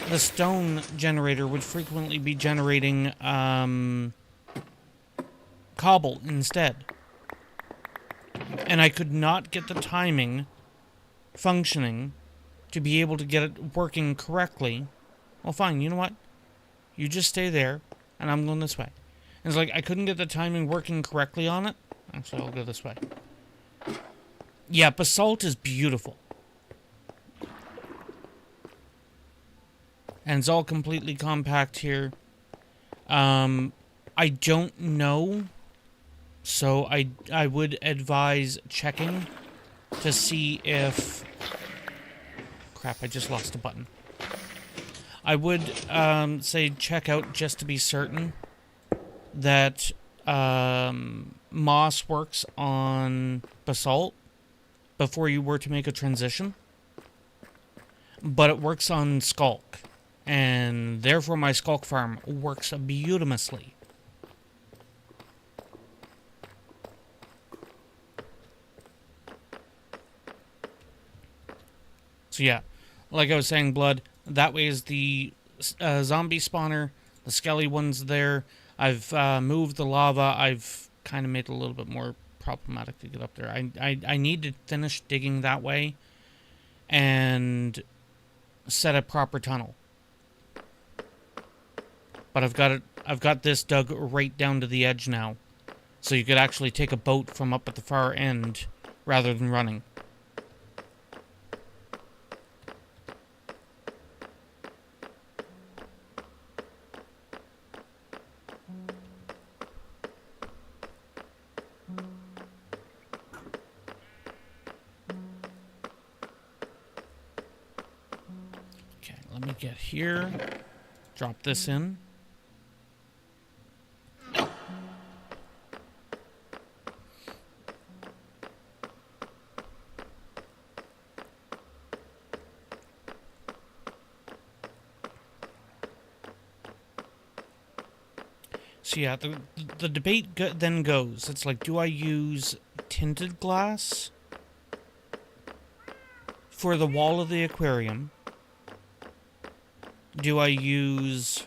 The stone generator would frequently be generating, cobble instead. And I could not get the timing functioning to be able to get it working correctly. Well, fine, you know what? You just stay there, and I'm going this way. And it's like, I couldn't get the timing working correctly on it. Actually, I'll go this way. Yeah, basalt is beautiful. And it's all completely compact here. I don't know. So I would advise checking to see if... Crap, I just lost a button. I would say check out just to be certain that moss works on basalt before you were to make a transition. But it works on skulk. And therefore my skulk farm works beautimously. So yeah, like I was saying, Blood, that way is the zombie spawner, the skelly one's there. I've moved the lava. I've kind of made it a little bit more problematic to get up there. I need to finish digging that way and set a proper tunnel. But I've got this dug right down to the edge now. So you could actually take a boat from up at the far end rather than running. Okay, let me get here. Drop this in. So yeah, the debate then goes. It's like, do I use tinted glass for the wall of the aquarium? Do I use...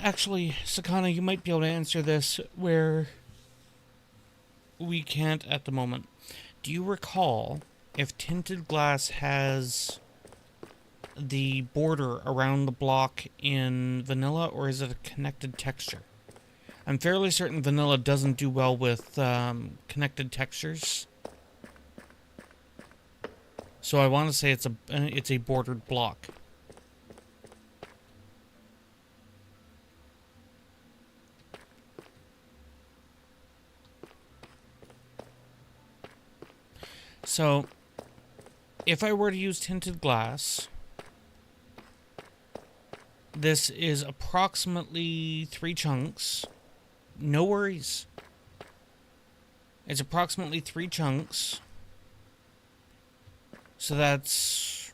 Actually, Sakana, you might be able to answer this where we can't at the moment. Do you recall if tinted glass has the border around the block in vanilla, or is it a connected texture? I'm fairly certain vanilla doesn't do well with connected textures. So I want to say it's a bordered block. So if I were to use tinted glass, this is approximately 3 chunks. No worries. It's approximately 3 chunks. So that's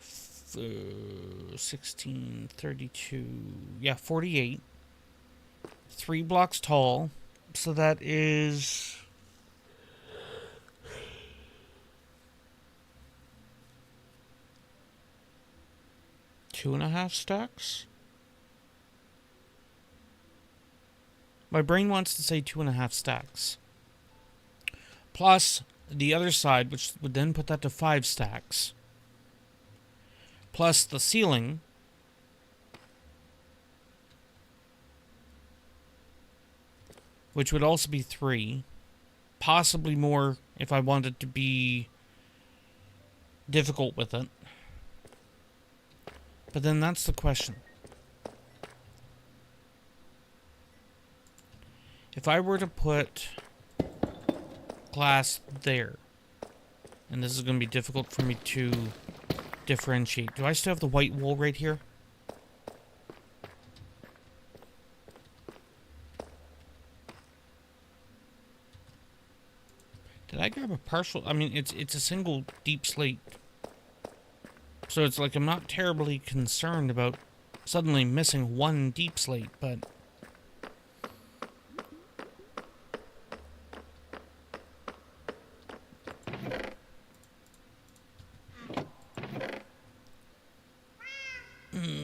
16, 32, yeah, 48. 3 blocks tall. So that is 2.5 stacks? My brain wants to say 2.5 stacks. Plus the other side, which would then put that to 5 stacks. Plus the ceiling. Which would also be 3. Possibly more if I wanted to be difficult with it. But then that's the question. If I were to put glass there, and this is going to be difficult for me to differentiate. Do I still have the white wool right here? Did I grab a partial? I mean, it's a single deep slate. So it's like I'm not terribly concerned about suddenly missing 1 deep slate, but...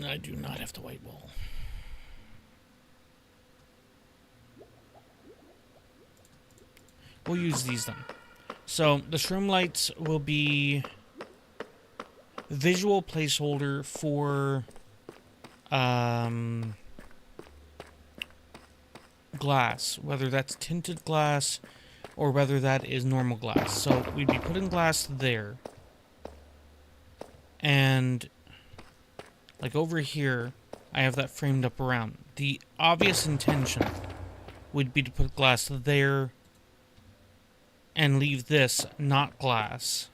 I do not have the white wool. We'll use these then. So the shroom lights will be visual placeholder for glass, whether that's tinted glass or whether that is normal glass. So we'd be putting glass there, and like over here I have that framed up around. The obvious intention would be to put glass there and leave this not glass.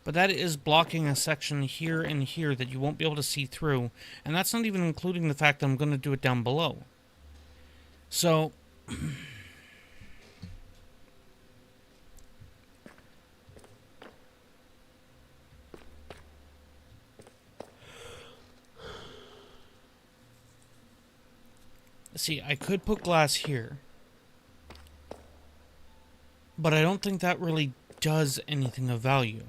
But that is blocking a section here and here that you won't be able to see through. And that's not even including the fact that I'm going to do it down below. So... see, I could put glass here. But I don't think that really does anything of value.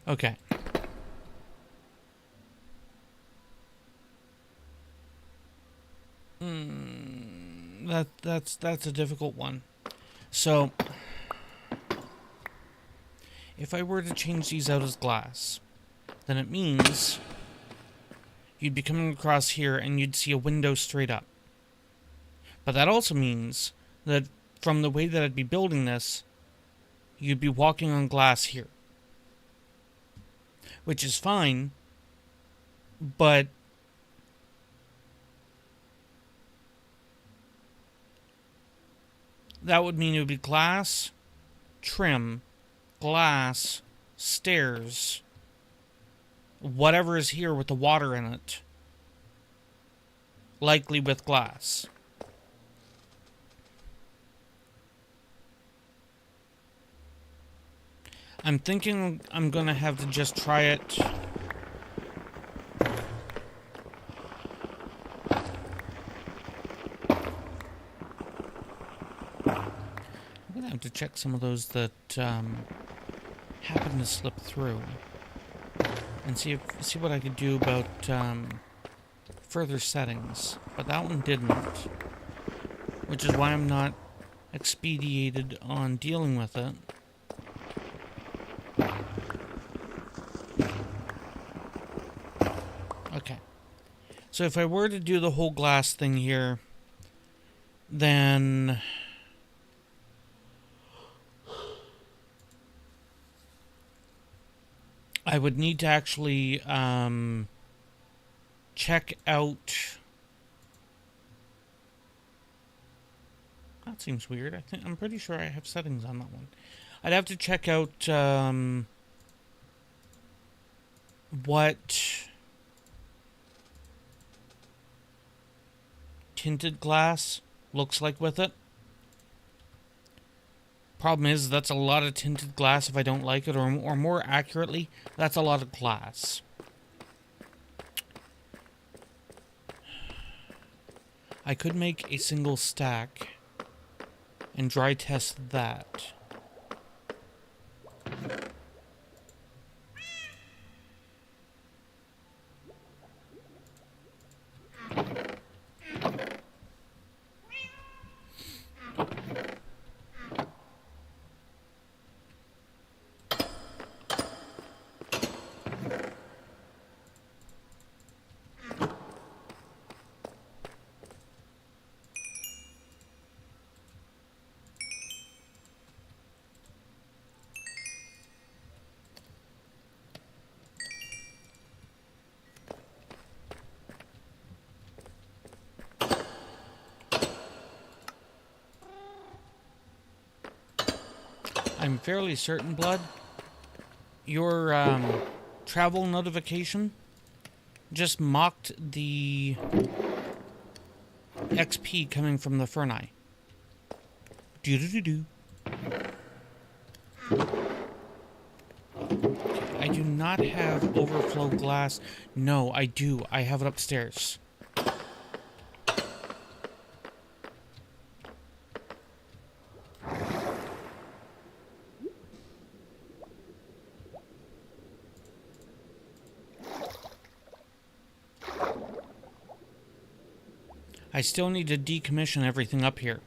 Okay. That's a difficult one. So, if I were to change these out as glass, then it means you'd be coming across here and you'd see a window straight up. But that also means that from the way that I'd be building this, you'd be walking on glass here. Which is fine, but that would mean it would be glass, trim, glass, stairs whatever is here with the water in it. Likely with glass. I'm thinking I'm gonna have to just try it. I'm gonna have to check some of those that happen to slip through, and see what I could do about further settings. But that one didn't, which is why I'm not expedited on dealing with it. Okay. So if I were to do the whole glass thing here, then I would need to actually check out. That seems weird. I'm pretty sure I have settings on that one. I'd have to check out what tinted glass looks like with it. Problem is, that's a lot of tinted glass if I don't like it, or more accurately, that's a lot of glass. I could make a single stack and dry test that. I'm fairly certain, Blood, your travel notification just mocked the XP coming from the Ferni. Do-do-do-do. I do not have overflow glass. No, I do. I have it upstairs. I still need to decommission everything up here.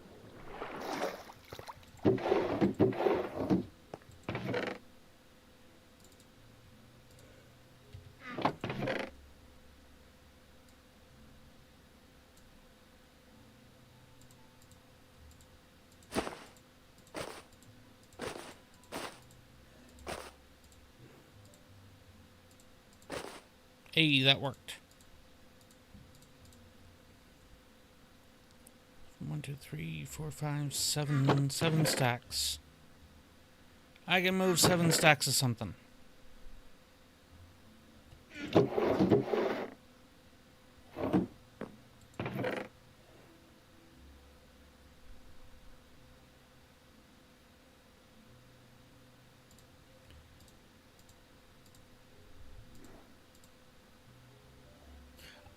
Hey, that worked. 1, 2, 3, 4, 5, 7. 7 stacks. I can move 7 stacks of something.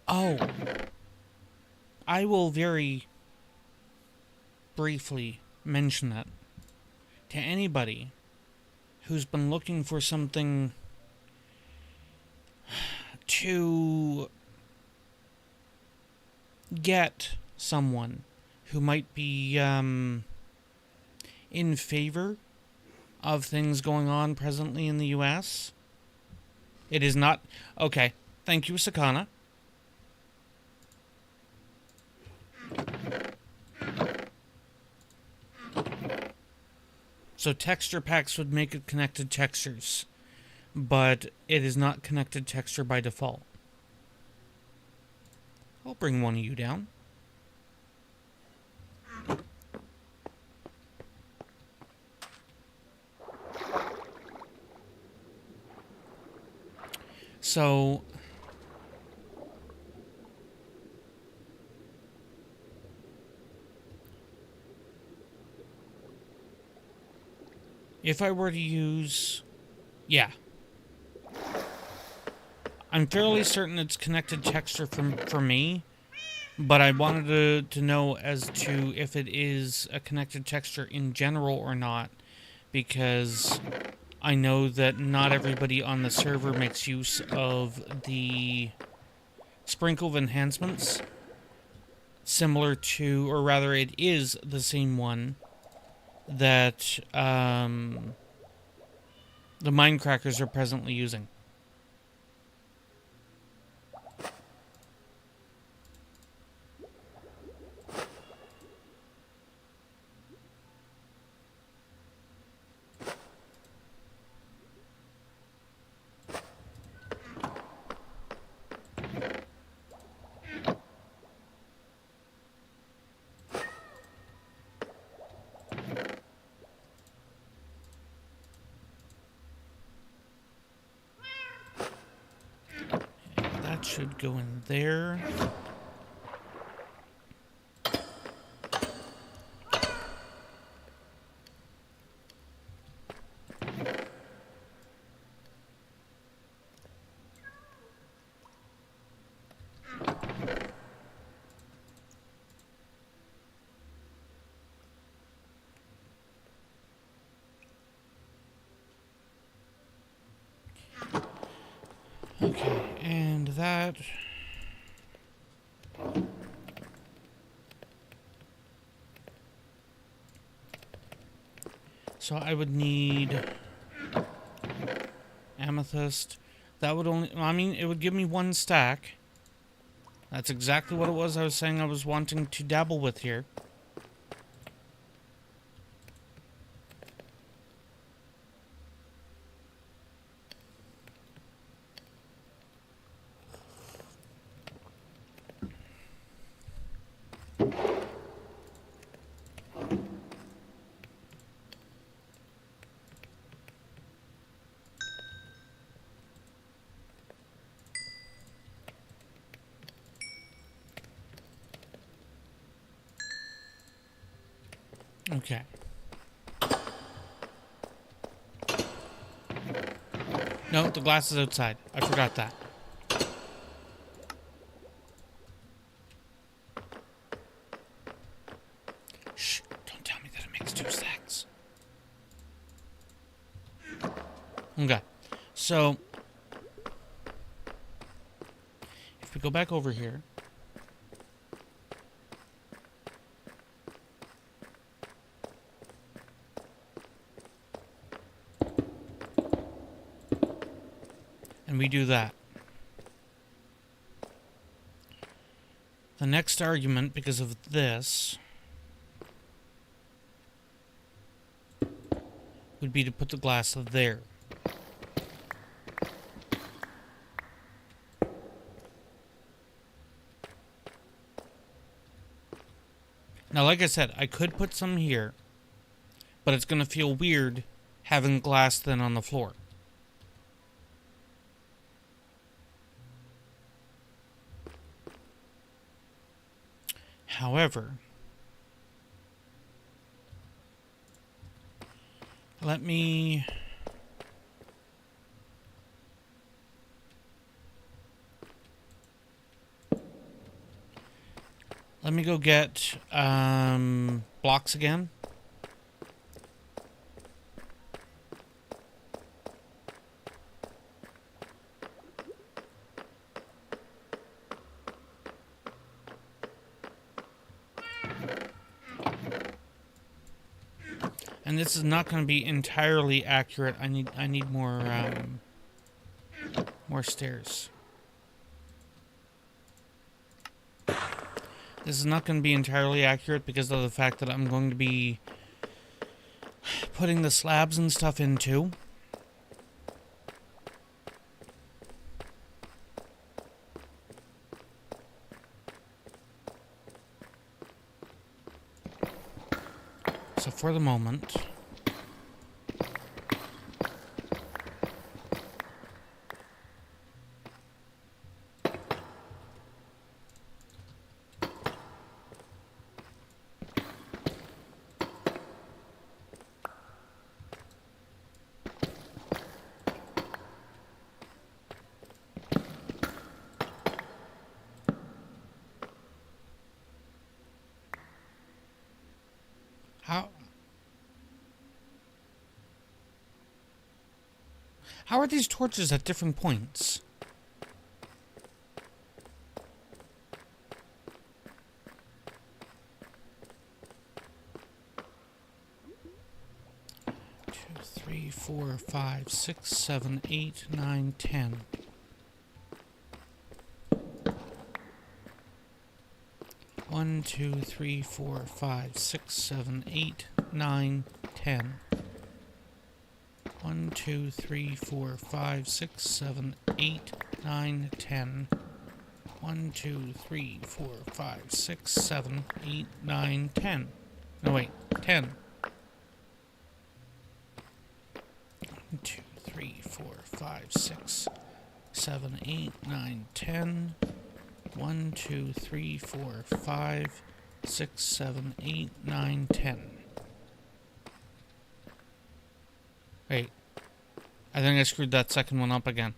Oh. I will very briefly mention that to anybody who's been looking for something to get someone who might be in favor of things going on presently in the US. It is not... Okay, thank you, Sakana. So texture packs would make it connected textures, but it is not connected texture by default. I'll bring one of you down. So if I were to use, yeah, I'm fairly certain it's connected texture for me, but I wanted to know as to if it is a connected texture in general or not, because I know that not everybody on the server makes use of the sprinkle of enhancements, similar to, or rather it is the same one that the Minecrackers are presently using. That should go in there. Okay, and that... So I would need amethyst. That would only... I mean, it would give me one stack. That's exactly what it was I was saying I was wanting to dabble with here. Okay. No, the glass is outside. I forgot that. Shh, don't tell me that it makes 2 stacks. Okay. So, if we go back over here, and we do that. The next argument, because of this, would be to put the glass there. Now, like I said, I could put some here, but it's going to feel weird having glass then on the floor. However, let me go get blocks again. And this is not going to be entirely accurate. I need more more stairs. This is not going to be entirely accurate because of the fact that I'm going to be putting the slabs and stuff in too. So for the moment, How are these torches at different points? Two, 3, 4, 5, 6, 7, 8, 9, 10. 1, 2, 3, 4, 5, 6, 7, 8, 9, 10. 1, 2, 3, 4, 5, 6, 7, 8, 9, 10. 1, 2, 3, 4, 5, 6, 7, 8, 9, 10. No, wait, 10. 1, 2, 3, 4, 5, 6, 7, 8, 9, 10. 1, 2, 3, 4, 5, 6, 7, 8, 9, 10. Wait. I think I screwed that second one up again.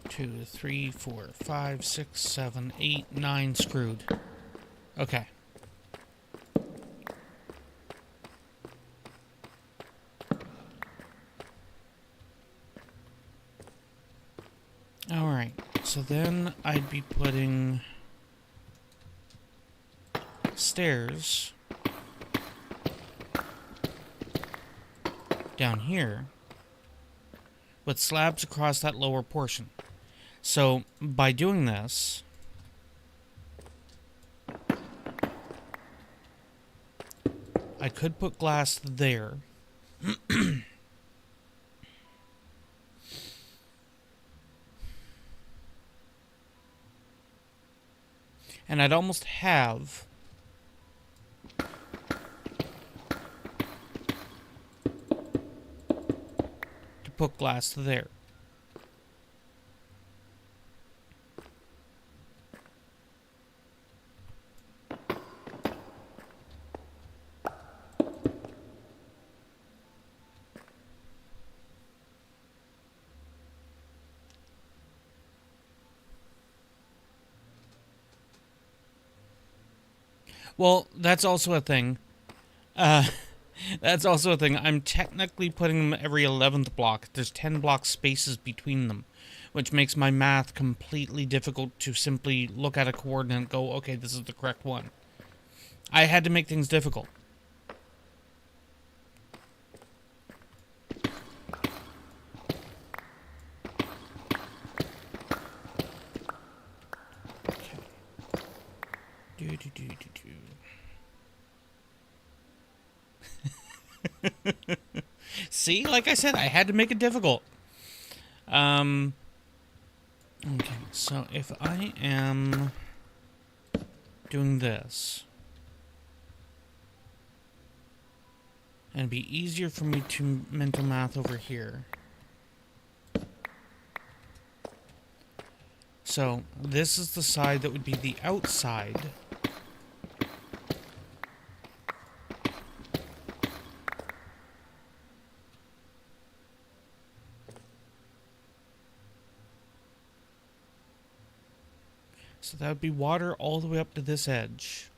2, 3, 4, 5, 6, 7, 8, 9 screwed. Okay. Alright, so then I'd be putting stairs down here with slabs across that lower portion. So, by doing this, I could put glass there. And I'd almost have to put glass there. Well, that's also a thing. That's also a thing. I'm technically putting them every 11th block. There's 10 block spaces between them, which makes my math completely difficult to simply look at a coordinate and go, okay, this is the correct one. I had to make things difficult. Okay. See, like I said, I had to make it difficult. Okay, so if I am doing this, and it'd be easier for me to mental math over here. So this is the side that would be the outside. So that would be water all the way up to this edge.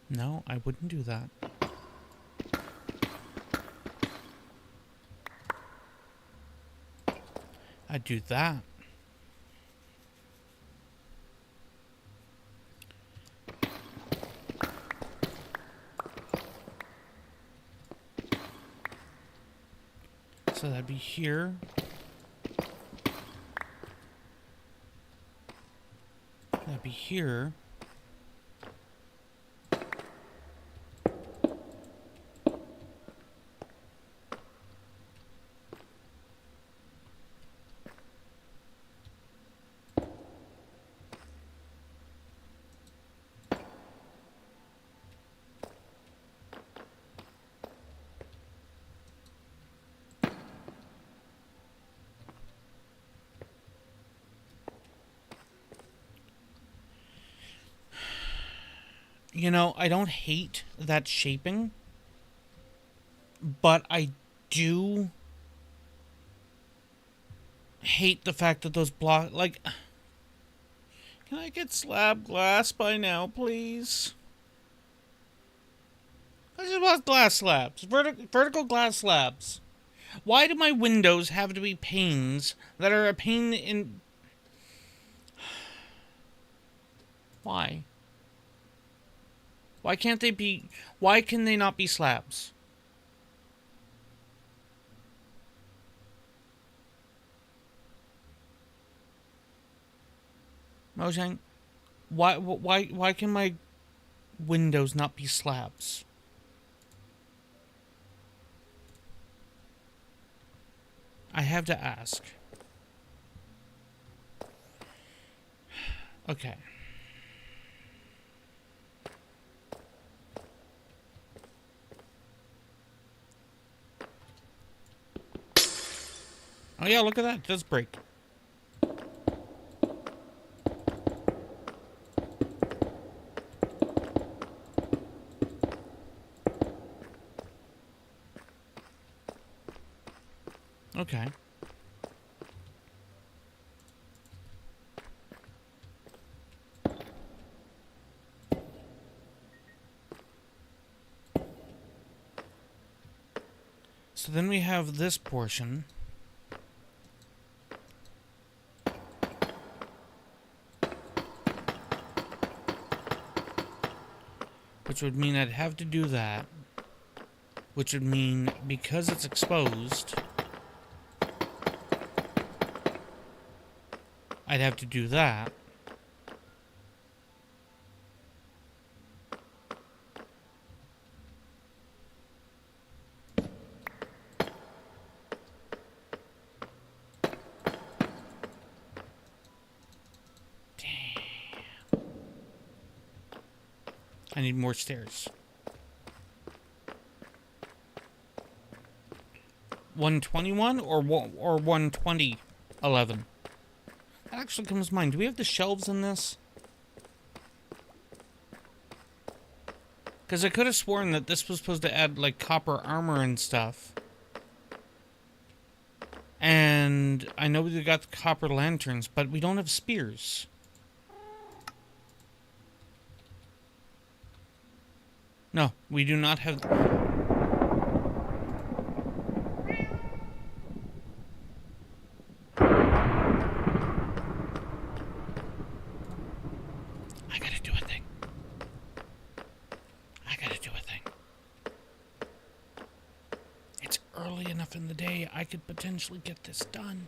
No, I wouldn't do that. I'd do that. So that'd be here. That'd be here. You know, I don't hate that shaping, but I do hate the fact that those blocks, like, Can I get slab glass by now, please? I just want glass slabs. Vertical glass slabs. Why do my windows have to be panes that are a pain in... Why? Why can't they be... Why can they not be slabs? Mojang, why can my windows not be slabs? I have to ask. Okay. Oh yeah, look at that. It does break. Okay. So then we have this portion. Which would mean I'd have to do that. Which would mean, because it's exposed, I'd have to do that. Damn. I need more stairs. 121 or 12011? That actually comes to mind. Do we have the shelves in this? Because I could have sworn that this was supposed to add, like, copper armor and stuff. And I know we got the copper lanterns, but we don't have spears. No, we do not have... in the day, I could potentially get this done.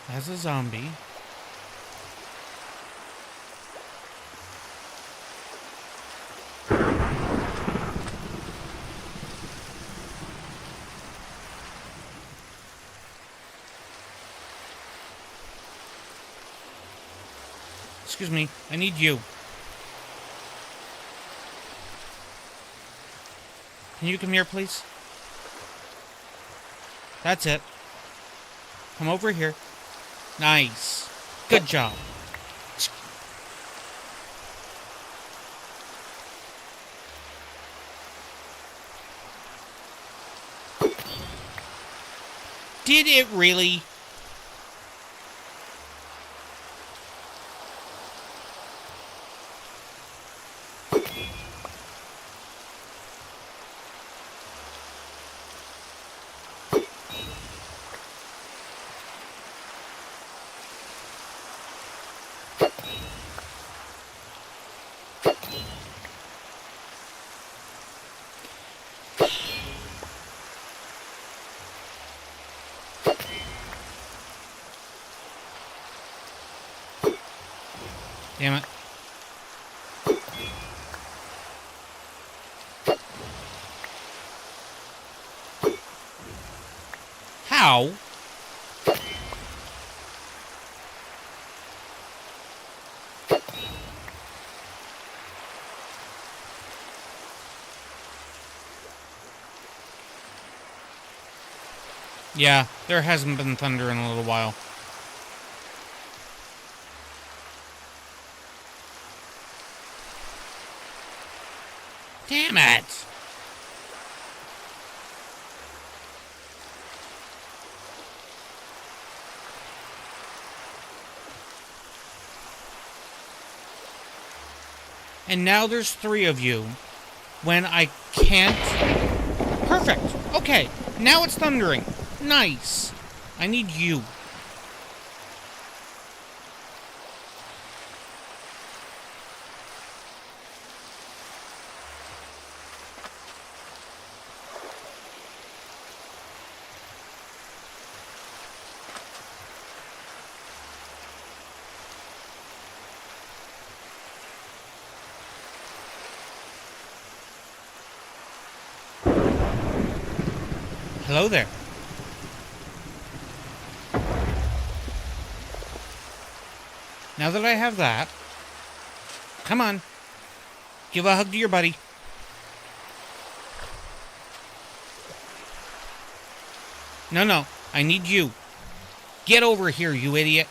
As a zombie. Excuse me, I need you. Can you come here, please? That's it. Come over here. Nice. Good job. Did it really? Damn it. How? Yeah, there hasn't been thunder in a little while. Damn it! And now there's 3 of you. When I can't... Perfect! Okay, now it's thundering. Nice. I need you. Hello there. Now that I have that, come on, give a hug to your buddy. No, I need you. Get over here, you idiot.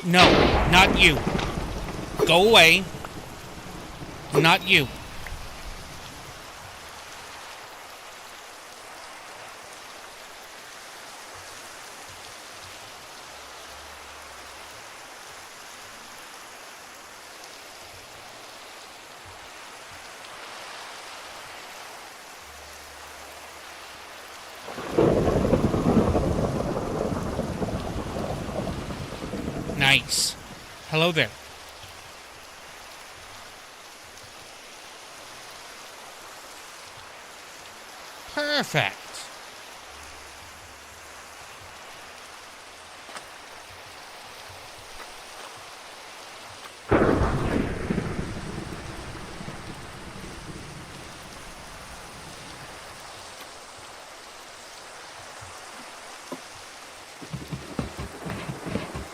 No, not you. Go away. Not you. Nice. Hello there. Perfect.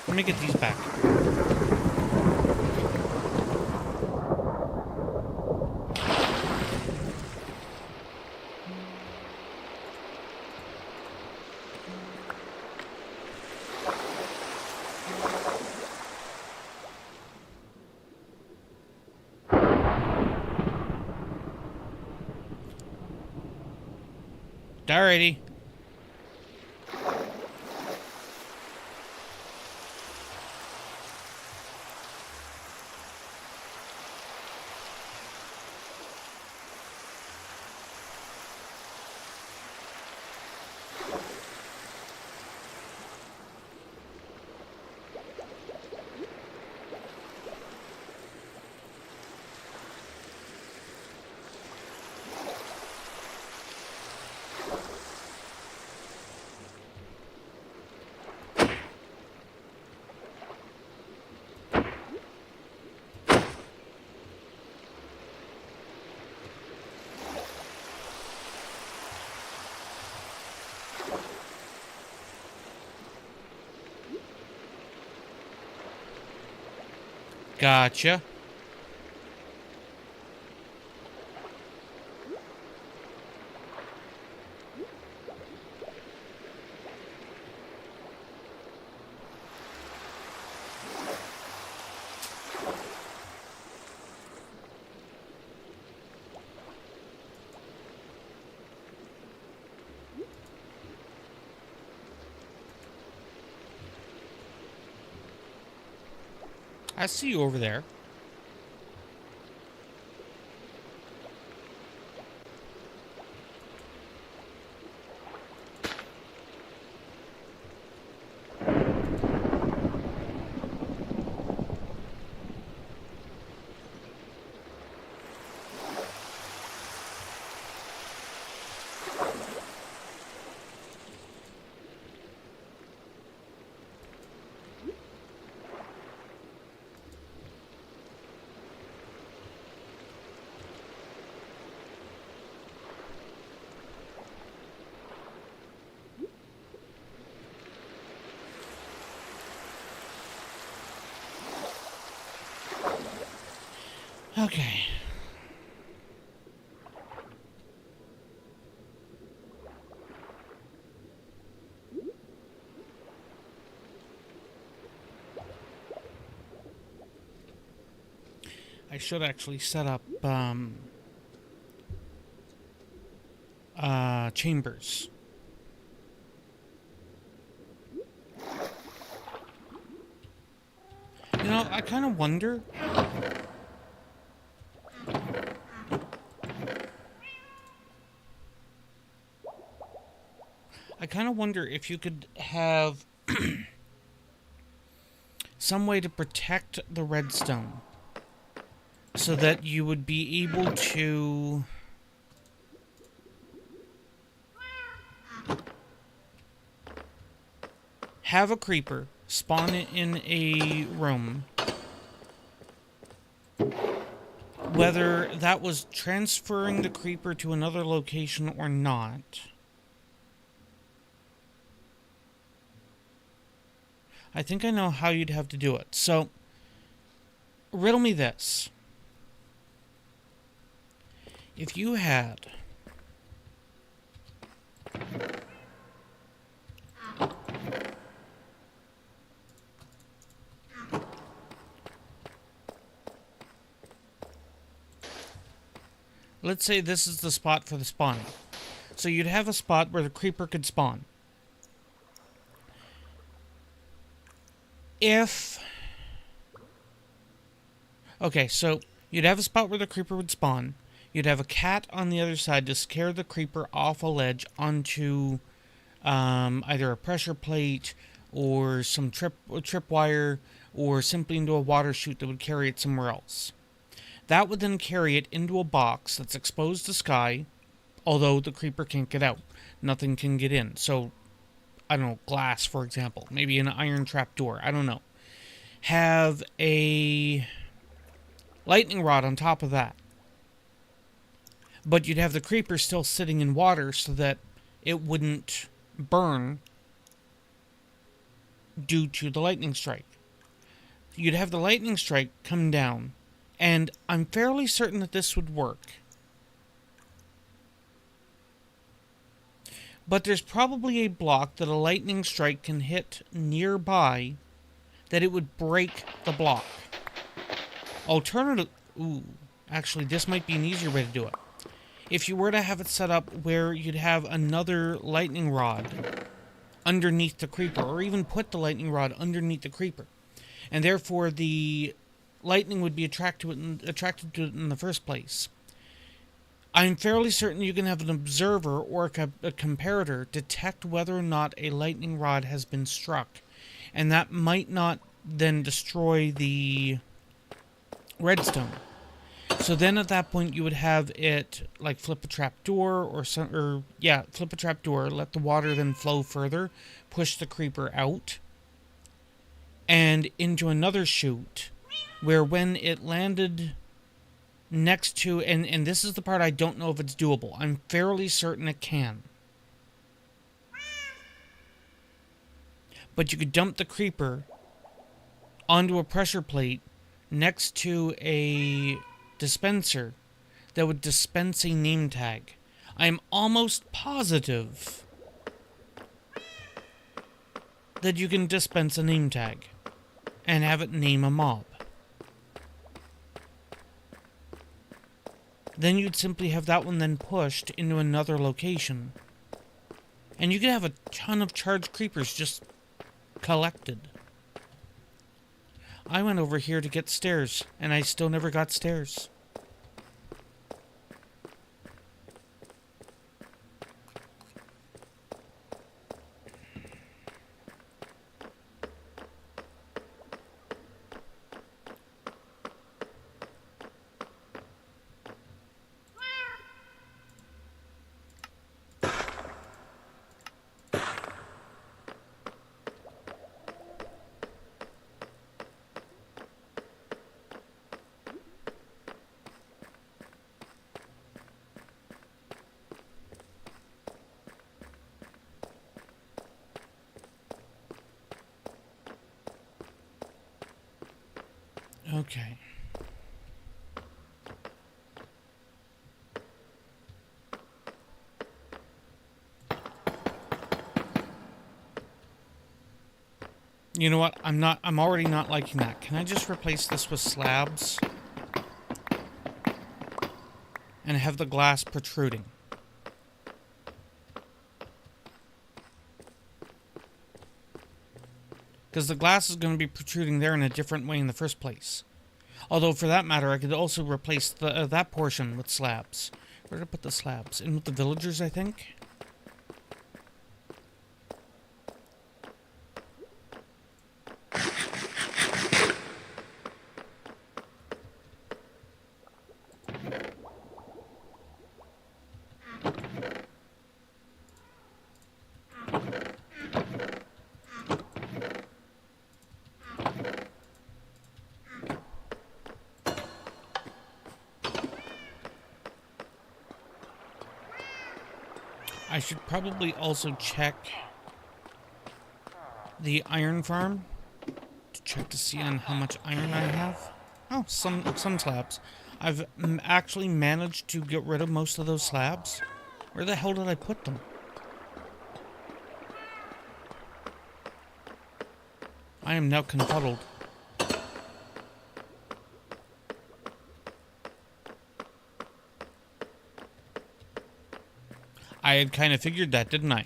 Let me get these back. Alrighty. Gotcha. I see you over there. Okay. I should actually set up, chambers. You know, I kind of wonder. I kind of wonder if you could have some way to protect the redstone so that you would be able to have a creeper spawn in a room, whether that was transferring the creeper to another location or not. I think I know how you'd have to do it. So, riddle me this. If you had let's say this is the spot for the spawning. So you'd have a spot where the creeper could spawn. Okay, so you'd have a spot where the creeper would spawn. You'd have a cat on the other side to scare the creeper off a ledge onto either a pressure plate or some tripwire or simply into a water chute that would carry it somewhere else. That would then carry it into a box that's exposed to sky, although the creeper can't get out. Nothing can get in. So, I don't know, glass, for example. Maybe an iron trap door. I don't know. Have a lightning rod on top of that. But you'd have the creeper still sitting in water so that it wouldn't burn due to the lightning strike. You'd have the lightning strike come down, and I'm fairly certain that this would work. But there's probably a block that a lightning strike can hit nearby that it would break the block. Actually, this might be an easier way to do it. If you were to have it set up where you'd have another lightning rod underneath the creeper, or even put the lightning rod underneath the creeper, and therefore the lightning would be attracted to it in the first place. I'm fairly certain you can have an observer or a comparator detect whether or not a lightning rod has been struck, and that might not then destroy the redstone. So then at that point you would have it like flip a trap door flip a trap door, let the water then flow further, push the creeper out and into another chute where when it landed next to, and this is the part I don't know if it's doable. I'm fairly certain it can. But you could dump the creeper onto a pressure plate next to a dispenser that would dispense a name tag. I'm almost positive that you can dispense a name tag and have it name a mob. Then you'd simply have that one then pushed into another location. And you could have a ton of charged creepers just collected. I went over here to get stairs, and I still never got stairs. Okay. You know what? I'm already not liking that. Can I just replace this with slabs? And have the glass protruding? Because the glass is going to be protruding there in a different way in the first place. Although, for that matter, I could also replace that portion with slabs. Where did I put the slabs? In with the villagers, I think? I should probably also check the iron farm to check to see on how much iron I have. Oh, some slabs. I've actually managed to get rid of most of those slabs. Where the hell did I put them? I am now confuddled. I had kind of figured that, didn't I?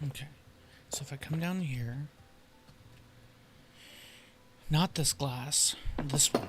Okay. So if I come down here... Not this glass. This one.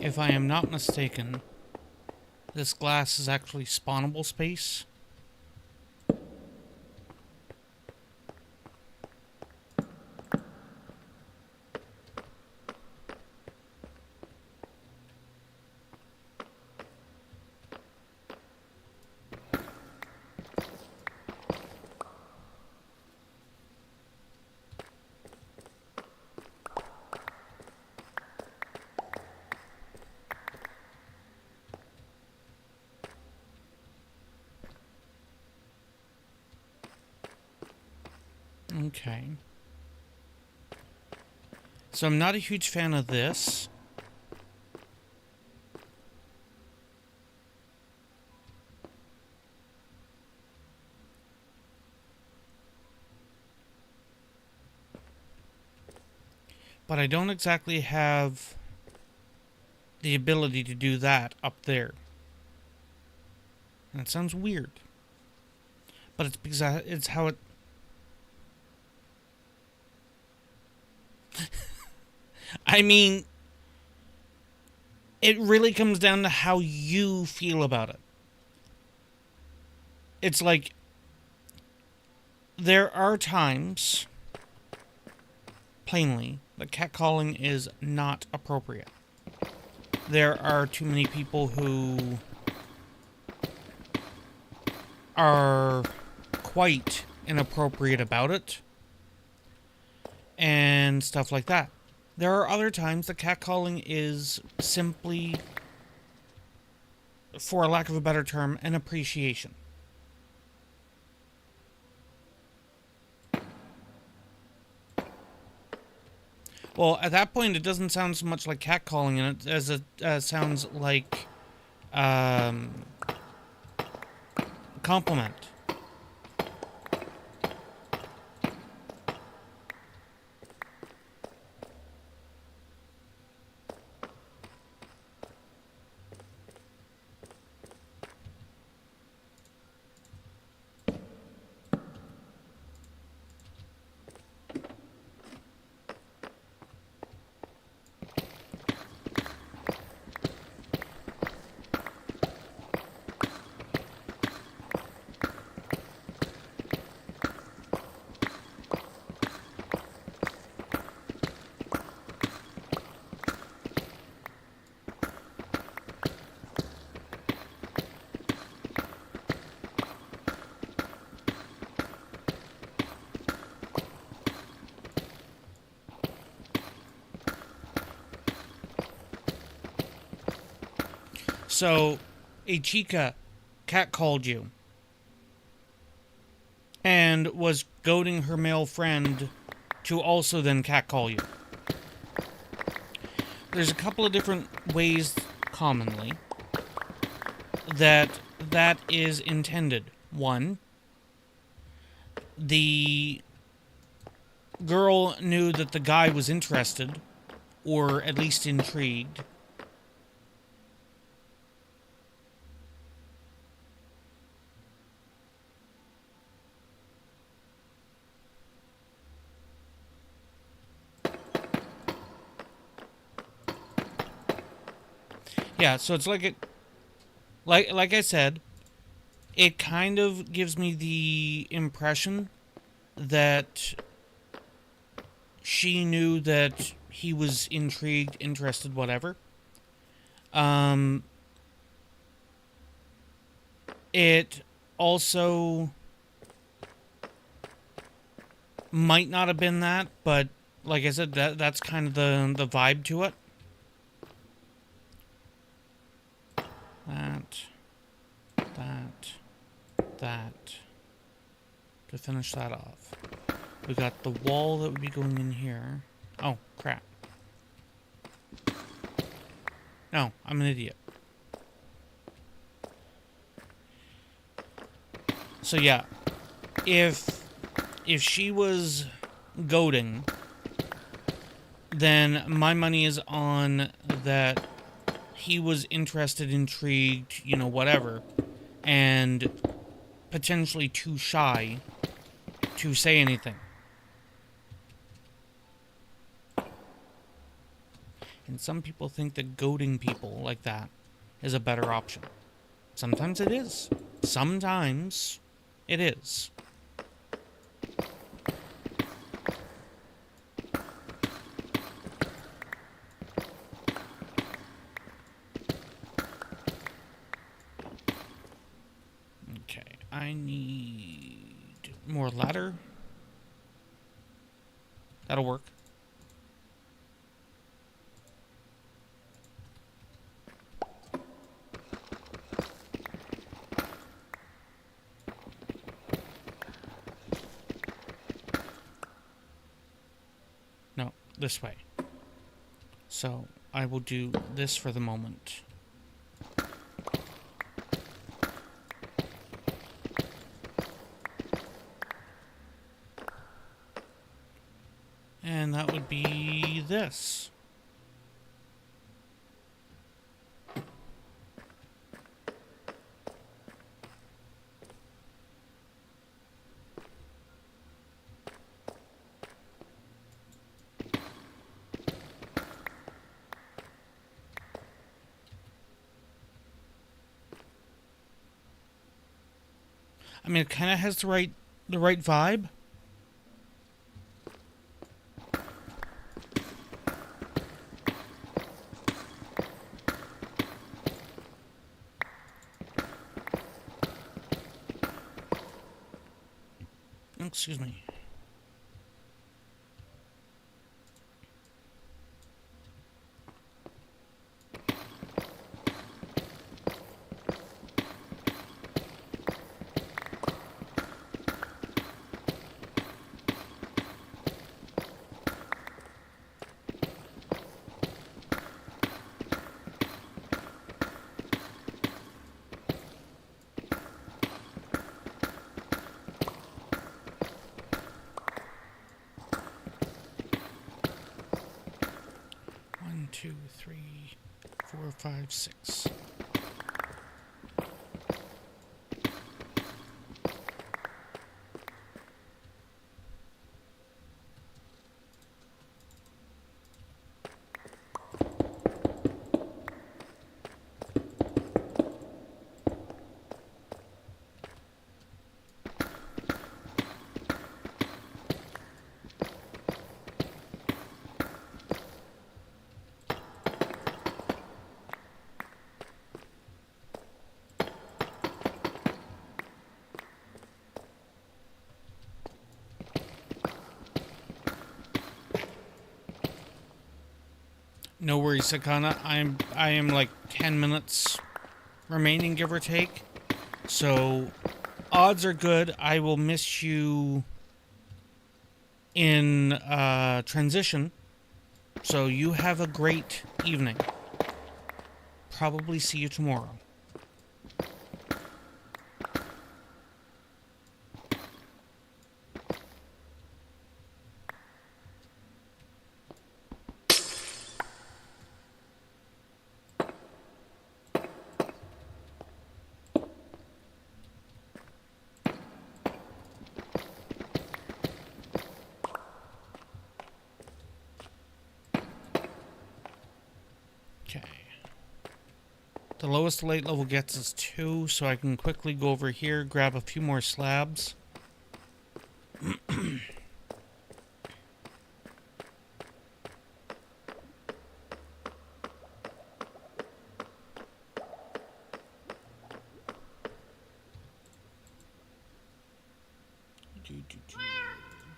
If I am not mistaken, this glass is actually spawnable space. Okay. So I'm not a huge fan of this. But I don't exactly have the ability to do that up there. And it sounds weird. But it's because it's how it... I mean, it really comes down to how you feel about it. It's like, there are times, plainly, that catcalling is not appropriate. There are too many people who are quite inappropriate about it, and stuff like that. There are other times that catcalling is simply, for a lack of a better term, an appreciation. Well, at that point, it doesn't sound so much like catcalling in it as it sounds like compliment. So, a chica catcalled you and was goading her male friend to also then catcall you. There's a couple of different ways, commonly, that is intended. One, the girl knew that the guy was interested, or at least intrigued. Yeah, so it's like like I said, it kind of gives me the impression that she knew that he was intrigued, interested, whatever. It also might not have been that, but like I said, that's kind of the vibe to it. That. To finish that off. We got the wall that would be going in here. Oh, crap. No, I'm an idiot. So yeah, if she was goading, then my money is on that he was interested, intrigued, you know, whatever, and potentially too shy to say anything. And some people think that goading people like that is a better option. Sometimes it is. Sometimes it is. Okay, I need more ladder. That'll work. No, this way. So, I will do this for the moment. And that would be this. I mean, it kind of has the right vibe. Excuse me. One, two, three, 4, 5, 6. No worries, Sakana. I am like 10 minutes remaining, give or take. So, odds are good I will miss you in transition. So, you have a great evening. Probably see you tomorrow. Okay. The lowest light level gets is 2, so I can quickly go over here, grab a few more slabs. Gotta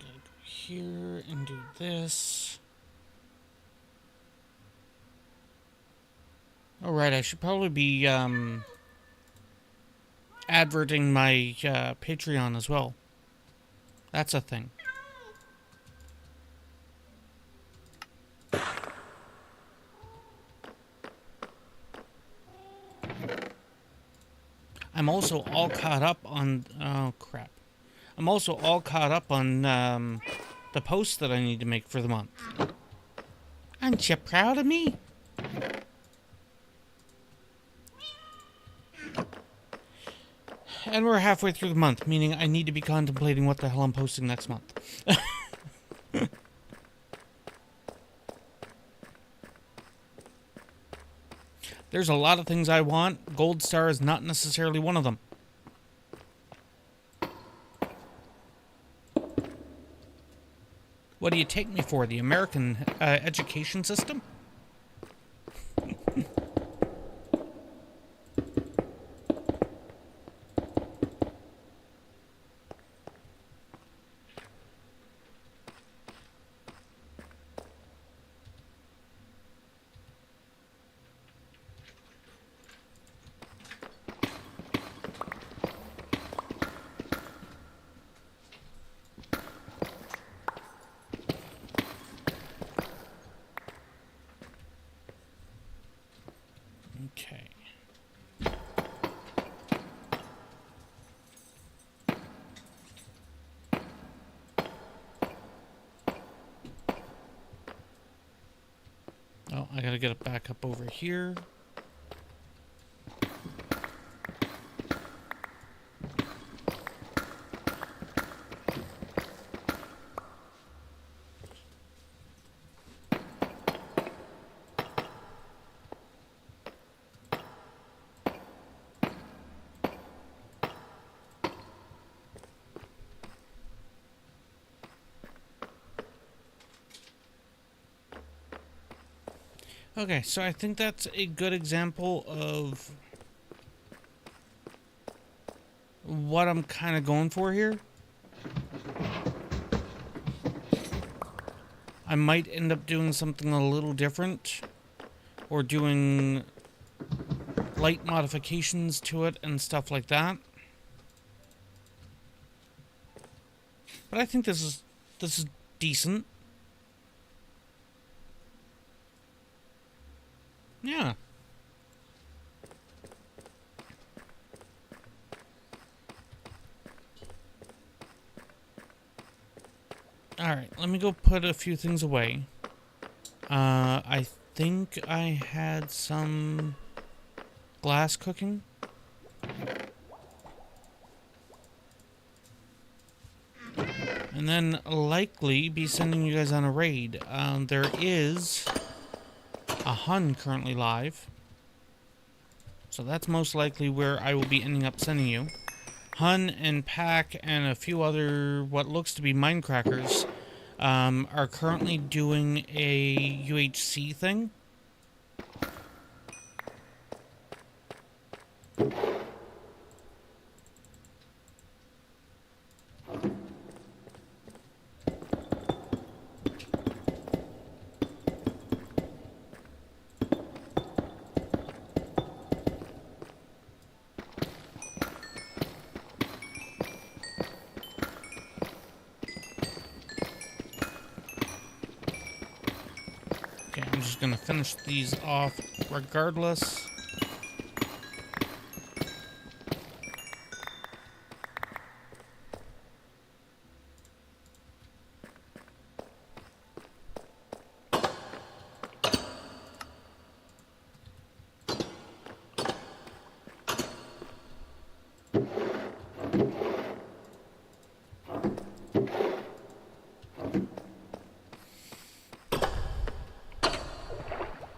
go here and do this. Alright, I should probably be adverting my Patreon as well. That's a thing. I'm also all caught up on... Oh, crap. I'm also all caught up on the posts that I need to make for the month. Aren't you proud of me? And we're halfway through the month, meaning I need to be contemplating what the hell I'm posting next month. There's a lot of things I want. Gold Star is not necessarily one of them. What do you take me for? The American education system? Okay. Oh, I gotta get it back up over here. Okay, so I think that's a good example of what I'm kind of going for here. I might end up doing something a little different, or doing light modifications to it and stuff like that. But I think this is decent. Yeah. Alright, let me go put a few things away. I think I had some glass cooking. And then likely be sending you guys on a raid. There is a Hun currently live. So that's most likely where I will be ending up sending you. Hun and Pack and a few other what looks to be Minecrackers are currently doing a UHC thing. just gonna finish these off regardless.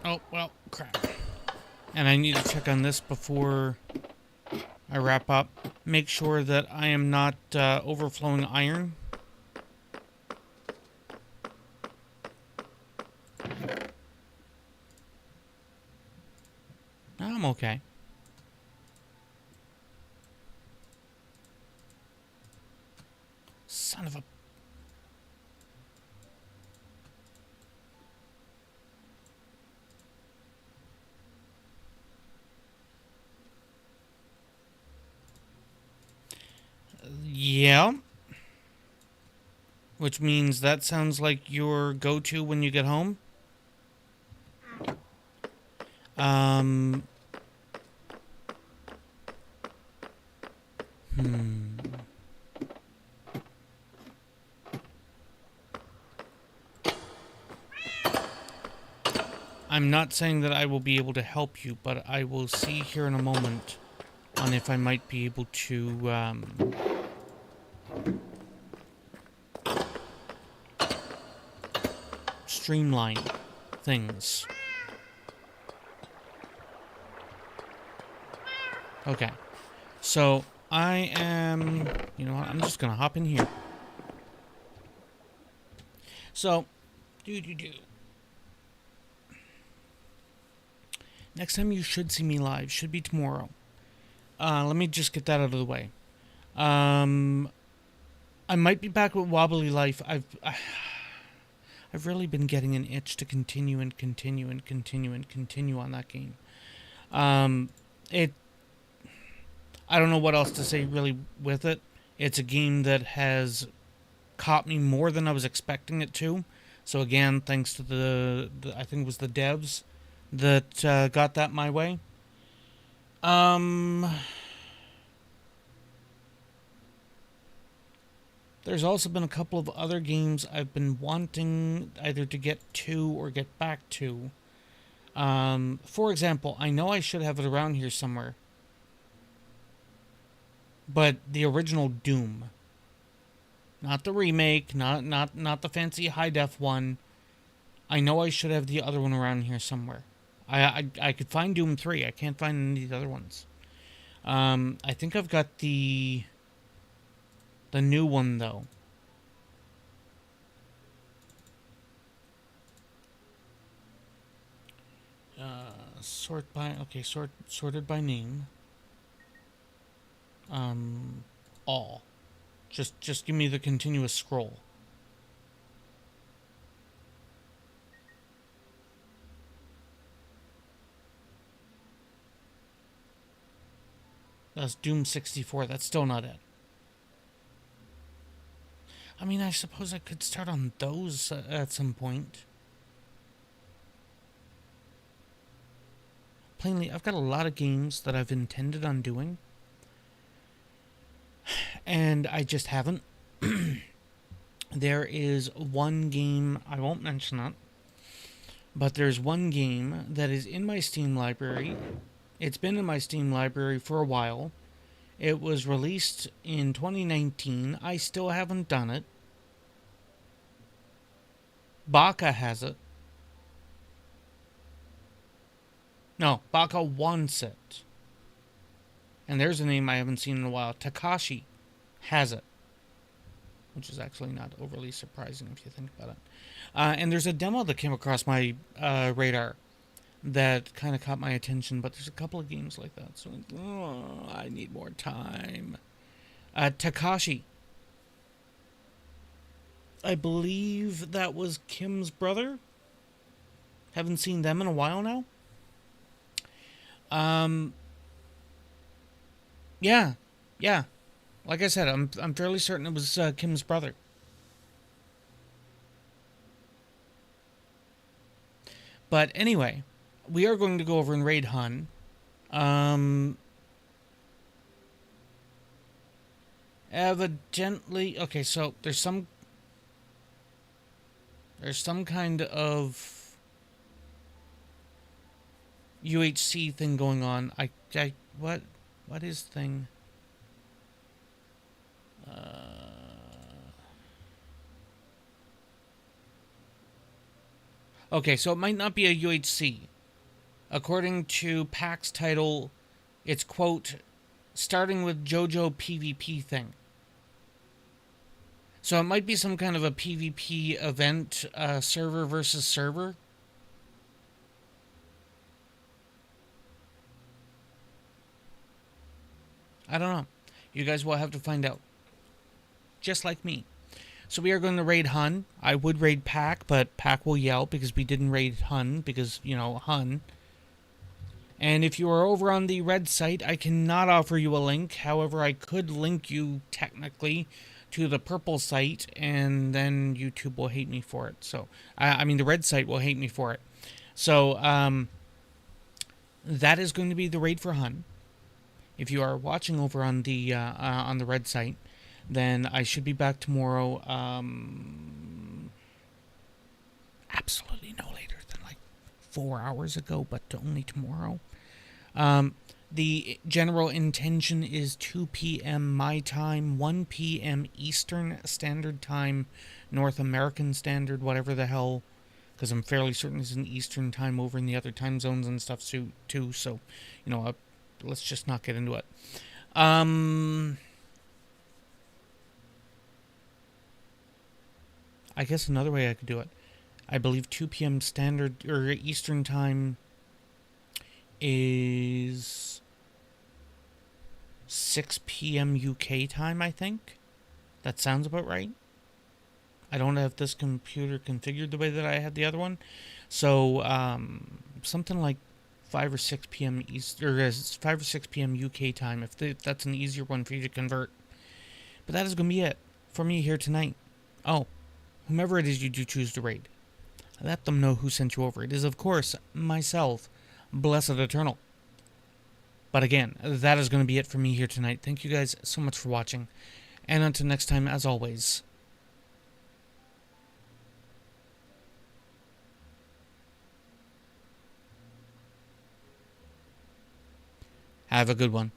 Oh, well, crap. And I need to check on this before I wrap up. Make sure that I am not overflowing iron. I'm okay. Son of a... Yeah. Which means that sounds like your go-to when you get home. I'm not saying that I will be able to help you, but I will see here in a moment on if I might be able to, streamline things. Okay. So, I am... You know what? I'm just gonna hop in here. So, next time you should see me live should be tomorrow. Let me just get that out of the way. I might be back with Wobbly Life. I've really been getting an itch to continue and continue and continue and continue on that game. I don't know what else to say really with it. It's a game that has caught me more than I was expecting it to. So again, thanks to the I think it was the devs that got that my way. There's also been a couple of other games I've been wanting either to get to or get back to. For example, I know I should have it around here somewhere. But the original Doom. Not the remake, not the fancy high def one. I know I should have the other one around here somewhere. I could find Doom 3. I can't find any of the other ones. I think I've got the new one though. Sorted by name. All. Just give me the continuous scroll. That's Doom 64. That's still not it. I mean, I suppose I could start on those at some point. Plainly, I've got a lot of games that I've intended on doing. And I just haven't. There is one game, I won't mention it, but there's one game that is in my Steam library. It's been in my Steam library for a while. It was released in 2019. I still haven't done it. Baka has it. No, Baka wants it. And there's a name I haven't seen in a while. Takashi has it. Which is actually not overly surprising if you think about it. And there's a demo that came across my radar that kind of caught my attention, but there's a couple of games like that. So I need more time. Takashi. I believe that was Kim's brother. Haven't seen them in a while now. Yeah. Like I said, I'm fairly certain it was Kim's brother. But anyway, we are going to go over and raid Hun. Evidently, okay, so there's some kind of UHC thing going on. What is thing? Okay, so it might not be a UHC. According to PAC's title, it's, quote, starting with JoJo PvP thing. So it might be some kind of a PvP event, server versus server. I don't know. You guys will have to find out. Just like me. So we are going to raid Hun. I would raid PAC, but PAC will yell because we didn't raid Hun because, you know, Hun. And if you are over on the red site, I cannot offer you a link. However, I could link you technically to the purple site, and then YouTube will hate me for it. So, I mean, the red site will hate me for it. So, that is going to be the raid for Hun. If you are watching over on the red site, then I should be back tomorrow. Absolutely no later than like 4 hours ago, but only tomorrow. The general intention is 2 p.m. my time, 1 p.m. Eastern Standard Time, North American Standard, whatever the hell, because I'm fairly certain it's an Eastern time over in the other time zones and stuff too. So, you know, let's just not get into it. I guess another way I could do it, I believe 2 p.m. Standard or Eastern Time is 6 p.m. UK time, I think. That sounds about right. I don't have this computer configured the way that I had the other one. So, something like 5 or 6 p.m. East, or 5 or 6 p.m. UK time, if that's an easier one for you to convert. But that is going to be it for me here tonight. Oh, whomever it is you do choose to raid, let them know who sent you over. It is, of course, myself, Blessed Eternal. But again, that is going to be it for me here tonight. Thank you guys so much for watching. And until next time, as always, have a good one.